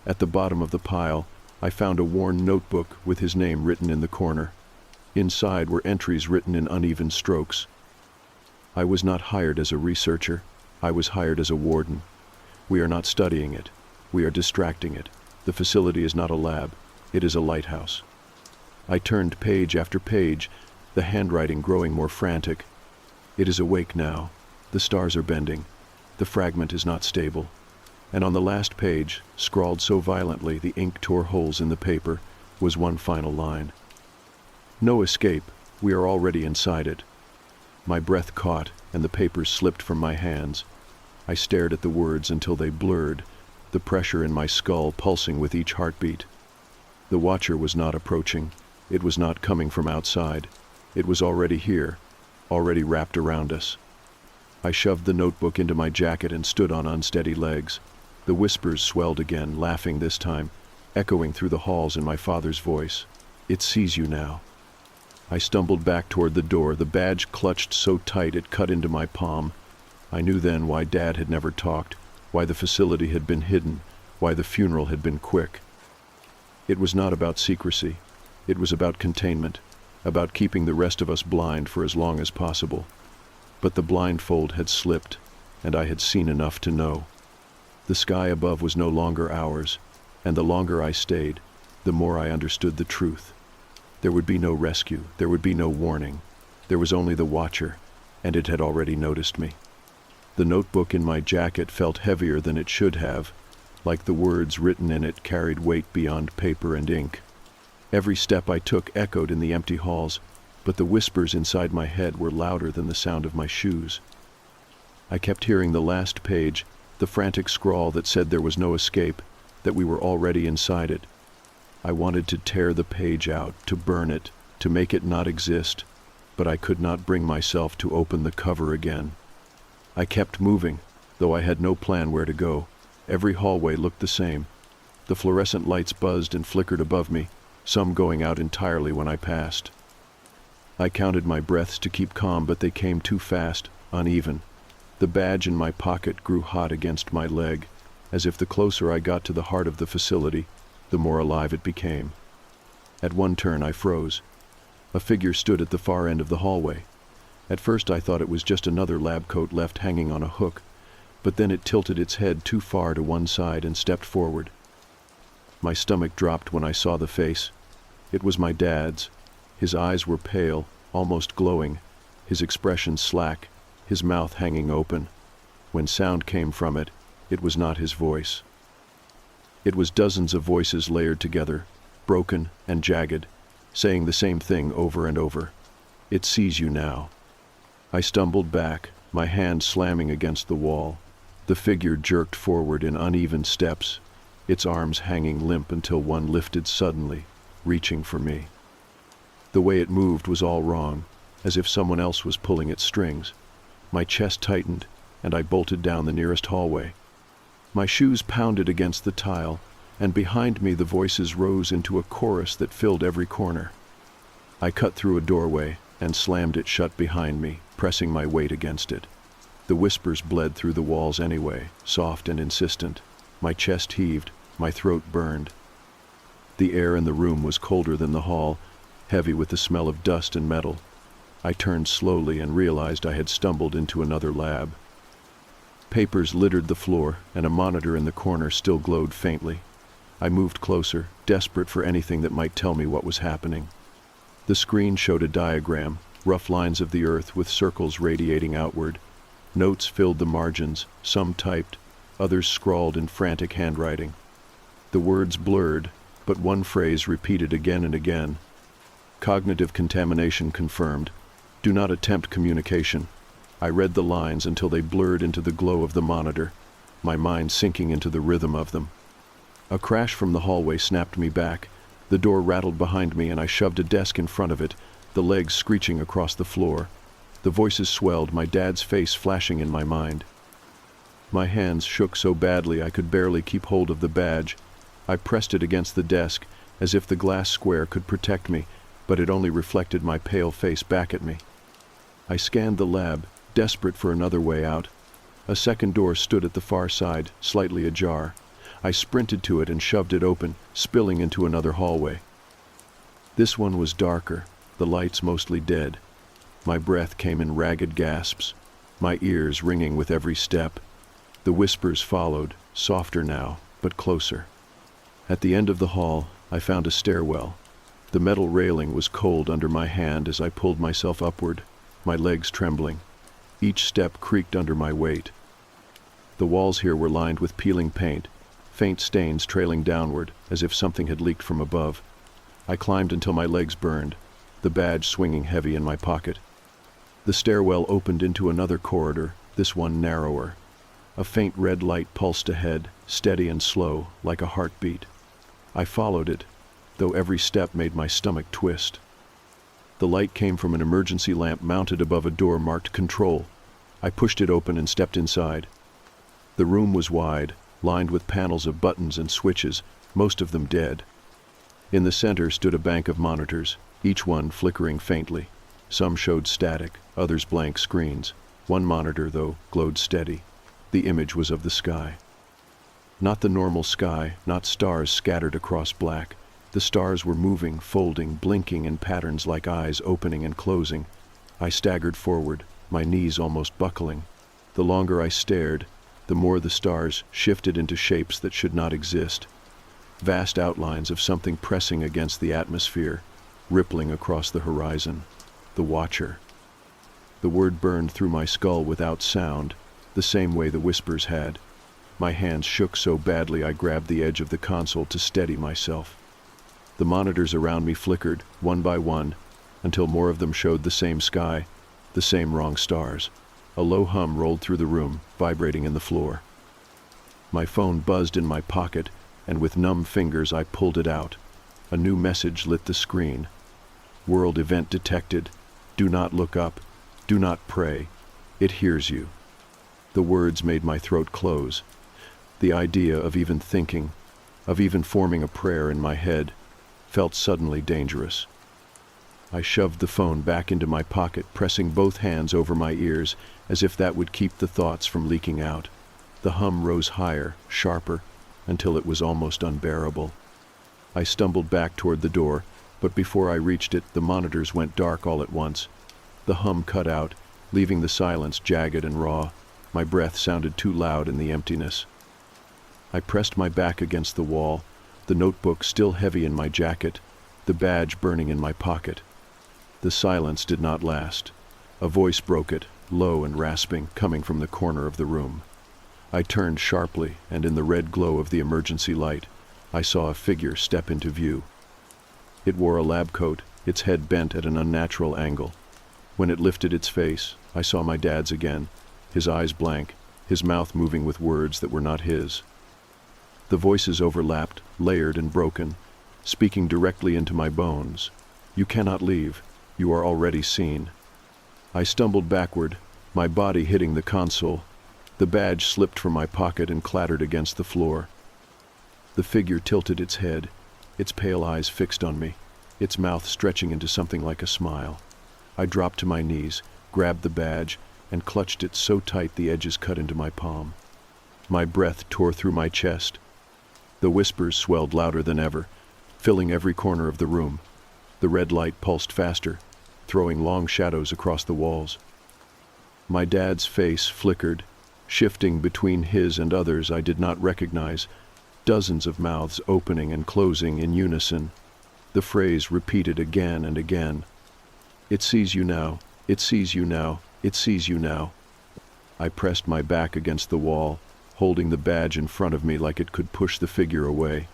S1: At the bottom of the pile, I found a worn notebook with his name written in the corner. Inside were entries written in uneven strokes. I was not hired as a researcher. I was hired as a warden. We are not studying it. We are distracting it. The facility is not a lab. It is a lighthouse. I turned page after page, the handwriting growing more frantic. It is awake now. The stars are bending. The fragment is not stable. And on the last page, scrawled so violently the ink tore holes in the paper, was one final line. No escape. We are already inside it. My breath caught, and the papers slipped from my hands. I stared at the words until they blurred, the pressure in my skull pulsing with each heartbeat. The watcher was not approaching. It was not coming from outside. It was already here, already wrapped around us. I shoved the notebook into my jacket and stood on unsteady legs. The whispers swelled again, laughing this time, echoing through the halls in my father's voice. It sees you now. I stumbled back toward the door, the badge clutched so tight it cut into my palm. I knew then why Dad had never talked, why the facility had been hidden, why the funeral had been quick. It was not about secrecy. It was about containment, about keeping the rest of us blind for as long as possible. But the blindfold had slipped, and I had seen enough to know. The sky above was no longer ours, and the longer I stayed, the more I understood the truth. There would be no rescue, there would be no warning. There was only the watcher, and it had already noticed me. The notebook in my jacket felt heavier than it should have, like the words written in it carried weight beyond paper and ink. Every step I took echoed in the empty halls, but the whispers inside my head were louder than the sound of my shoes. I kept hearing the last page, the frantic scrawl that said there was no escape, that we were already inside it. I wanted to tear the page out, to burn it, to make it not exist, but I could not bring myself to open the cover again. I kept moving, though I had no plan where to go. Every hallway looked the same. The fluorescent lights buzzed and flickered above me, some going out entirely when I passed. I counted my breaths to keep calm, but they came too fast, uneven. The badge in my pocket grew hot against my leg, as if the closer I got to the heart of the facility, the more alive it became. At one turn I froze. A figure stood at the far end of the hallway. At first I thought it was just another lab coat left hanging on a hook, but then it tilted its head too far to one side and stepped forward. My stomach dropped when I saw the face. It was my dad's. His eyes were pale, almost glowing, his expression slack, his mouth hanging open. When sound came from it, it was not his voice. It was dozens of voices layered together, broken and jagged, saying the same thing over and over. It sees you now. I stumbled back, my hand slamming against the wall. The figure jerked forward in uneven steps, its arms hanging limp until one lifted suddenly, reaching for me. The way it moved was all wrong, as if someone else was pulling its strings. My chest tightened, and I bolted down the nearest hallway. My shoes pounded against the tile, and behind me the voices rose into a chorus that filled every corner. I cut through a doorway and slammed it shut behind me, pressing my weight against it. The whispers bled through the walls anyway, soft and insistent. My chest heaved, my throat burned. The air in the room was colder than the hall, heavy with the smell of dust and metal. I turned slowly and realized I had stumbled into another lab. Papers littered the floor, and a monitor in the corner still glowed faintly. I moved closer, desperate for anything that might tell me what was happening. The screen showed a diagram, rough lines of the earth with circles radiating outward. Notes filled the margins, some typed, others scrawled in frantic handwriting. The words blurred, but one phrase repeated again and again. Cognitive contamination confirmed. Do not attempt communication. I read the lines until they blurred into the glow of the monitor, my mind sinking into the rhythm of them. A crash from the hallway snapped me back. The door rattled behind me and I shoved a desk in front of it, the legs screeching across the floor. The voices swelled, my dad's face flashing in my mind. My hands shook so badly I could barely keep hold of the badge. I pressed it against the desk, as if the glass square could protect me, but it only reflected my pale face back at me. I scanned the lab, desperate for another way out. A second door stood at the far side, slightly ajar. I sprinted to it and shoved it open, spilling into another hallway. This one was darker, the lights mostly dead. My breath came in ragged gasps. my ears ringing with every step. The whispers followed, softer now, but closer. At the end of the hall, I found a stairwell. The metal railing was cold under my hand as I pulled myself upward, my legs trembling. Each step creaked under my weight. The walls here were lined with peeling paint, faint stains trailing downward, as if something had leaked from above. I climbed until my legs burned, the badge swinging heavy in my pocket. The stairwell opened into another corridor, this one narrower. A faint red light pulsed ahead, steady and slow, like a heartbeat. I followed it, though every step made my stomach twist. The light came from an emergency lamp mounted above a door marked Control. I pushed it open and stepped inside. The room was wide, lined with panels of buttons and switches, most of them dead. In the center stood a bank of monitors, each one flickering faintly. Some showed static, others blank screens. One monitor, though, glowed steady. The image was of the sky. Not the normal sky, not stars scattered across black. The stars were moving, folding, blinking in patterns like eyes opening and closing. I staggered forward, my knees almost buckling. The longer I stared, the more the stars shifted into shapes that should not exist. Vast outlines of something pressing against the atmosphere, rippling across the horizon. The Watcher. The word burned through my skull without sound, the same way the whispers had. My hands shook so badly I grabbed the edge of the console to steady myself. The monitors around me flickered, one by one, until more of them showed the same sky, the same wrong stars. A low hum rolled through the room, vibrating in the floor. My phone buzzed in my pocket, and with numb fingers I pulled it out. A new message lit the screen. World event detected. Do not look up. Do not pray. It hears you. The words made my throat close. The idea of even thinking, of even forming a prayer in my head, felt suddenly dangerous. I shoved the phone back into my pocket, pressing both hands over my ears, as if that would keep the thoughts from leaking out. The hum rose higher, sharper, until it was almost unbearable. I stumbled back toward the door, but before I reached it, the monitors went dark all at once. The hum cut out, leaving the silence jagged and raw. My breath sounded too loud in the emptiness. I pressed my back against the wall, the notebook still heavy in my jacket, the badge burning in my pocket. The silence did not last. A voice broke it, low and rasping, coming from the corner of the room. I turned sharply, and in the red glow of the emergency light, I saw a figure step into view. It wore a lab coat, its head bent at an unnatural angle. When it lifted its face, I saw my dad's again, his eyes blank, his mouth moving with words that were not his. The voices overlapped, layered and broken, speaking directly into my bones. You cannot leave. You are already seen. I stumbled backward, my body hitting the console. The badge slipped from my pocket and clattered against the floor. The figure tilted its head, its pale eyes fixed on me, its mouth stretching into something like a smile. I dropped to my knees, grabbed the badge, and clutched it so tight the edges cut into my palm. My breath tore through my chest. The whispers swelled louder than ever, filling every corner of the room. The red light pulsed faster, throwing long shadows across the walls. My dad's face flickered, shifting between his and others I did not recognize, dozens of mouths opening and closing in unison. The phrase repeated again and again. It sees you now, it sees you now, it sees you now. I pressed my back against the wall, holding the badge in front of me like it could push the figure away.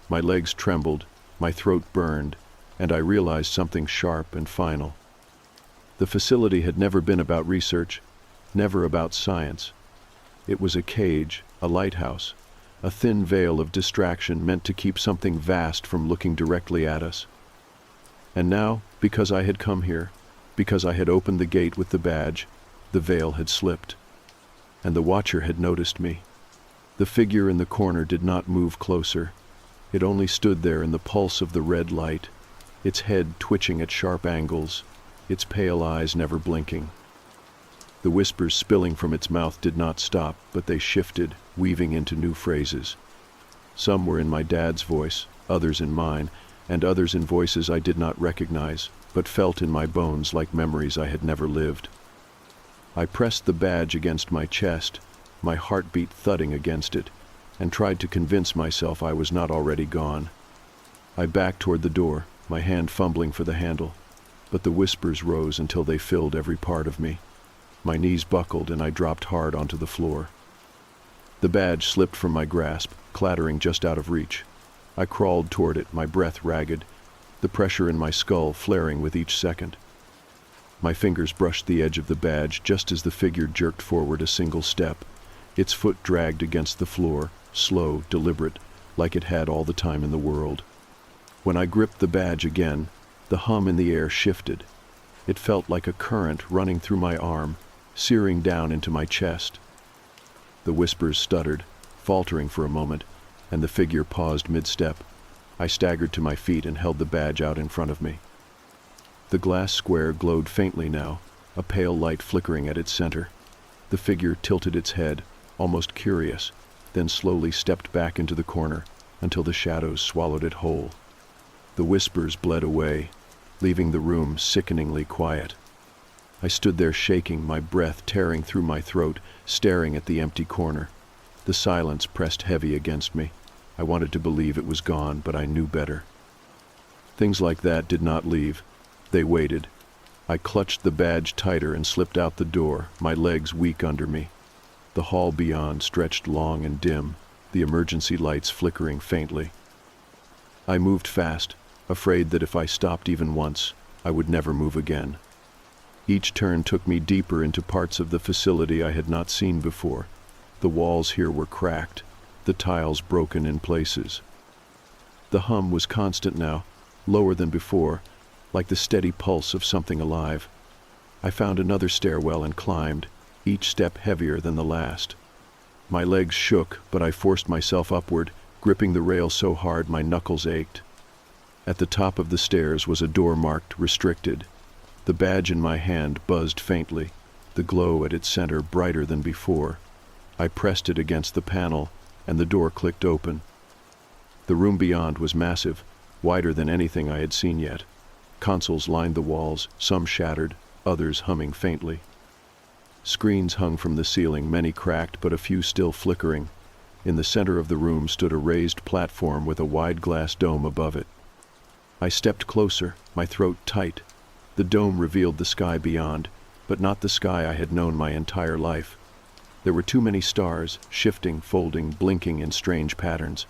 S1: My legs trembled, my throat burned, and I realized something sharp and final. The facility had never been about research, never about science. It was a cage, a lighthouse, a thin veil of distraction meant to keep something vast from looking directly at us. And now, because I had come here, because I had opened the gate with the badge, the veil had slipped. And the Watcher had noticed me. The figure in the corner did not move closer. It only stood there in the pulse of the red light, its head twitching at sharp angles, its pale eyes never blinking. The whispers spilling from its mouth did not stop, but they shifted, weaving into new phrases. Some were in my dad's voice, others in mine, and others in voices I did not recognize, but felt in my bones like memories I had never lived. I pressed the badge against my chest, my heartbeat thudding against it, and tried to convince myself I was not already gone. I backed toward the door, my hand fumbling for the handle, but the whispers rose until they filled every part of me. My knees buckled and I dropped hard onto the floor. The badge slipped from my grasp, clattering just out of reach. I crawled toward it, my breath ragged, the pressure in my skull flaring with each second. My fingers brushed the edge of the badge just as the figure jerked forward a single step. Its foot dragged against the floor, slow, deliberate, like it had all the time in the world. When I gripped the badge again, the hum in the air shifted. It felt like a current running through my arm, searing down into my chest. The whispers stuttered, faltering for a moment, and the figure paused mid-step. I staggered to my feet and held the badge out in front of me. The glass square glowed faintly now, a pale light flickering at its center. The figure tilted its head, almost curious, then slowly stepped back into the corner until the shadows swallowed it whole. The whispers bled away, leaving the room sickeningly quiet. I stood there shaking, my breath tearing through my throat, staring at the empty corner. The silence pressed heavy against me. I wanted to believe it was gone, but I knew better. Things like that did not leave. They waited. I clutched the badge tighter and slipped out the door, my legs weak under me. The hall beyond stretched long and dim, the emergency lights flickering faintly. I moved fast, afraid that if I stopped even once, I would never move again. Each turn took me deeper into parts of the facility I had not seen before. The walls here were cracked, the tiles broken in places. The hum was constant now, lower than before, like the steady pulse of something alive. I found another stairwell and climbed, each step heavier than the last. My legs shook, but I forced myself upward, gripping the rail so hard my knuckles ached. At the top of the stairs was a door marked "Restricted." The badge in my hand buzzed faintly, the glow at its center brighter than before. I pressed it against the panel, and the door clicked open. The room beyond was massive, wider than anything I had seen yet. Consoles lined the walls, some shattered, others humming faintly. Screens hung from the ceiling, many cracked but a few still flickering. In the center of the room stood a raised platform with a wide glass dome above it. I stepped closer, my throat tight. The dome revealed the sky beyond, but not the sky I had known my entire life. There were too many stars, shifting, folding, blinking in strange patterns.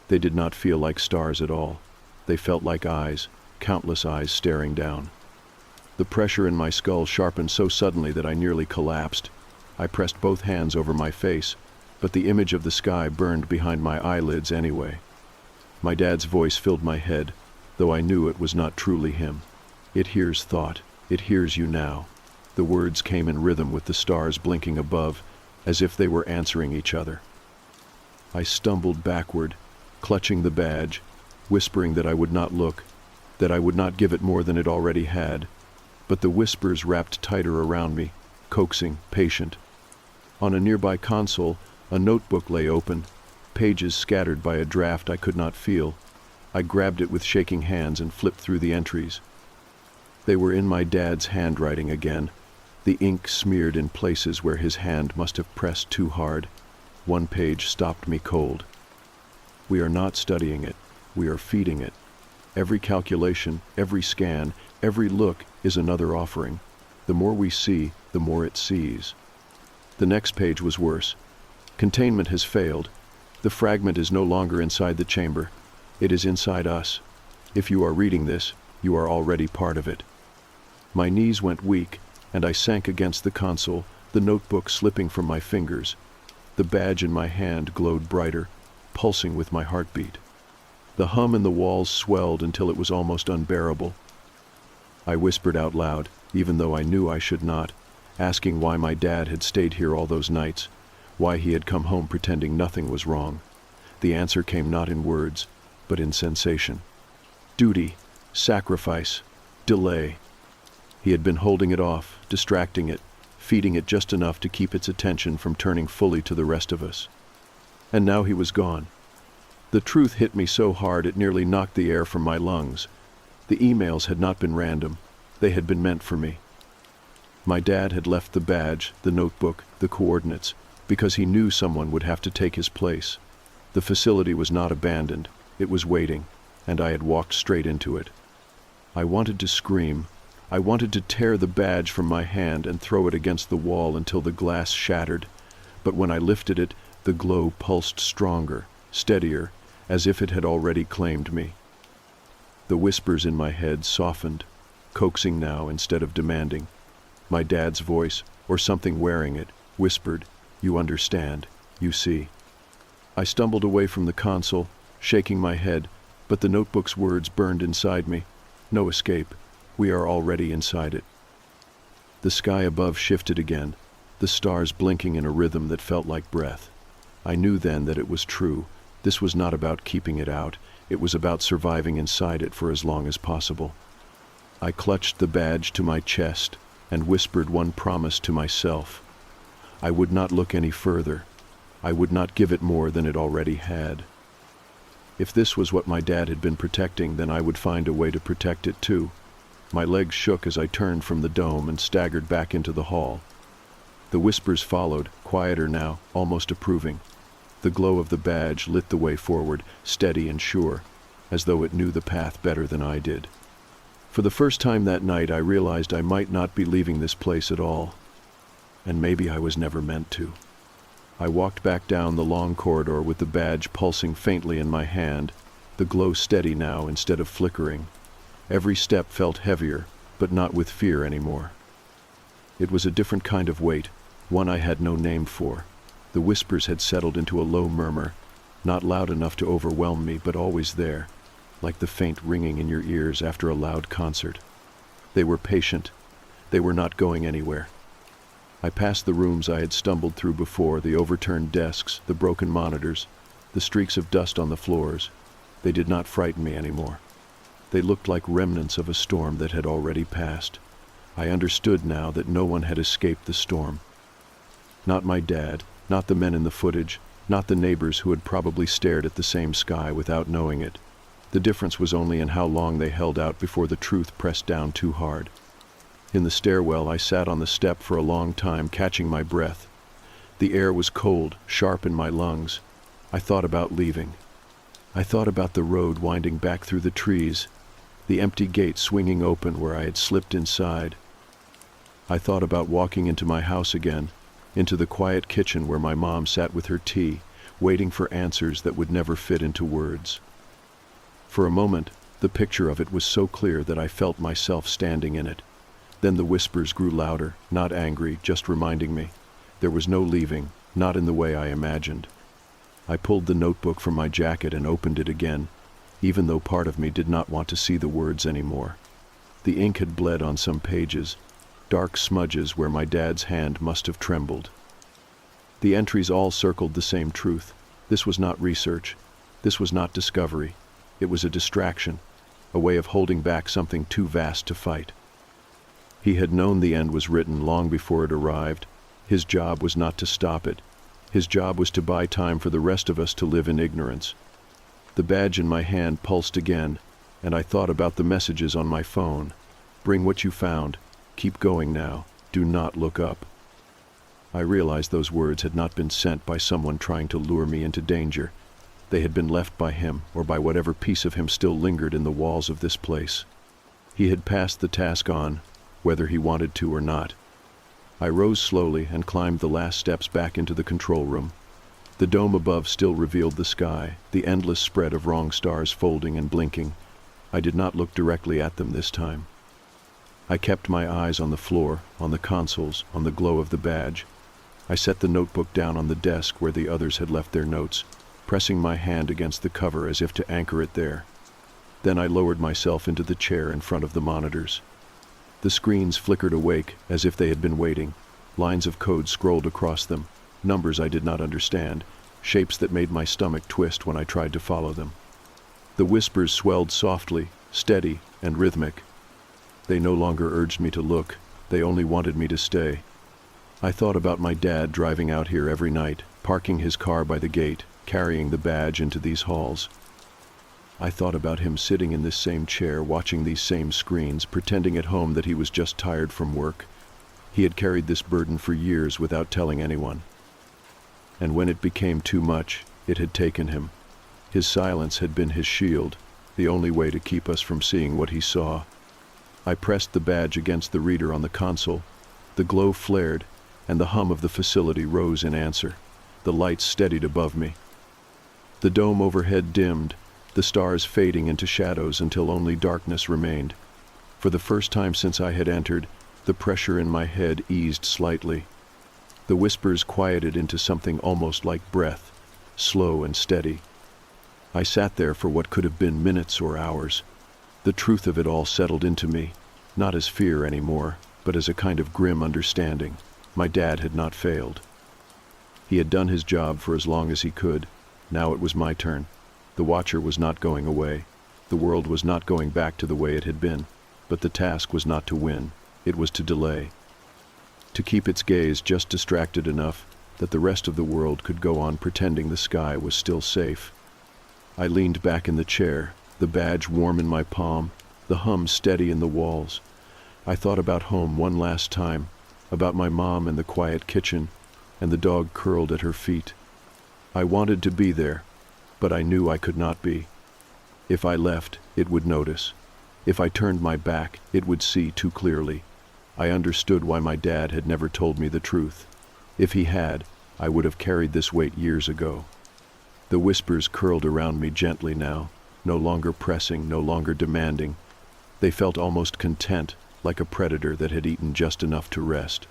S1: They did not feel like stars at all. They felt like eyes, countless eyes staring down. The pressure in my skull sharpened so suddenly that I nearly collapsed. I pressed both hands over my face, but the image of the sky burned behind my eyelids anyway. My dad's voice filled my head, though I knew it was not truly him. "It hears thought. It hears you now." The words came in rhythm with the stars blinking above, as if they were answering each other. I stumbled backward, clutching the badge, whispering that I would not look, that I would not give it more than it already had. But the whispers wrapped tighter around me, coaxing, patient. On a nearby console, a notebook lay open, pages scattered by a draft I could not feel. I grabbed it with shaking hands and flipped through the entries. They were in my dad's handwriting again, the ink smeared in places where his hand must have pressed too hard. One page stopped me cold. "We are not studying it, we are feeding it. Every calculation, every scan, every look is another offering. The more we see, the more it sees." The next page was worse. "Containment has failed. The fragment is no longer inside the chamber. It is inside us. If you are reading this, you are already part of it." My knees went weak, and I sank against the console, the notebook slipping from my fingers. The badge in my hand glowed brighter, pulsing with my heartbeat. The hum in the walls swelled until it was almost unbearable. I whispered out loud, even though I knew I should not, asking why my dad had stayed here all those nights, why he had come home pretending nothing was wrong. The answer came not in words, but in sensation. Duty, sacrifice, delay. He had been holding it off, distracting it, feeding it just enough to keep its attention from turning fully to the rest of us. And now he was gone. The truth hit me so hard it nearly knocked the air from my lungs. The emails had not been random. They had been meant for me. My dad had left the badge, the notebook, the coordinates, because he knew someone would have to take his place. The facility was not abandoned, it was waiting, and I had walked straight into it. I wanted to scream. I wanted to tear the badge from my hand and throw it against the wall until the glass shattered, but when I lifted it, the glow pulsed stronger, steadier, as if it had already claimed me. The whispers in my head softened, coaxing now instead of demanding. My dad's voice, or something wearing it, whispered, "You understand, you see." I stumbled away from the console, shaking my head, but the notebook's words burned inside me. No escape. We are already inside it. The sky above shifted again, the stars blinking in a rhythm that felt like breath. I knew then that it was true. This was not about keeping it out. It was about surviving inside it for as long as possible. I clutched the badge to my chest and whispered one promise to myself. I would not look any further. I would not give it more than it already had. If this was what my dad had been protecting, then I would find a way to protect it too. My legs shook as I turned from the dome and staggered back into the hall. The whispers followed, quieter now, almost approving. The glow of the badge lit the way forward, steady and sure, as though it knew the path better than I did. For the first time that night, I realized I might not be leaving this place at all. And maybe I was never meant to. I walked back down the long corridor with the badge pulsing faintly in my hand, the glow steady now instead of flickering. Every step felt heavier, but not with fear anymore. It was a different kind of weight, one I had no name for. The whispers had settled into a low murmur, not loud enough to overwhelm me, but always there, like the faint ringing in your ears after a loud concert. They were patient. They were not going anywhere. I passed the rooms I had stumbled through before, the overturned desks, the broken monitors, the streaks of dust on the floors. They did not frighten me anymore. They looked like remnants of a storm that had already passed. I understood now that no one had escaped the storm. Not my dad, not the men in the footage, not the neighbors who had probably stared at the same sky without knowing it. The difference was only in how long they held out before the truth pressed down too hard. In the stairwell, I sat on the step for a long time, catching my breath. The air was cold, sharp in my lungs. I thought about leaving. I thought about the road winding back through the trees, the empty gate swinging open where I had slipped inside. I thought about walking into my house again, into the quiet kitchen where my mom sat with her tea, waiting for answers that would never fit into words. For a moment, the picture of it was so clear that I felt myself standing in it. Then the whispers grew louder, not angry, just reminding me. There was no leaving, not in the way I imagined. I pulled the notebook from my jacket and opened it again, even though part of me did not want to see the words anymore. The ink had bled on some pages, dark smudges where my dad's hand must have trembled. The entries all circled the same truth. This was not research. This was not discovery. It was a distraction, a way of holding back something too vast to fight. He had known the end was written long before it arrived. His job was not to stop it. His job was to buy time for the rest of us to live in ignorance. The badge in my hand pulsed again, and I thought about the messages on my phone. Bring what you found. Keep going now. Do not look up. I realized those words had not been sent by someone trying to lure me into danger. They had been left by him, or by whatever piece of him still lingered in the walls of this place. He had passed the task on, whether he wanted to or not. I rose slowly and climbed the last steps back into the control room. The dome above still revealed the sky, the endless spread of wrong stars folding and blinking. I did not look directly at them this time. I kept my eyes on the floor, on the consoles, on the glow of the badge. I set the notebook down on the desk where the others had left their notes, pressing my hand against the cover as if to anchor it there. Then I lowered myself into the chair in front of the monitors. The screens flickered awake as if they had been waiting. Lines of code scrolled across them, numbers I did not understand, shapes that made my stomach twist when I tried to follow them. The whispers swelled softly, steady, and rhythmic. They no longer urged me to look, they only wanted me to stay. I thought about my dad driving out here every night, parking his car by the gate, carrying the badge into these halls. I thought about him sitting in this same chair, watching these same screens, pretending at home that he was just tired from work. He had carried this burden for years without telling anyone. And when it became too much, it had taken him. His silence had been his shield, the only way to keep us from seeing what he saw. I pressed the badge against the reader on the console. The glow flared, and the hum of the facility rose in answer. The lights steadied above me. The dome overhead dimmed, the stars fading into shadows until only darkness remained. For the first time since I had entered, the pressure in my head eased slightly. The whispers quieted into something almost like breath, slow and steady. I sat there for what could have been minutes or hours. The truth of it all settled into me, not as fear anymore, but as a kind of grim understanding. My dad had not failed. He had done his job for as long as he could. Now it was my turn. The Watcher was not going away. The world was not going back to the way it had been. But the task was not to win. It was to delay. To keep its gaze just distracted enough that the rest of the world could go on pretending the sky was still safe. I leaned back in the chair, the badge warm in my palm, the hum steady in the walls. I thought about home one last time, about my mom and the quiet kitchen, and the dog curled at her feet. I wanted to be there, but I knew I could not be. If I left, it would notice. If I turned my back, it would see too clearly. I understood why my dad had never told me the truth. If he had, I would have carried this weight years ago. The whispers curled around me gently now, no longer pressing, no longer demanding. They felt almost content, like a predator that had eaten just enough to rest.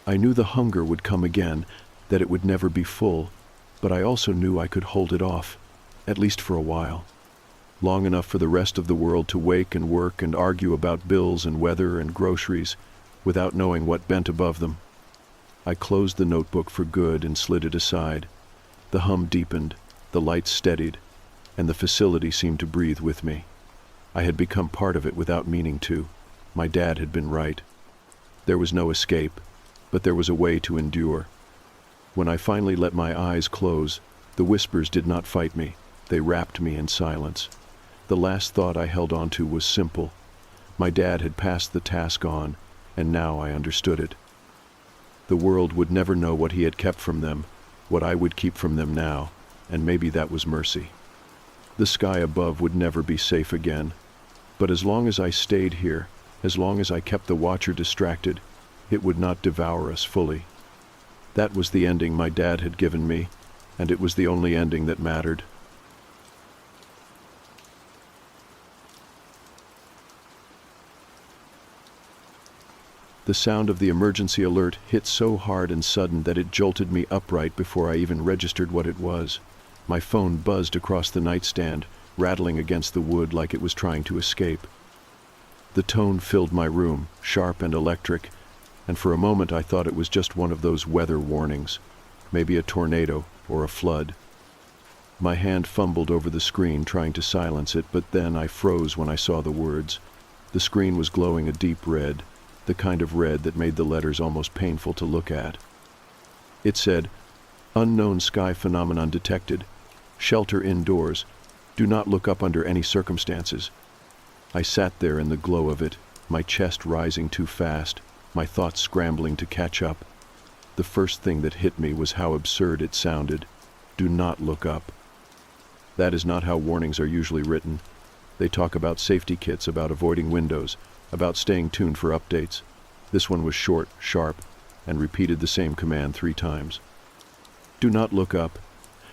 S1: I knew the hunger would come again, that it would never be full, but I also knew I could hold it off, at least for a while. Long enough for the rest of the world to wake and work and argue about bills and weather and groceries, without knowing what bent above them. I closed the notebook for good and slid it aside. The hum deepened, the lights steadied, and the facility seemed to breathe with me. I had become part of it without meaning to. My dad had been right. There was no escape, but there was a way to endure. When I finally let my eyes close, the whispers did not fight me. They wrapped me in silence. The last thought I held on to was simple. My dad had passed the task on, and now I understood it. The world would never know what he had kept from them, what I would keep from them now, and maybe that was mercy. The sky above would never be safe again, but as long as I stayed here, as long as I kept the Watcher distracted, it would not devour us fully. That was the ending my dad had given me, and it was the only ending that mattered. The sound of the emergency alert hit so hard and sudden that it jolted me upright before I even registered what it was. My phone buzzed across the nightstand, rattling against the wood like it was trying to escape. The tone filled my room, sharp and electric, and for a moment I thought it was just one of those weather warnings, maybe a tornado or a flood. My hand fumbled over the screen trying to silence it, but then I froze when I saw the words. The screen was glowing a deep red, the kind of red that made the letters almost painful to look at. It said, "Unknown sky phenomenon detected. Shelter indoors. Do not look up under any circumstances." I sat there in the glow of it, my chest rising too fast, my thoughts scrambling to catch up. The first thing that hit me was how absurd it sounded. Do not look up. That is not how warnings are usually written. They talk about safety kits, about avoiding windows, about staying tuned for updates. This one was short, sharp, and repeated the same command 3 times. Do not look up.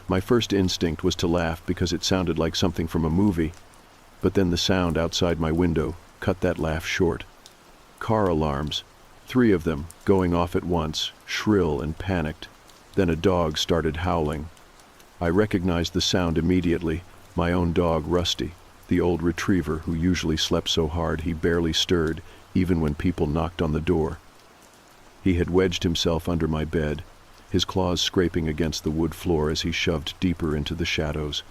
S1: My first instinct was to laugh because it sounded like something from a movie, but then the sound outside my window cut that laugh short. Car alarms, 3 of them, going off at once, shrill and panicked. Then a dog started howling. I recognized the sound immediately, my own dog Rusty, the old retriever who usually slept so hard he barely stirred, even when people knocked on the door. He had wedged himself under my bed, his claws scraping against the wood floor as he shoved deeper into the shadows.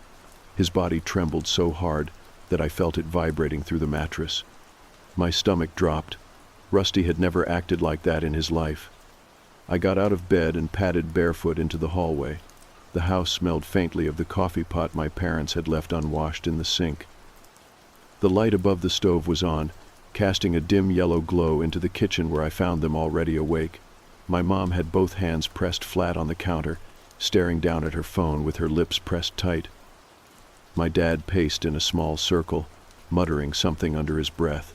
S1: His body trembled so hard that I felt it vibrating through the mattress. My stomach dropped. Rusty had never acted like that in his life. I got out of bed and padded barefoot into the hallway. The house smelled faintly of the coffee pot my parents had left unwashed in the sink. The light above the stove was on, casting a dim yellow glow into the kitchen where I found them already awake. My mom had both hands pressed flat on the counter, staring down at her phone with her lips pressed tight. My dad paced in a small circle, muttering something under his breath.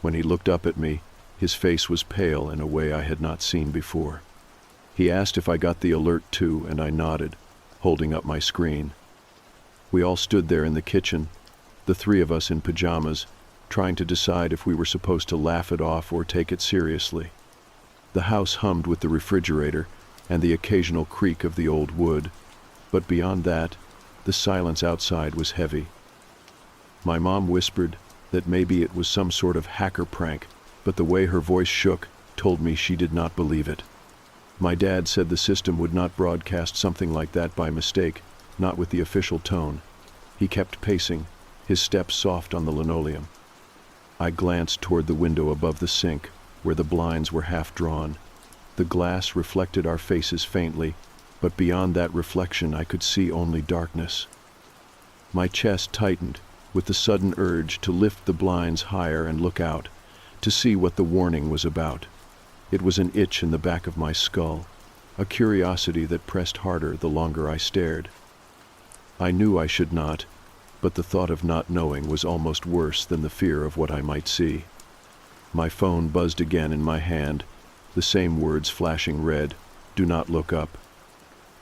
S1: When he looked up at me, his face was pale in a way I had not seen before. He asked if I got the alert too, and I nodded, holding up my screen. We all stood there in the kitchen, the three of us in pajamas, trying to decide if we were supposed to laugh it off or take it seriously. The house hummed with the refrigerator and the occasional creak of the old wood, but beyond that, the silence outside was heavy. My mom whispered that maybe it was some sort of hacker prank, but the way her voice shook told me she did not believe it. My dad said the system would not broadcast something like that by mistake, not with the official tone. He kept pacing, his steps soft on the linoleum. I glanced toward the window above the sink, where the blinds were half drawn. The glass reflected our faces faintly, but beyond that reflection I could see only darkness. My chest tightened, with the sudden urge to lift the blinds higher and look out, to see what the warning was about. It was an itch in the back of my skull, a curiosity that pressed harder the longer I stared. I knew I should not, but the thought of not knowing was almost worse than the fear of what I might see. My phone buzzed again in my hand, the same words flashing red, "Do not look up."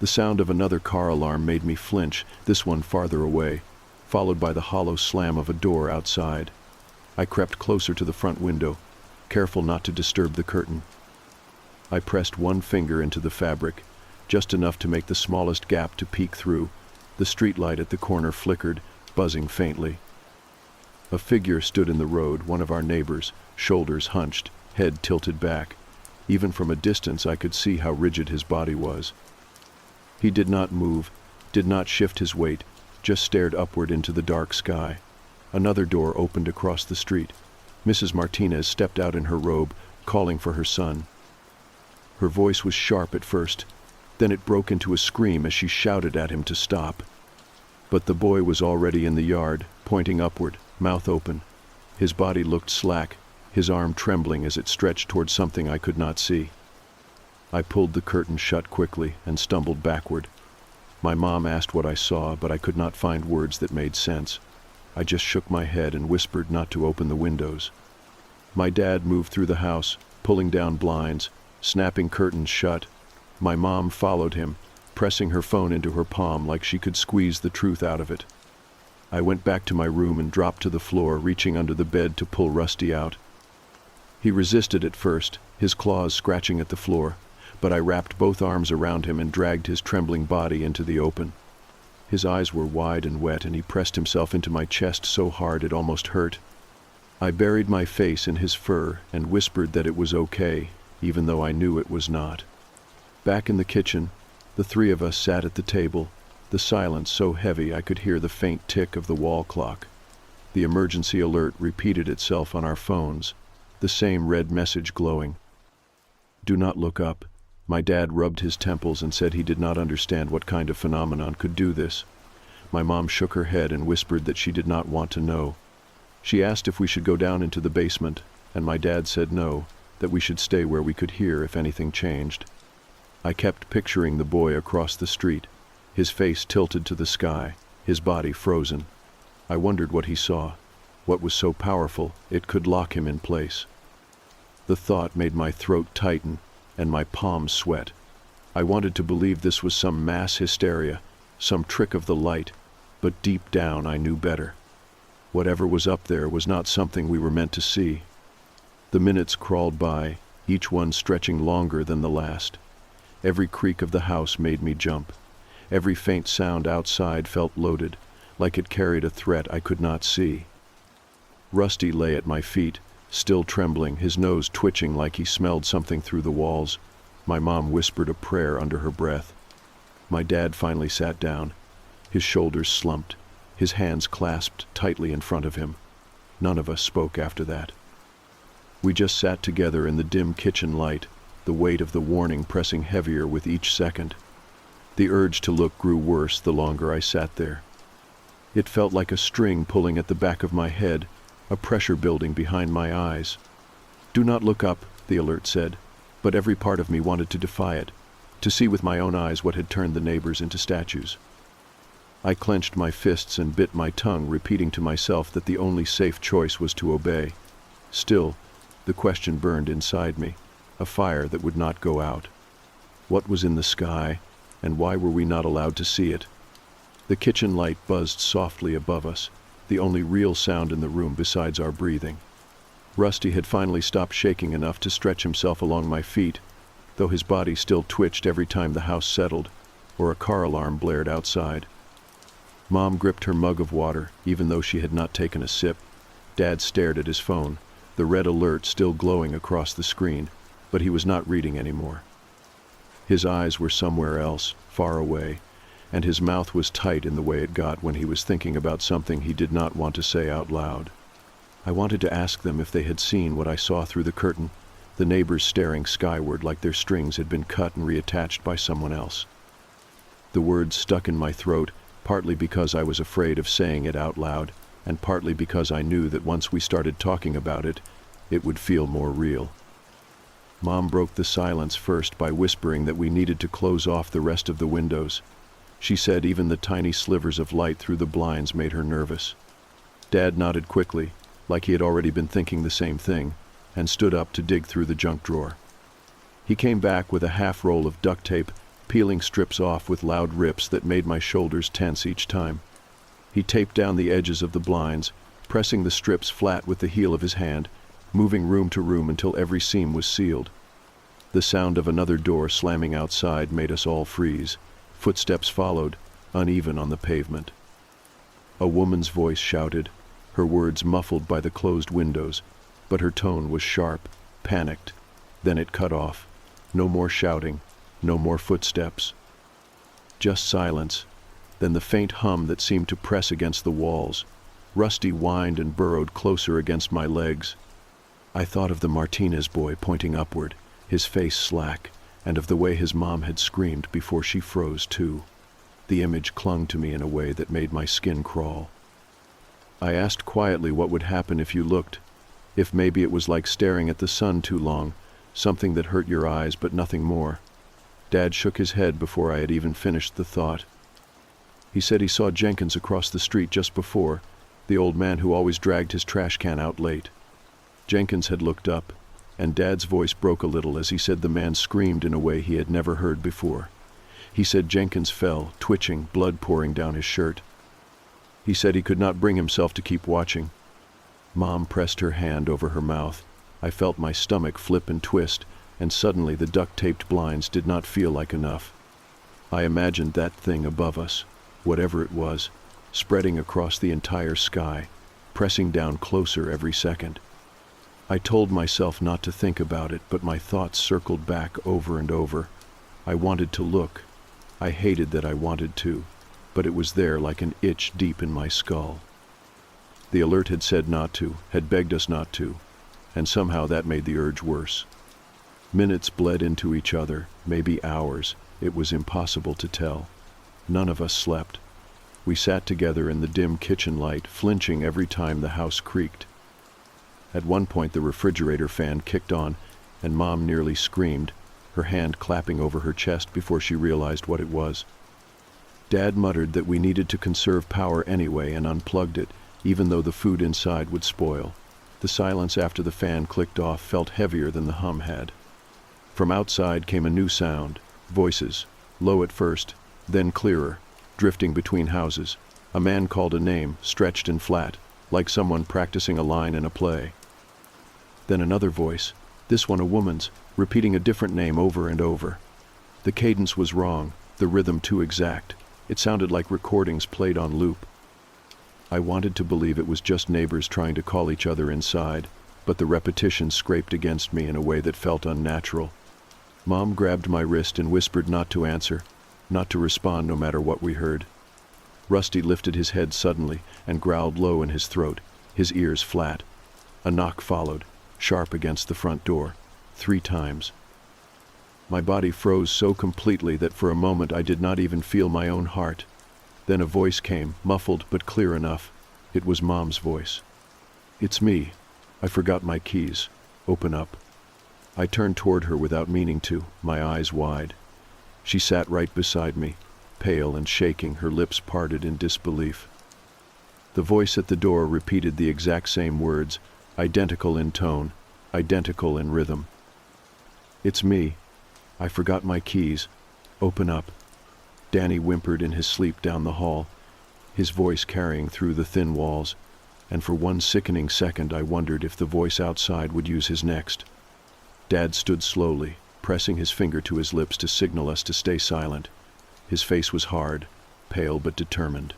S1: The sound of another car alarm made me flinch, this one farther away, followed by the hollow slam of a door outside. I crept closer to the front window, careful not to disturb the curtain. I pressed one finger into the fabric, just enough to make the smallest gap to peek through. The streetlight at the corner flickered, buzzing faintly. A figure stood in the road, one of our neighbors, shoulders hunched, head tilted back. Even from a distance I could see how rigid his body was. He did not move, did not shift his weight, just stared upward into the dark sky. Another door opened across the street. Mrs. Martinez stepped out in her robe, calling for her son. Her voice was sharp at first, then it broke into a scream as she shouted at him to stop. But the boy was already in the yard, pointing upward, mouth open. His body looked slack, his arm trembling as it stretched toward something I could not see. I pulled the curtain shut quickly and stumbled backward. My mom asked what I saw, but I could not find words that made sense. I just shook my head and whispered not to open the windows. My dad moved through the house, pulling down blinds, snapping curtains shut. My mom followed him, pressing her phone into her palm like she could squeeze the truth out of it. I went back to my room and dropped to the floor, reaching under the bed to pull Rusty out. He resisted at first, his claws scratching at the floor, but I wrapped both arms around him and dragged his trembling body into the open. His eyes were wide and wet, and he pressed himself into my chest so hard it almost hurt. I buried my face in his fur and whispered that it was okay, even though I knew it was not. Back in the kitchen, the three of us sat at the table, the silence so heavy I could hear the faint tick of the wall clock. The emergency alert repeated itself on our phones, the same red message glowing. "Do not look up." My dad rubbed his temples and said he did not understand what kind of phenomenon could do this. My mom shook her head and whispered that she did not want to know. She asked if we should go down into the basement, and my dad said no, that we should stay where we could hear if anything changed. I kept picturing the boy across the street, his face tilted to the sky, his body frozen. I wondered what he saw, what was so powerful it could lock him in place. The thought made my throat tighten and my palms sweat. I wanted to believe this was some mass hysteria, some trick of the light, but deep down I knew better. Whatever was up there was not something we were meant to see. The minutes crawled by, each one stretching longer than the last. Every creak of the house made me jump. Every faint sound outside felt loaded, like it carried a threat I could not see. Rusty lay at my feet, still trembling, his nose twitching like he smelled something through the walls. My mom whispered a prayer under her breath. My dad finally sat down, his shoulders slumped, his hands clasped tightly in front of him. None of us spoke after that. We just sat together in the dim kitchen light, the weight of the warning pressing heavier with each second. The urge to look grew worse the longer I sat there. It felt like a string pulling at the back of my head, a pressure building behind my eyes. "Do not look up," the alert said, but every part of me wanted to defy it, to see with my own eyes what had turned the neighbors into statues. I clenched my fists and bit my tongue, repeating to myself that the only safe choice was to obey. Still, the question burned inside me, a fire that would not go out. What was in the sky, and why were we not allowed to see it? The kitchen light buzzed softly above us, the only real sound in the room besides our breathing. Rusty had finally stopped shaking enough to stretch himself along my feet, though his body still twitched every time the house settled, or a car alarm blared outside. Mom gripped her mug of water, even though she had not taken a sip. Dad stared at his phone, the red alert still glowing across the screen, but he was not reading anymore. His eyes were somewhere else, far away, and his mouth was tight in the way it got when he was thinking about something he did not want to say out loud. I wanted to ask them if they had seen what I saw through the curtain, the neighbors staring skyward like their strings had been cut and reattached by someone else. The words stuck in my throat, partly because I was afraid of saying it out loud, and partly because I knew that once we started talking about it, it would feel more real. Mom broke the silence first by whispering that we needed to close off the rest of the windows. She said even the tiny slivers of light through the blinds made her nervous. Dad nodded quickly, like he had already been thinking the same thing, and stood up to dig through the junk drawer. He came back with a half roll of duct tape, peeling strips off with loud rips that made my shoulders tense each time. He taped down the edges of the blinds, pressing the strips flat with the heel of his hand, moving room to room until every seam was sealed. The sound of another door slamming outside made us all freeze. Footsteps followed, uneven on the pavement. A woman's voice shouted, her words muffled by the closed windows, but her tone was sharp, panicked. Then it cut off. No more shouting, no more footsteps. Just silence, then the faint hum that seemed to press against the walls. Rusty whined and burrowed closer against my legs. I thought of the Martinez boy pointing upward, his face slack, and of the way his mom had screamed before she froze too. The image clung to me in a way that made my skin crawl. I asked quietly what would happen if you looked, if maybe it was like staring at the sun too long, something that hurt your eyes but nothing more. Dad shook his head before I had even finished the thought. He said he saw Jenkins across the street just before, the old man who always dragged his trash can out late. Jenkins had looked up, and Dad's voice broke a little as he said the man screamed in a way he had never heard before. He said Jenkins fell, twitching, blood pouring down his shirt. He said he could not bring himself to keep watching. Mom pressed her hand over her mouth. I felt my stomach flip and twist, and suddenly the duct-taped blinds did not feel like enough. I imagined that thing above us, whatever it was, spreading across the entire sky, pressing down closer every second. I told myself not to think about it, but my thoughts circled back over and over. I wanted to look. I hated that I wanted to, but it was there like an itch deep in my skull. The alert had said not to, had begged us not to, and somehow that made the urge worse. Minutes bled into each other, maybe hours. It was impossible to tell. None of us slept. We sat together in the dim kitchen light, flinching every time the house creaked. At one point the refrigerator fan kicked on, and Mom nearly screamed, her hand clapping over her chest before she realized what it was. Dad muttered that we needed to conserve power anyway and unplugged it, even though the food inside would spoil. The silence after the fan clicked off felt heavier than the hum had. From outside came a new sound, voices, low at first, then clearer, drifting between houses. A man called a name, stretched and flat, like someone practicing a line in a play. Then another voice, this one a woman's, repeating a different name over and over. The cadence was wrong, the rhythm too exact. It sounded like recordings played on loop. I wanted to believe it was just neighbors trying to call each other inside, but the repetition scraped against me in a way that felt unnatural. Mom grabbed my wrist and whispered not to answer, not to respond no matter what we heard. Rusty lifted his head suddenly and growled low in his throat, his ears flat. A knock followed, sharp against the front door, 3 times. My body froze so completely that for a moment I did not even feel my own heart. Then a voice came, muffled but clear enough. It was Mom's voice. It's me. I forgot my keys. Open up." I turned toward her without meaning to, my eyes wide. She sat right beside me, pale and shaking, her lips parted in disbelief. The voice at the door repeated the exact same words, identical in tone, identical in rhythm. "It's me. I forgot my keys. Open up." Danny whimpered in his sleep down the hall, his voice carrying through the thin walls, and for one sickening second I wondered if the voice outside would use his next. Dad stood slowly, pressing his finger to his lips to signal us to stay silent. His face was hard, pale but determined.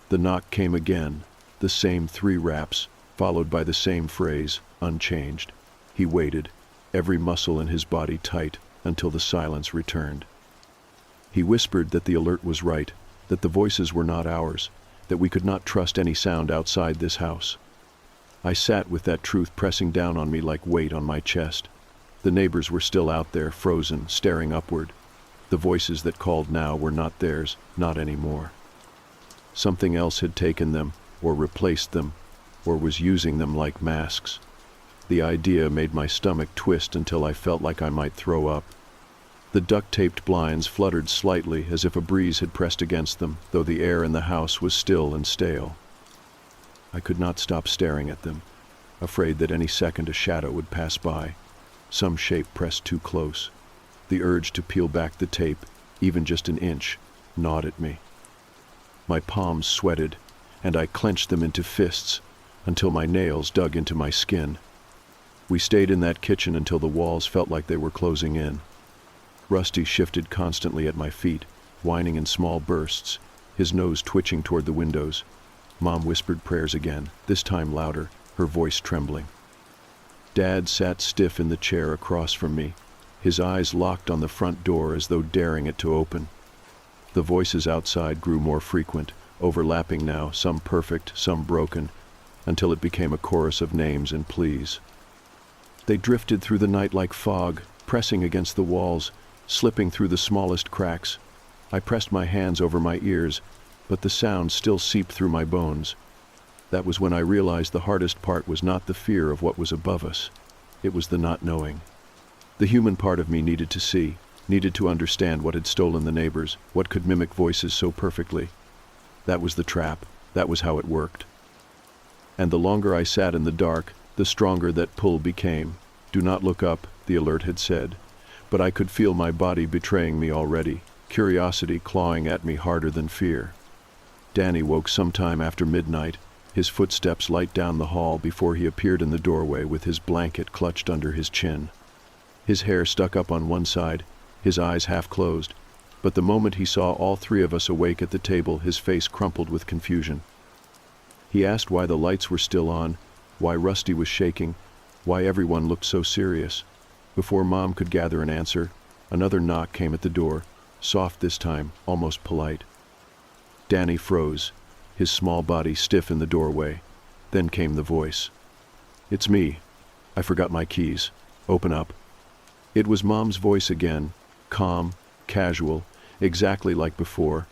S1: The knock came again, the same 3 raps, followed by the same phrase, unchanged. He waited, every muscle in his body tight, until the silence returned. He whispered that the alert was right, that the voices were not ours, that we could not trust any sound outside this house. I sat with that truth pressing down on me like weight on my chest. The neighbors were still out there, frozen, staring upward. The voices that called now were not theirs, not anymore. Something else had taken them, or replaced them, or was using them like masks. The idea made my stomach twist until I felt like I might throw up. The duct-taped blinds fluttered slightly as if a breeze had pressed against them, though the air in the house was still and stale. I could not stop staring at them, afraid that any second a shadow would pass by, some shape pressed too close. The urge to peel back the tape, even just an inch, gnawed at me. My palms sweated, and I clenched them into fists until my nails dug into my skin. We stayed in that kitchen until the walls felt like they were closing in. Rusty shifted constantly at my feet, whining in small bursts, his nose twitching toward the windows. Mom whispered prayers again, this time louder, her voice trembling. Dad sat stiff in the chair across from me, his eyes locked on the front door as though daring it to open. The voices outside grew more frequent, overlapping now, some perfect, some broken, until it became a chorus of names and pleas. They drifted through the night like fog, pressing against the walls, slipping through the smallest cracks. I pressed my hands over my ears, but the sound still seeped through my bones. That was when I realized the hardest part was not the fear of what was above us. It was the not knowing. The human part of me needed to see, needed to understand what had stolen the neighbors, what could mimic voices so perfectly. That was the trap. That was how it worked. And the longer I sat in the dark, the stronger that pull became. "Do not look up," the alert had said. But I could feel my body betraying me already, curiosity clawing at me harder than fear. Danny woke sometime after midnight, his footsteps light down the hall before he appeared in the doorway with his blanket clutched under his chin. His hair stuck up on one side, his eyes half closed, but the moment he saw all 3 of us awake at the table, his face crumpled with confusion. He asked why the lights were still on, why Rusty was shaking, why everyone looked so serious. Before Mom could gather an answer, another knock came at the door, soft this time, almost polite. Danny froze, his small body stiff in the doorway. Then came the voice. "It's me. I forgot my keys. Open up." It was Mom's voice again, calm, casual, exactly like before.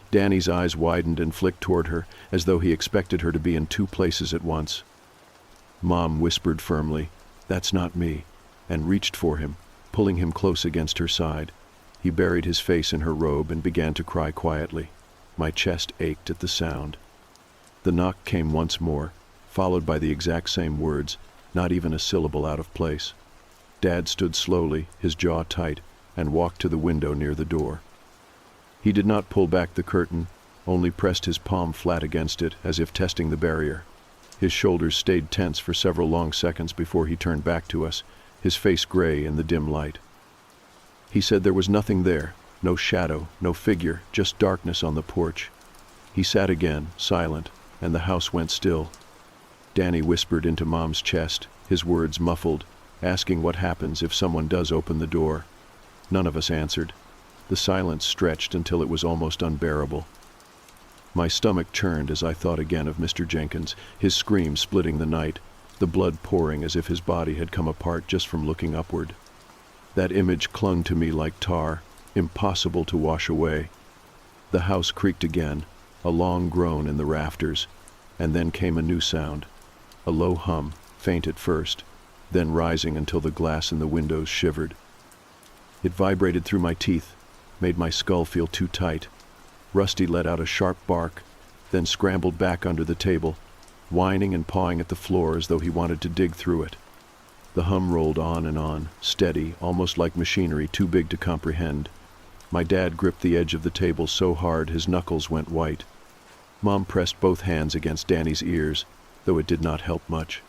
S1: Danny's eyes widened and flicked toward her, as though he expected her to be in 2 places at once. Mom whispered firmly, "That's not me," and reached for him, pulling him close against her side. He buried his face in her robe and began to cry quietly. My chest ached at the sound. The knock came once more, followed by the exact same words, not even a syllable out of place. Dad stood slowly, his jaw tight, and walked to the window near the door. He did not pull back the curtain, only pressed his palm flat against it as if testing the barrier. His shoulders stayed tense for several long seconds before he turned back to us, his face gray in the dim light. He said there was nothing there, no shadow, no figure, just darkness on the porch. He sat again, silent, and the house went still. Danny whispered into Mom's chest, his words muffled, asking what happens if someone does open the door. None of us answered. The silence stretched until it was almost unbearable. My stomach churned as I thought again of Mr. Jenkins, his scream splitting the night, the blood pouring as if his body had come apart just from looking upward. That image clung to me like tar, impossible to wash away. The house creaked again, a long groan in the rafters, and then came a new sound. A low hum, faint at first, then rising until the glass in the windows shivered. It vibrated through my teeth, made my skull feel too tight. Rusty let out a sharp bark, then scrambled back under the table, whining and pawing at the floor as though he wanted to dig through it. The hum rolled on, steady, almost like machinery too big to comprehend. My dad gripped the edge of the table so hard his knuckles went white. Mom pressed both hands against Danny's ears, though it did not help much.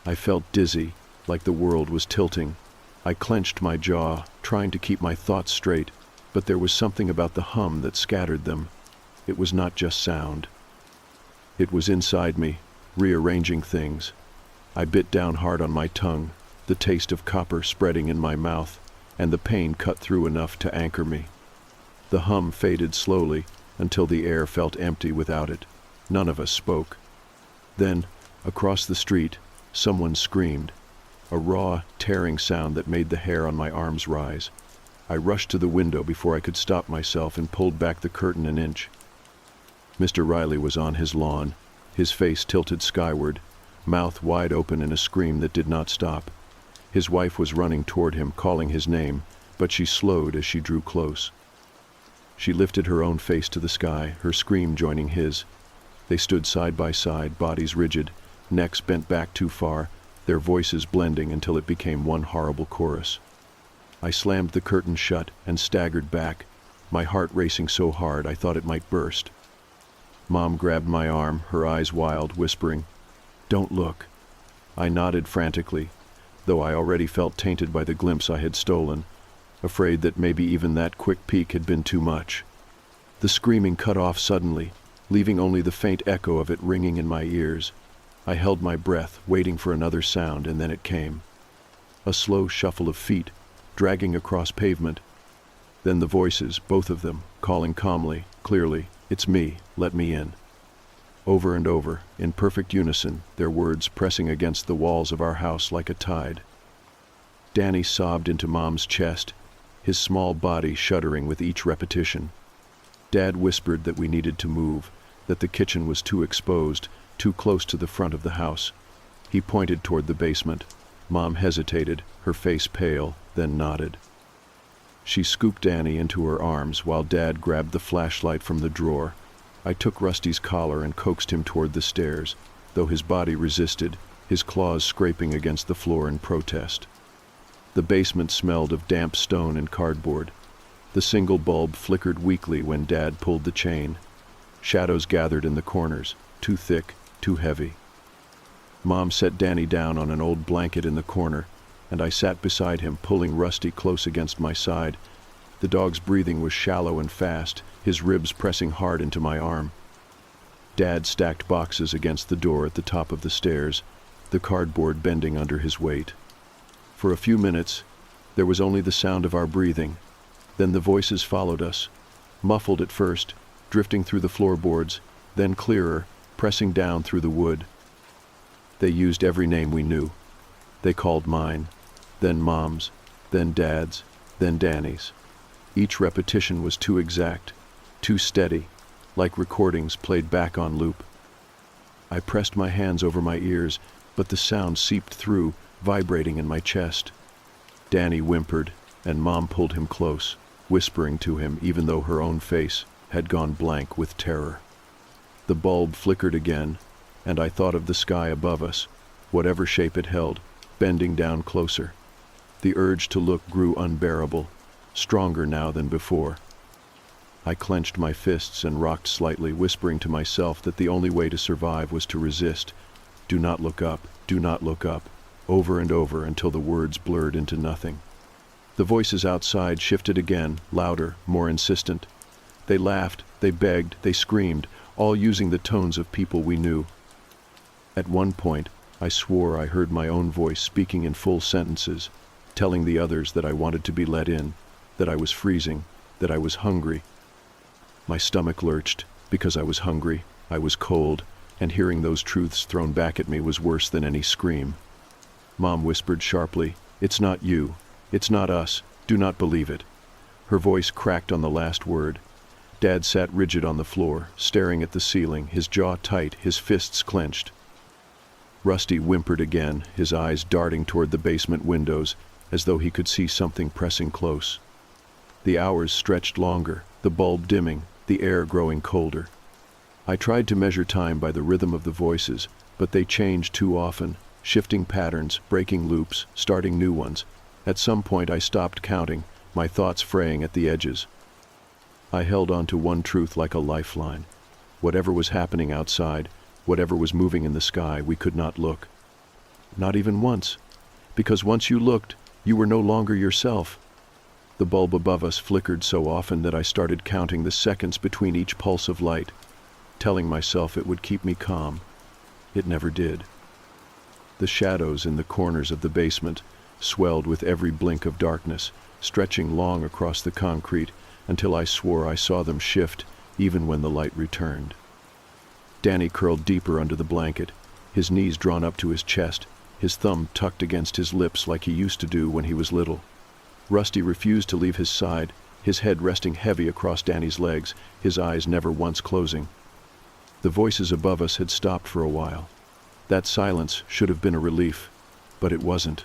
S1: I felt dizzy, like the world was tilting. I clenched my jaw, trying to keep my thoughts straight, but there was something about the hum that scattered them. It was not just sound. It was inside me, rearranging things. I bit down hard on my tongue, the taste of copper spreading in my mouth, and the pain cut through enough to anchor me. The hum faded slowly, until the air felt empty without it. None of us spoke. Then, across the street, someone screamed, a raw, tearing sound that made the hair on my arms rise. I rushed to the window before I could stop myself and pulled back the curtain an inch. Mr. Riley was on his lawn, his face tilted skyward, mouth wide open in a scream that did not stop. His wife was running toward him, calling his name, but she slowed as she drew close. She lifted her own face to the sky, her scream joining his. They stood side by side, bodies rigid, necks bent back too far, their voices blending until it became one horrible chorus. I slammed the curtain shut and staggered back, my heart racing so hard I thought it might burst. Mom grabbed my arm, her eyes wild, whispering, "Don't look." I nodded frantically, though I already felt tainted by the glimpse I had stolen, afraid that maybe even that quick peek had been too much. The screaming cut off suddenly, leaving only the faint echo of it ringing in my ears. I held my breath, waiting for another sound, and then it came. A slow shuffle of feet, dragging across pavement. Then the voices, both of them, calling calmly, clearly, "It's me, let me in." Over and over, in perfect unison, their words pressing against the walls of our house like a tide. Danny sobbed into Mom's chest, his small body shuddering with each repetition. Dad whispered that we needed to move, that the kitchen was too exposed, too close to the front of the house. He pointed toward the basement. Mom hesitated, her face pale, then nodded. She scooped Danny into her arms while Dad grabbed the flashlight from the drawer. I took Rusty's collar and coaxed him toward the stairs, though his body resisted, his claws scraping against the floor in protest. The basement smelled of damp stone and cardboard. The single bulb flickered weakly when Dad pulled the chain. Shadows gathered in the corners, too thick, too heavy. Mom set Danny down on an old blanket in the corner, and I sat beside him, pulling Rusty close against my side. The dog's breathing was shallow and fast, his ribs pressing hard into my arm. Dad stacked boxes against the door at the top of the stairs, the cardboard bending under his weight. For a few minutes, there was only the sound of our breathing. Then the voices followed us, muffled at first, drifting through the floorboards, then clearer, pressing down through the wood. They used every name we knew. They called mine, then Mom's, then Dad's, then Danny's. Each repetition was too exact, too steady, like recordings played back on loop. I pressed my hands over my ears, but the sound seeped through, vibrating in my chest. Danny whimpered, and Mom pulled him close, whispering to him even though her own face had gone blank with terror. The bulb flickered again, and I thought of the sky above us, whatever shape it held, bending down closer. The urge to look grew unbearable, stronger now than before. I clenched my fists and rocked slightly, whispering to myself that the only way to survive was to resist. "Do not look up, do not look up," over and over until the words blurred into nothing. The voices outside shifted again, louder, more insistent. They laughed, they begged, they screamed, all using the tones of people we knew. At one point, I swore I heard my own voice speaking in full sentences, telling the others that I wanted to be let in, that I was freezing, that I was hungry. My stomach lurched, because I was hungry, I was cold, and hearing those truths thrown back at me was worse than any scream. Mom whispered sharply, "It's not you. It's not us. Do not believe it." Her voice cracked on the last word. Dad sat rigid on the floor, staring at the ceiling, his jaw tight, his fists clenched. Rusty whimpered again, his eyes darting toward the basement windows, as though he could see something pressing close. The hours stretched longer, the bulb dimming, the air growing colder. I tried to measure time by the rhythm of the voices, but they changed too often, shifting patterns, breaking loops, starting new ones. At some point I stopped counting, my thoughts fraying at the edges. I held on to one truth like a lifeline. Whatever was happening outside, whatever was moving in the sky, we could not look. Not even once. Because once you looked, you were no longer yourself. The bulb above us flickered so often that I started counting the seconds between each pulse of light, telling myself it would keep me calm. It never did. The shadows in the corners of the basement swelled with every blink of darkness, stretching long across the concrete until I swore I saw them shift even when the light returned. Danny curled deeper under the blanket, his knees drawn up to his chest, his thumb tucked against his lips like he used to do when he was little. Rusty refused to leave his side, his head resting heavy across Danny's legs, his eyes never once closing. The voices above us had stopped for a while. That silence should have been a relief, but it wasn't.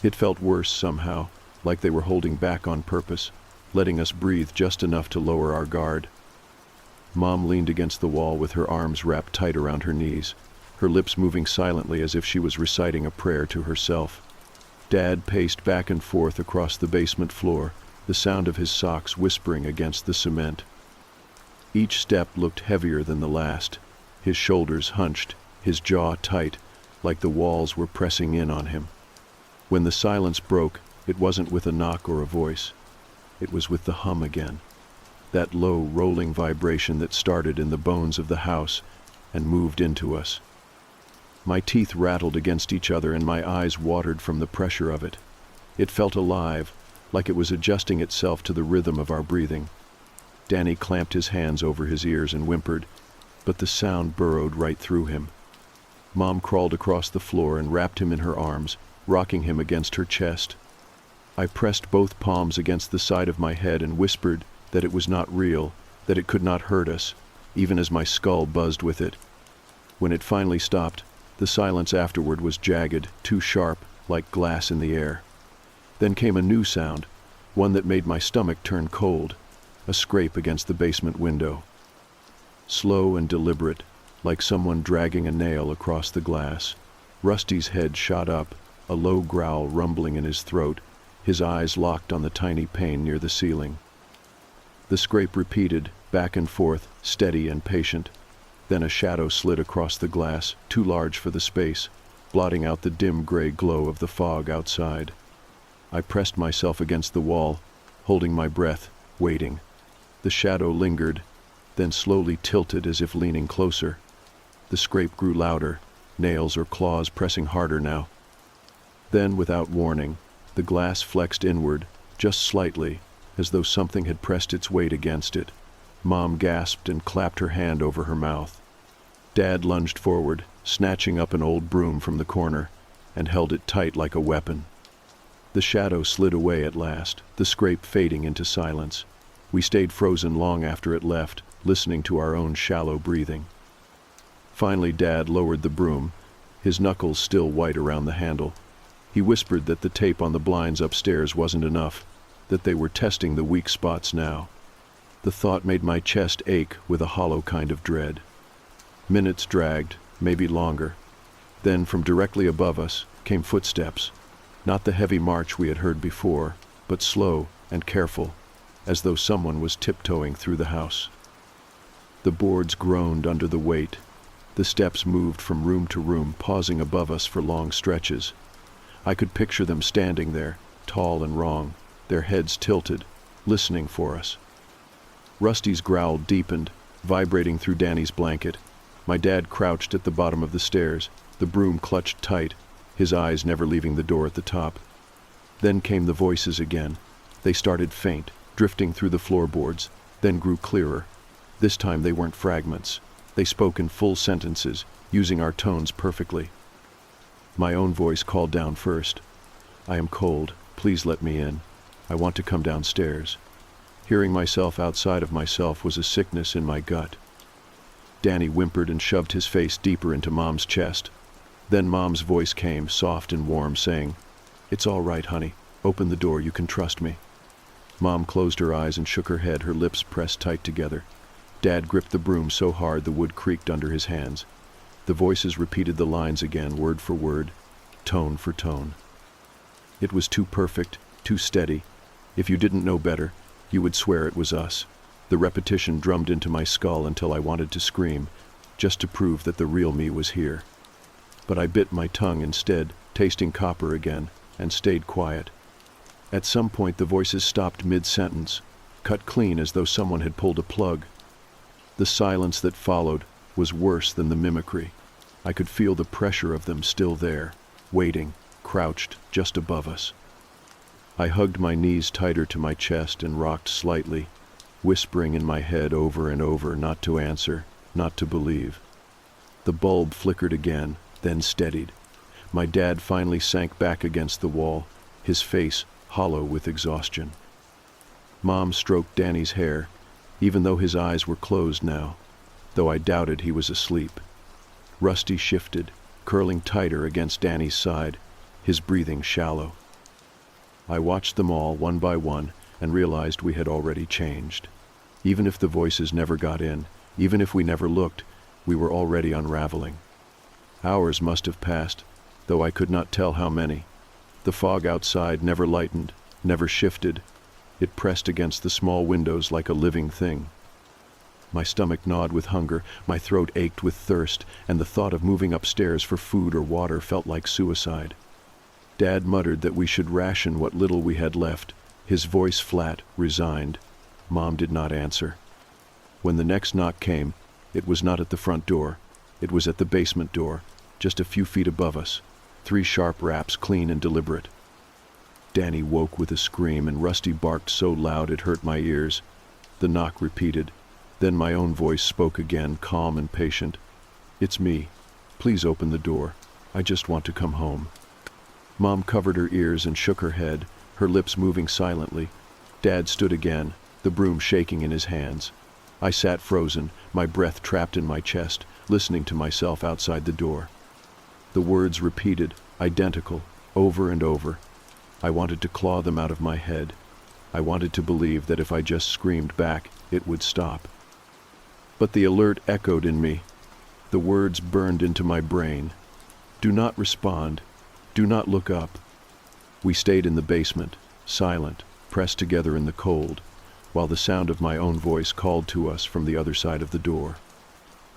S1: It felt worse somehow, like they were holding back on purpose, letting us breathe just enough to lower our guard. Mom leaned against the wall with her arms wrapped tight around her knees, her lips moving silently as if she was reciting a prayer to herself. Dad paced back and forth across the basement floor, the sound of his socks whispering against the cement. Each step looked heavier than the last, his shoulders hunched, his jaw tight, like the walls were pressing in on him. When the silence broke, it wasn't with a knock or a voice. It was with the hum again, that low, rolling vibration that started in the bones of the house and moved into us. My teeth rattled against each other and my eyes watered from the pressure of it. It felt alive, like it was adjusting itself to the rhythm of our breathing. Danny clamped his hands over his ears and whimpered, but the sound burrowed right through him. Mom crawled across the floor and wrapped him in her arms, rocking him against her chest. I pressed both palms against the side of my head and whispered that it was not real, that it could not hurt us, even as my skull buzzed with it. When it finally stopped, the silence afterward was jagged, too sharp, like glass in the air. Then came a new sound, one that made my stomach turn cold, a scrape against the basement window. Slow and deliberate, like someone dragging a nail across the glass. Rusty's head shot up, a low growl rumbling in his throat, his eyes locked on the tiny pane near the ceiling. The scrape repeated, back and forth, steady and patient. Then a shadow slid across the glass, too large for the space, blotting out the dim gray glow of the fog outside. I pressed myself against the wall, holding my breath, waiting. The shadow lingered, then slowly tilted as if leaning closer. The scrape grew louder, nails or claws pressing harder now. Then, without warning, the glass flexed inward, just slightly, as though something had pressed its weight against it. Mom gasped and clapped her hand over her mouth. Dad lunged forward, snatching up an old broom from the corner, and held it tight like a weapon. The shadow slid away at last, the scrape fading into silence. We stayed frozen long after it left, listening to our own shallow breathing. Finally, Dad lowered the broom, his knuckles still white around the handle. He whispered that the tape on the blinds upstairs wasn't enough, that they were testing the weak spots now. The thought made my chest ache with a hollow kind of dread. Minutes dragged, maybe longer. Then, from directly above us, came footsteps. Not the heavy march we had heard before, but slow and careful, as though someone was tiptoeing through the house. The boards groaned under the weight. The steps moved from room to room, pausing above us for long stretches. I could picture them standing there, tall and wrong, their heads tilted, listening for us. Rusty's growl deepened, vibrating through Danny's blanket. My dad crouched at the bottom of the stairs, the broom clutched tight, his eyes never leaving the door at the top. Then came the voices again. They started faint, drifting through the floorboards, then grew clearer. This time they weren't fragments. They spoke in full sentences, using our tones perfectly. My own voice called down first. "I am cold. Please let me in. I want to come downstairs." Hearing myself outside of myself was a sickness in my gut. Danny whimpered and shoved his face deeper into Mom's chest. Then Mom's voice came, soft and warm, saying, "It's all right, honey. Open the door, you can trust me." Mom closed her eyes and shook her head, her lips pressed tight together. Dad gripped the broom so hard the wood creaked under his hands. The voices repeated the lines again, word for word, tone for tone. It was too perfect, too steady. If you didn't know better, you would swear it was us. The repetition drummed into my skull until I wanted to scream, just to prove that the real me was here. But I bit my tongue instead, tasting copper again, and stayed quiet. At some point the voices stopped mid-sentence, cut clean as though someone had pulled a plug. The silence that followed was worse than the mimicry. I could feel the pressure of them still there, waiting, crouched just above us. I hugged my knees tighter to my chest and rocked slightly, whispering in my head over and over not to answer, not to believe. The bulb flickered again, then steadied. My dad finally sank back against the wall, his face hollow with exhaustion. Mom stroked Danny's hair, even though his eyes were closed now, though I doubted he was asleep. Rusty shifted, curling tighter against Danny's side, his breathing shallow. I watched them all, one by one, and realized we had already changed. Even if the voices never got in, even if we never looked, we were already unraveling. Hours must have passed, though I could not tell how many. The fog outside never lightened, never shifted. It pressed against the small windows like a living thing. My stomach gnawed with hunger, my throat ached with thirst, and the thought of moving upstairs for food or water felt like suicide. Dad muttered that we should ration what little we had left, his voice flat, resigned. Mom did not answer. When the next knock came, it was not at the front door. It was at the basement door, just a few feet above us. 3 sharp raps, clean and deliberate. Danny woke with a scream, and Rusty barked so loud it hurt my ears. The knock repeated. Then my own voice spoke again, calm and patient. "It's me. Please open the door. I just want to come home." Mom covered her ears and shook her head, her lips moving silently. Dad stood again, the broom shaking in his hands. I sat frozen, my breath trapped in my chest, listening to myself outside the door. The words repeated, identical, over and over. I wanted to claw them out of my head. I wanted to believe that if I just screamed back, it would stop. But the alert echoed in me. The words burned into my brain. Do not respond. Do not look up. We stayed in the basement, silent, pressed together in the cold, while the sound of my own voice called to us from the other side of the door.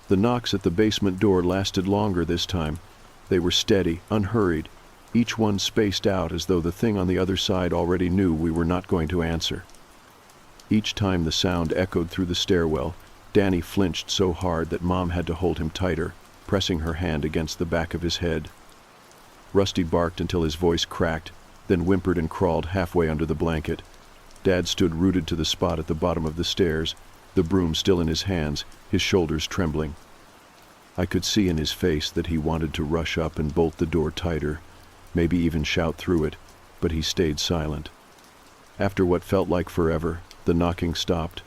S1: The knocks at the basement door lasted longer this time. They were steady, unhurried, each one spaced out as though the thing on the other side already knew we were not going to answer. Each time the sound echoed through the stairwell, Danny flinched so hard that Mom had to hold him tighter, pressing her hand against the back of his head. Rusty barked until his voice cracked, then whimpered and crawled halfway under the blanket. Dad stood rooted to the spot at the bottom of the stairs, the broom still in his hands, his shoulders trembling. I could see in his face that he wanted to rush up and bolt the door tighter, maybe even shout through it, but he stayed silent. After what felt like forever, the knocking stopped.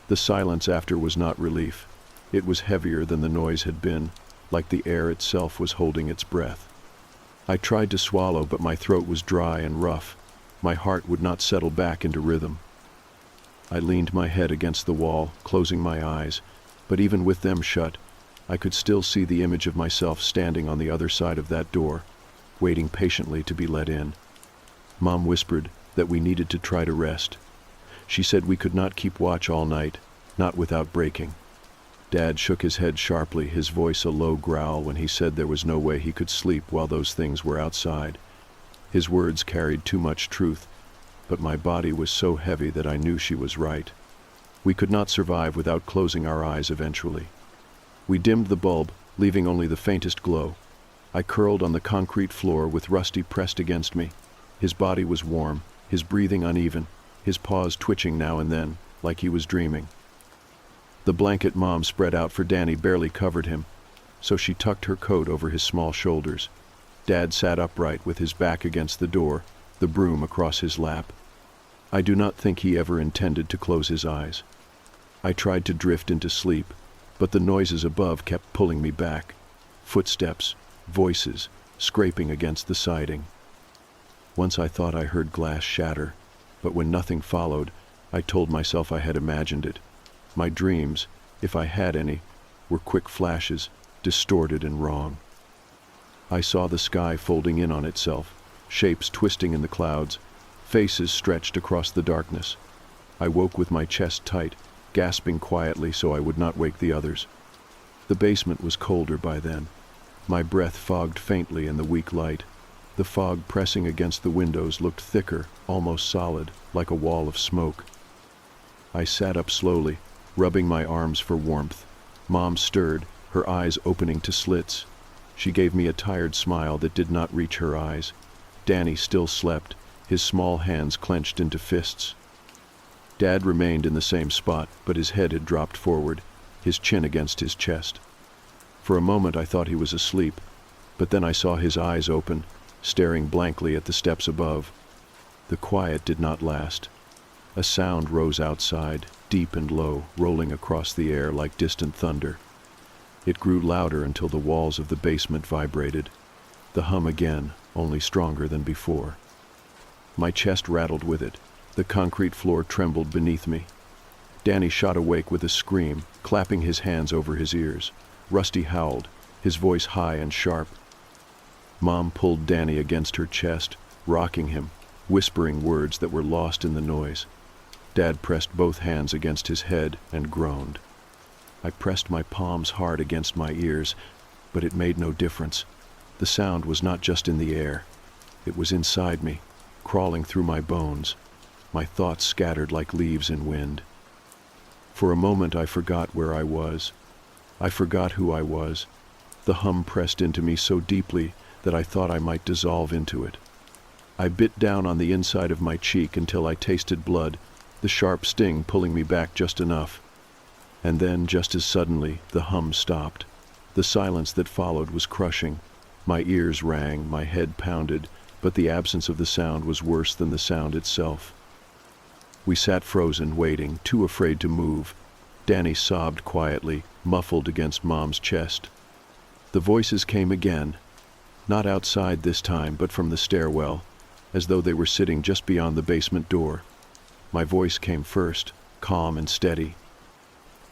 S1: The silence after was not relief. It was heavier than the noise had been, like the air itself was holding its breath. I tried to swallow, but my throat was dry and rough. My heart would not settle back into rhythm. I leaned my head against the wall, closing my eyes, but even with them shut, I could still see the image of myself standing on the other side of that door, waiting patiently to be let in. Mom whispered that we needed to try to rest. She said we could not keep watch all night, not without breaking. Dad shook his head sharply, his voice a low growl when he said there was no way he could sleep while those things were outside. His words carried too much truth, but my body was so heavy that I knew she was right. We could not survive without closing our eyes eventually. We dimmed the bulb, leaving only the faintest glow. I curled on the concrete floor with Rusty pressed against me. His body was warm, his breathing uneven, his paws twitching now and then, like he was dreaming. The blanket Mom spread out for Danny barely covered him, so she tucked her coat over his small shoulders. Dad sat upright with his back against the door, the broom across his lap. I do not think he ever intended to close his eyes. I tried to drift into sleep, but the noises above kept pulling me back. Footsteps, voices, scraping against the siding. Once I thought I heard glass shatter, but when nothing followed, I told myself I had imagined it. My dreams, if I had any, were quick flashes, distorted and wrong. I saw the sky folding in on itself, shapes twisting in the clouds, faces stretched across the darkness. I woke with my chest tight, gasping quietly so I would not wake the others. The basement was colder by then. My breath fogged faintly in the weak light. The fog pressing against the windows looked thicker, almost solid, like a wall of smoke. I sat up slowly, rubbing my arms for warmth. Mom stirred, her eyes opening to slits. She gave me a tired smile that did not reach her eyes. Danny still slept, his small hands clenched into fists. Dad remained in the same spot, but his head had dropped forward, his chin against his chest. For a moment I thought he was asleep, but then I saw his eyes open, staring blankly at the steps above. The quiet did not last. A sound rose outside, deep and low, rolling across the air like distant thunder. It grew louder until the walls of the basement vibrated. The hum again, only stronger than before. My chest rattled with it. The concrete floor trembled beneath me. Danny shot awake with a scream, clapping his hands over his ears. Rusty howled, his voice high and sharp. Mom pulled Danny against her chest, rocking him, whispering words that were lost in the noise. Dad pressed both hands against his head and groaned. I pressed my palms hard against my ears, but it made no difference. The sound was not just in the air. It was inside me, crawling through my bones. My thoughts scattered like leaves in wind. For a moment I forgot where I was. I forgot who I was. The hum pressed into me so deeply that I thought I might dissolve into it. I bit down on the inside of my cheek until I tasted blood, the sharp sting pulling me back just enough. And then, just as suddenly, the hum stopped. The silence that followed was crushing. My ears rang, my head pounded, but the absence of the sound was worse than the sound itself. We sat frozen, waiting, too afraid to move. Danny sobbed quietly, muffled against Mom's chest. The voices came again, not outside this time, but from the stairwell, as though they were sitting just beyond the basement door. My voice came first, calm and steady.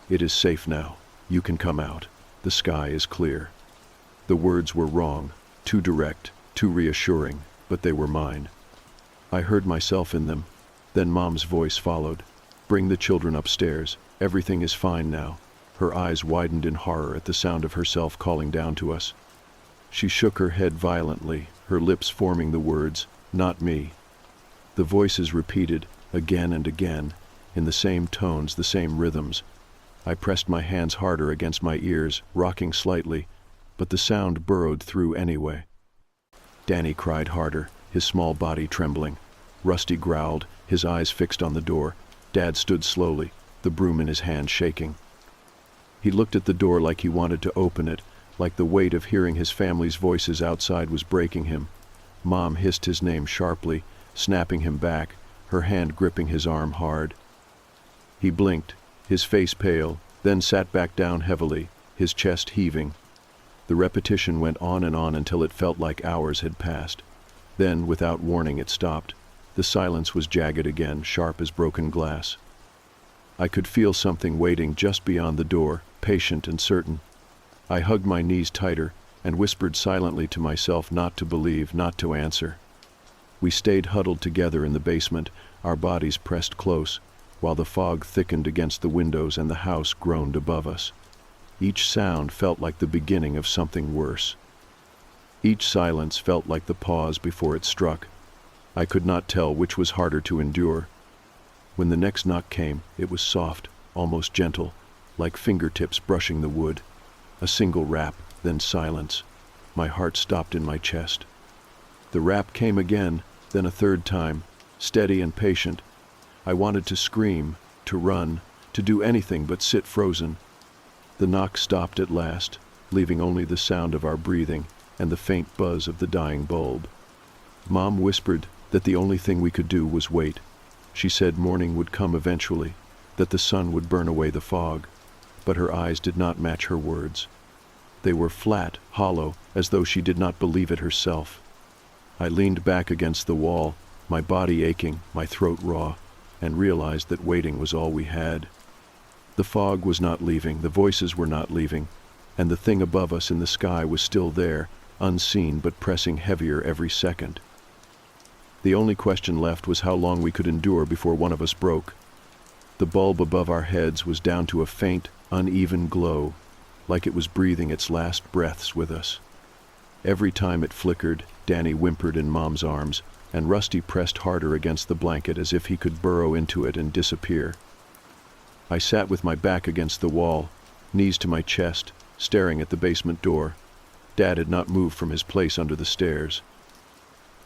S1: "It is safe now. You can come out. The sky is clear." The words were wrong, too direct, too reassuring, but they were mine. I heard myself in them. Then Mom's voice followed. "Bring the children upstairs. Everything is fine now." Her eyes widened in horror at the sound of herself calling down to us. She shook her head violently, her lips forming the words, "Not me." The voices repeated, again and again, in the same tones, the same rhythms. I pressed my hands harder against my ears, rocking slightly, but the sound burrowed through anyway. Danny cried harder, his small body trembling. Rusty growled, his eyes fixed on the door. Dad stood slowly, the broom in his hand shaking. He looked at the door like he wanted to open it, like the weight of hearing his family's voices outside was breaking him. Mom hissed his name sharply, snapping him back, her hand gripping his arm hard. He blinked, his face pale, then sat back down heavily, his chest heaving. The repetition went on until it felt like hours had passed. Then, without warning, it stopped. The silence was jagged again, sharp as broken glass. I could feel something waiting just beyond the door, patient and certain. I hugged my knees tighter and whispered silently to myself not to believe, not to answer. We stayed huddled together in the basement, our bodies pressed close, while the fog thickened against the windows and the house groaned above us. Each sound felt like the beginning of something worse. Each silence felt like the pause before it struck. I could not tell which was harder to endure. When the next knock came, it was soft, almost gentle, like fingertips brushing the wood. A single rap, then silence. My heart stopped in my chest. The rap came again, then a third time, steady and patient. I wanted to scream, to run, to do anything but sit frozen. The knock stopped at last, leaving only the sound of our breathing and the faint buzz of the dying bulb. Mom whispered that the only thing we could do was wait. She said morning would come eventually, that the sun would burn away the fog, but her eyes did not match her words. They were flat, hollow, as though she did not believe it herself. I leaned back against the wall, my body aching, my throat raw, and realized that waiting was all we had. The fog was not leaving, the voices were not leaving, and the thing above us in the sky was still there, unseen but pressing heavier every second. The only question left was how long we could endure before one of us broke. The bulb above our heads was down to a faint, uneven glow, like it was breathing its last breaths with us. Every time it flickered, Danny whimpered in Mom's arms, and Rusty pressed harder against the blanket as if he could burrow into it and disappear. I sat with my back against the wall, knees to my chest, staring at the basement door. Dad had not moved from his place under the stairs.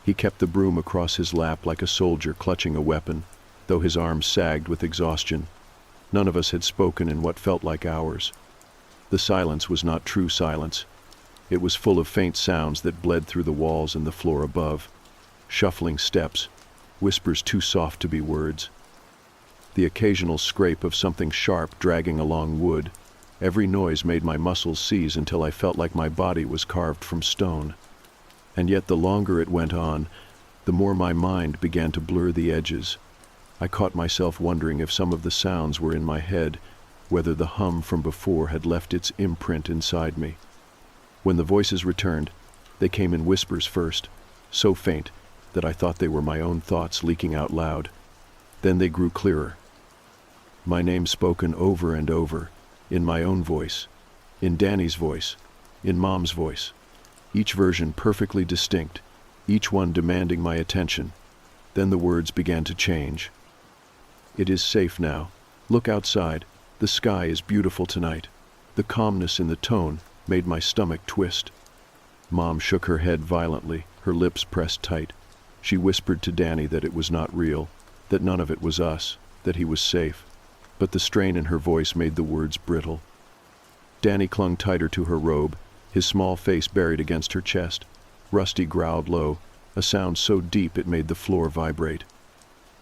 S1: He kept the broom across his lap like a soldier clutching a weapon, though his arms sagged with exhaustion. None of us had spoken in what felt like hours. The silence was not true silence. It was full of faint sounds that bled through the walls and the floor above. Shuffling steps, whispers too soft to be words. The occasional scrape of something sharp dragging along wood. Every noise made my muscles seize until I felt like my body was carved from stone. And yet the longer it went on, the more my mind began to blur the edges. I caught myself wondering if some of the sounds were in my head, whether the hum from before had left its imprint inside me. When the voices returned, they came in whispers first, so faint that I thought they were my own thoughts leaking out loud. Then they grew clearer. My name spoken over and over, in my own voice, in Danny's voice, in Mom's voice, each version perfectly distinct, each one demanding my attention. Then the words began to change. It is safe now. Look outside. The sky is beautiful tonight. The calmness in the tone made my stomach twist. Mom shook her head violently, her lips pressed tight. She whispered to Danny that it was not real, that none of it was us, that he was safe. But the strain in her voice made the words brittle. Danny clung tighter to her robe, his small face buried against her chest. Rusty growled low, a sound so deep it made the floor vibrate.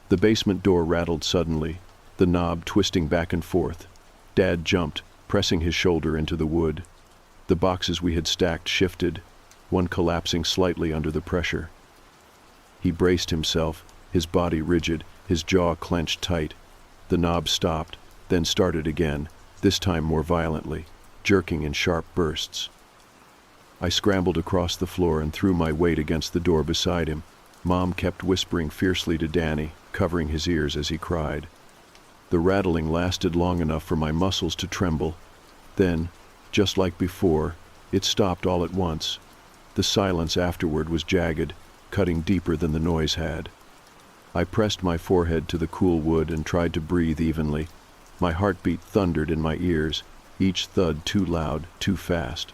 S1: The basement door rattled suddenly, the knob twisting back and forth. Dad jumped, pressing his shoulder into the wood. The boxes we had stacked shifted, one collapsing slightly under the pressure. He braced himself, his body rigid, his jaw clenched tight. The knob stopped, then started again, this time more violently, jerking in sharp bursts. I scrambled across the floor and threw my weight against the door beside him. Mom kept whispering fiercely to Danny, covering his ears as he cried. The rattling lasted long enough for my muscles to tremble. Then, just like before, it stopped all at once. The silence afterward was jagged, cutting deeper than the noise had. I pressed my forehead to the cool wood and tried to breathe evenly. My heartbeat thundered in my ears, each thud too loud, too fast.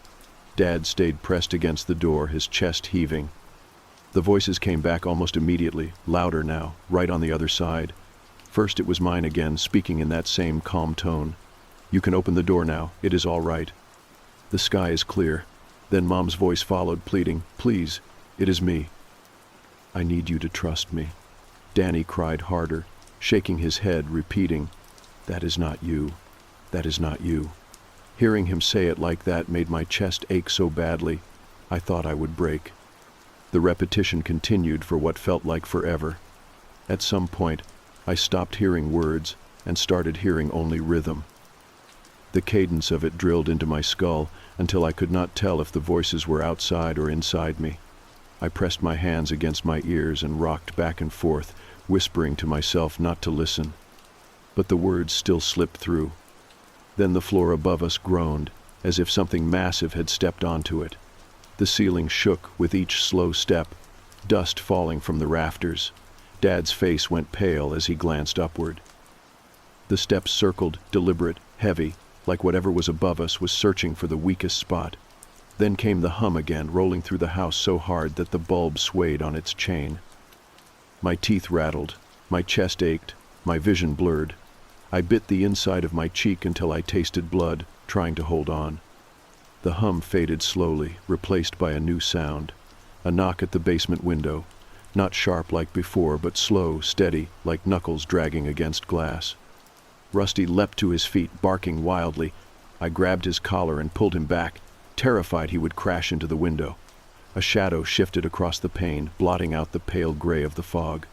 S1: Dad stayed pressed against the door, his chest heaving. The voices came back almost immediately, louder now, right on the other side. First it was mine again, speaking in that same calm tone. "You can open the door now, it is all right. The sky is clear." Then Mom's voice followed, pleading, "Please, it is me. I need you to trust me." Danny cried harder, shaking his head, repeating, "That is not you. That is not you." Hearing him say it like that made my chest ache so badly, I thought I would break. The repetition continued for what felt like forever. At some point, I stopped hearing words and started hearing only rhythm. The cadence of it drilled into my skull until I could not tell if the voices were outside or inside me. I pressed my hands against my ears and rocked back and forth, whispering to myself not to listen. But the words still slipped through. Then the floor above us groaned, as if something massive had stepped onto it. The ceiling shook with each slow step, dust falling from the rafters. Dad's face went pale as he glanced upward. The steps circled, deliberate, heavy, like whatever was above us was searching for the weakest spot. Then came the hum again, rolling through the house so hard that the bulb swayed on its chain. My teeth rattled, my chest ached, my vision blurred. I bit the inside of my cheek until I tasted blood, trying to hold on. The hum faded slowly, replaced by a new sound. A knock at the basement window, not sharp like before, but slow, steady, like knuckles dragging against glass. Rusty leapt to his feet, barking wildly. I grabbed his collar and pulled him back. Terrified he would crash into the window. A shadow shifted across the pane, blotting out the pale gray of the fog.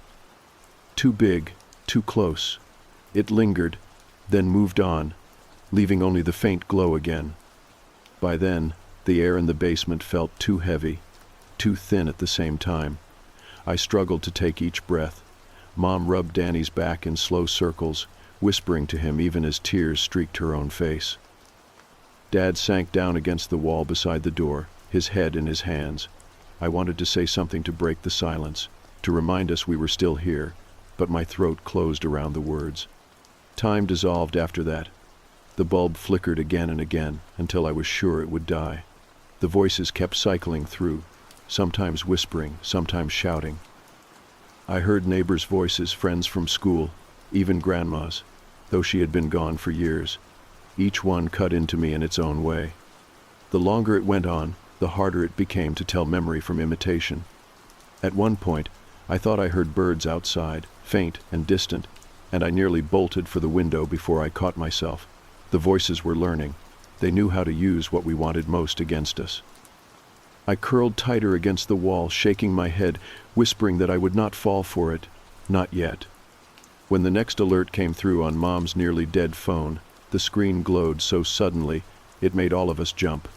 S1: Too big, too close. It lingered, then moved on, leaving only the faint glow again. By then, the air in the basement felt too heavy, too thin at the same time. I struggled to take each breath. Mom rubbed Danny's back in slow circles, whispering to him even as tears streaked her own face. Dad sank down against the wall beside the door, his head in his hands. I wanted to say something to break the silence, to remind us we were still here, but my throat closed around the words. Time dissolved after that. The bulb flickered again and again until I was sure it would die. The voices kept cycling through, sometimes whispering, sometimes shouting. I heard neighbors' voices, friends from school, even Grandma's, though she had been gone for years. Each one cut into me in its own way. The longer it went on, the harder it became to tell memory from imitation. At one point, I thought I heard birds outside, faint and distant, and I nearly bolted for the window before I caught myself. The voices were learning. They knew how to use what we wanted most against us. I curled tighter against the wall, shaking my head, whispering that I would not fall for it. Not yet. When the next alert came through on Mom's nearly dead phone, the screen glowed so suddenly it made all of us jump.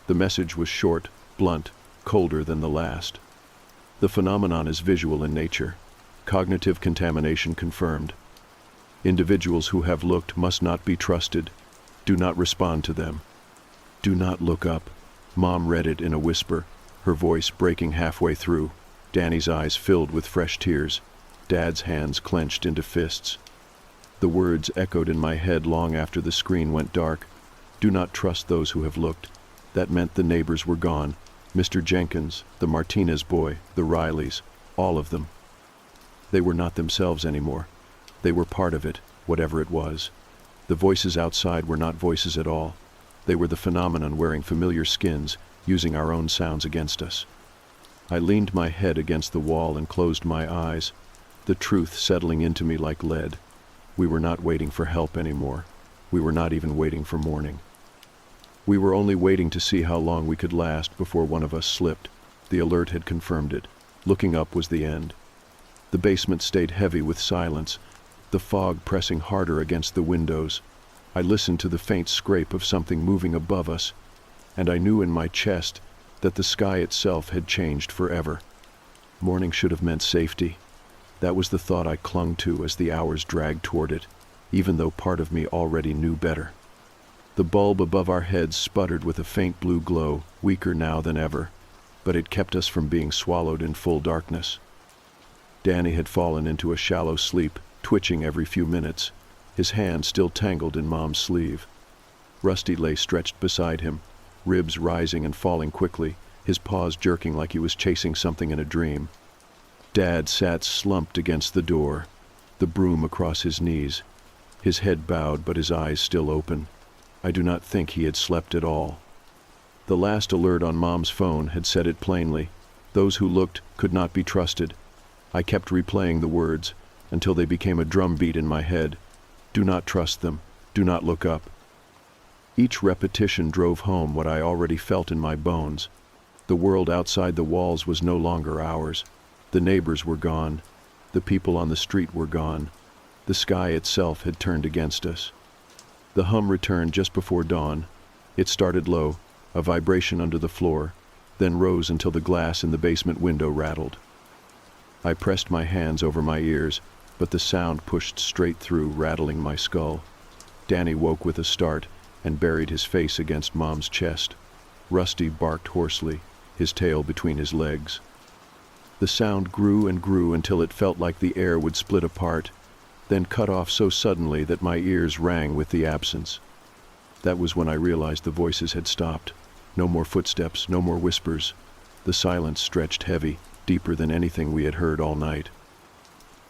S1: The message was short, blunt, colder than the last. The phenomenon is visual in nature. Cognitive contamination confirmed. Individuals who have looked must not be trusted. Do not respond to them. Do not look up. Mom read it in a whisper, her voice breaking halfway through. Danny's eyes filled with fresh tears. Dad's hands clenched into fists. The words echoed in my head long after the screen went dark. Do not trust those who have looked. That meant the neighbors were gone. Mr. Jenkins, the Martinez boy, the Rileys, all of them. They were not themselves anymore. They were part of it, whatever it was. The voices outside were not voices at all. They were the phenomenon wearing familiar skins, using our own sounds against us. I leaned my head against the wall and closed my eyes, the truth settling into me like lead. We were not waiting for help anymore. We were not even waiting for morning. We were only waiting to see how long we could last before one of us slipped. The alert had confirmed it. Looking up was the end. The basement stayed heavy with silence, the fog pressing harder against the windows. I listened to the faint scrape of something moving above us, and I knew in my chest that the sky itself had changed forever. Morning should have meant safety. That was the thought I clung to as the hours dragged toward it, even though part of me already knew better. The bulb above our heads sputtered with a faint blue glow, weaker now than ever, but it kept us from being swallowed in full darkness. Danny had fallen into a shallow sleep, twitching every few minutes, his hand still tangled in Mom's sleeve. Rusty lay stretched beside him, ribs rising and falling quickly, his paws jerking like he was chasing something in a dream. Dad sat slumped against the door, the broom across his knees, his head bowed but his eyes still open. I do not think he had slept at all. The last alert on Mom's phone had said it plainly. Those who looked could not be trusted. I kept replaying the words until they became a drumbeat in my head. Do not trust them. Do not look up. Each repetition drove home what I already felt in my bones. The world outside the walls was no longer ours. The neighbors were gone. The people on the street were gone. The sky itself had turned against us. The hum returned just before dawn. It started low, a vibration under the floor, then rose until the glass in the basement window rattled. I pressed my hands over my ears, but the sound pushed straight through, rattling my skull. Danny woke with a start and buried his face against Mom's chest. Rusty barked hoarsely, his tail between his legs. The sound grew and grew until it felt like the air would split apart, then cut off so suddenly that my ears rang with the absence. That was when I realized the voices had stopped. No more footsteps, no more whispers. The silence stretched heavy, deeper than anything we had heard all night.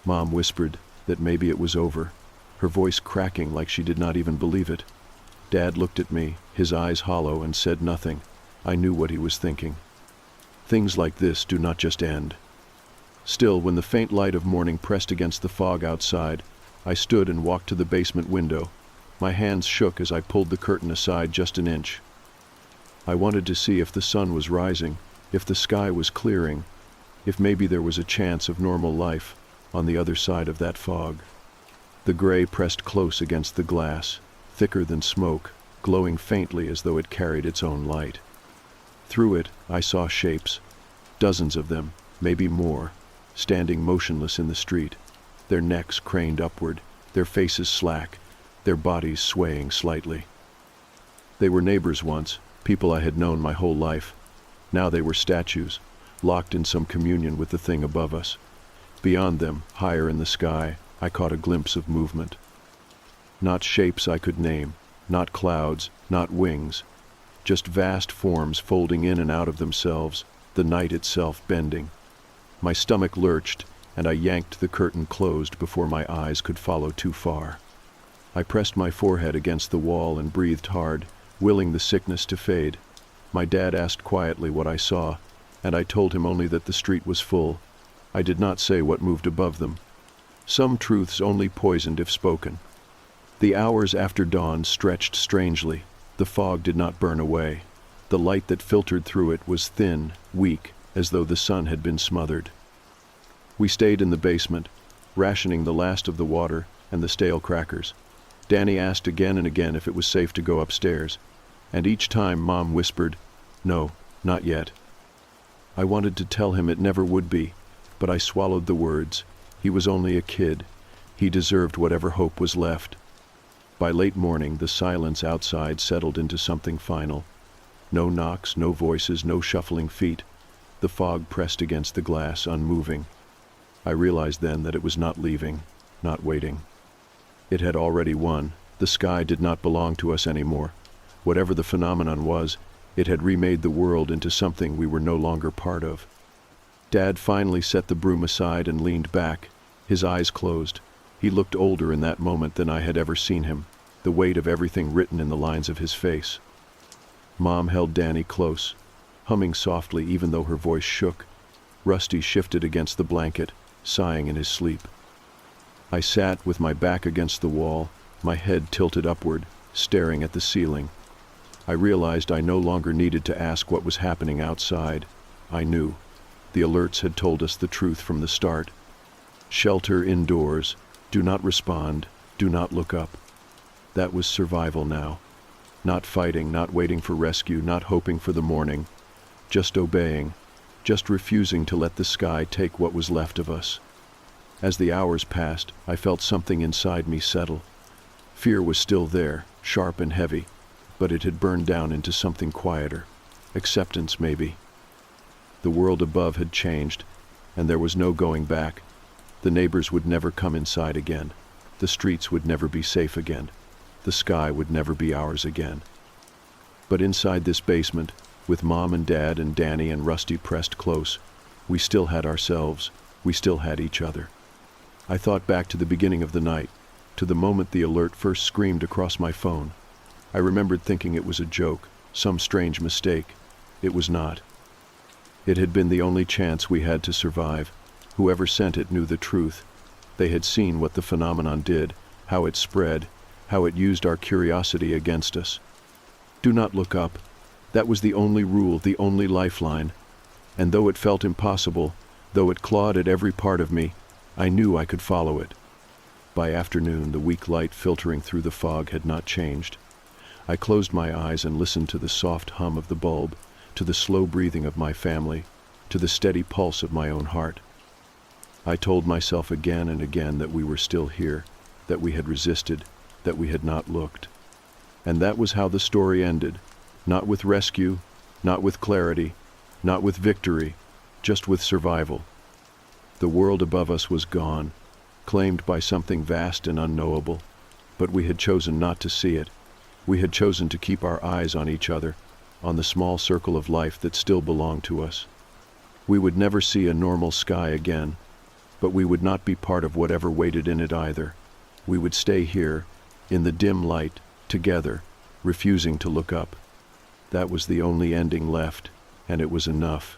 S1: Mom whispered that maybe it was over, her voice cracking like she did not even believe it. Dad looked at me, his eyes hollow, and said nothing. I knew what he was thinking. Things like this do not just end. Still, when the faint light of morning pressed against the fog outside, I stood and walked to the basement window. My hands shook as I pulled the curtain aside just an inch. I wanted to see if the sun was rising, if the sky was clearing, if maybe there was a chance of normal life on the other side of that fog. The gray pressed close against the glass, thicker than smoke, glowing faintly as though it carried its own light. Through it, I saw shapes, dozens of them, maybe more, standing motionless in the street, their necks craned upward, their faces slack, their bodies swaying slightly. They were neighbors once, people I had known my whole life. Now they were statues, locked in some communion with the thing above us. Beyond them, higher in the sky, I caught a glimpse of movement. Not shapes I could name, not clouds, not wings, just vast forms folding in and out of themselves, the night itself bending. My stomach lurched, and I yanked the curtain closed before my eyes could follow too far. I pressed my forehead against the wall and breathed hard, willing the sickness to fade. My dad asked quietly what I saw, and I told him only that the street was full. I did not say what moved above them. Some truths only poisoned if spoken. The hours after dawn stretched strangely. The fog did not burn away. The light that filtered through it was thin, weak, as though the sun had been smothered. We stayed in the basement, rationing the last of the water and the stale crackers. Danny asked again and again if it was safe to go upstairs, and each time Mom whispered, "No, not yet." I wanted to tell him it never would be, but I swallowed the words. He was only a kid. He deserved whatever hope was left. By late morning, the silence outside settled into something final. No knocks, no voices, no shuffling feet. The fog pressed against the glass, unmoving. I realized then that it was not leaving, not waiting. It had already won. The sky did not belong to us anymore. Whatever the phenomenon was, it had remade the world into something we were no longer part of. Dad finally set the broom aside and leaned back, his eyes closed. He looked older in that moment than I had ever seen him, the weight of everything written in the lines of his face. Mom held Danny close, humming softly even though her voice shook. Rusty shifted against the blanket, sighing in his sleep. I sat with my back against the wall, my head tilted upward, staring at the ceiling. I realized I no longer needed to ask what was happening outside. I knew. The alerts had told us the truth from the start. Shelter indoors, do not respond, do not look up. That was survival now. Not fighting, not waiting for rescue, not hoping for the morning. Just obeying, just refusing to let the sky take what was left of us. As the hours passed, I felt something inside me settle. Fear was still there, sharp and heavy, but it had burned down into something quieter. Acceptance, maybe. The world above had changed, and there was no going back. The neighbors would never come inside again. The streets would never be safe again. The sky would never be ours again. But inside this basement, with Mom and Dad and Danny and Rusty pressed close, we still had ourselves. We still had each other. I thought back to the beginning of the night, to the moment the alert first screamed across my phone. I remembered thinking it was a joke, some strange mistake. It was not. It had been the only chance we had to survive. Whoever sent it knew the truth. They had seen what the phenomenon did, how it spread, how it used our curiosity against us. Do not look up. That was the only rule, the only lifeline. And though it felt impossible, though it clawed at every part of me, I knew I could follow it. By afternoon, the weak light filtering through the fog had not changed. I closed my eyes and listened to the soft hum of the bulb, to the slow breathing of my family, to the steady pulse of my own heart. I told myself again and again that we were still here, that we had resisted, that we had not looked. And that was how the story ended, not with rescue, not with clarity, not with victory, just with survival. The world above us was gone, claimed by something vast and unknowable, but we had chosen not to see it. We had chosen to keep our eyes on each other, on the small circle of life that still belonged to us. We would never see a normal sky again, but we would not be part of whatever waited in it either. We would stay here, in the dim light, together, refusing to look up. That was the only ending left, and it was enough.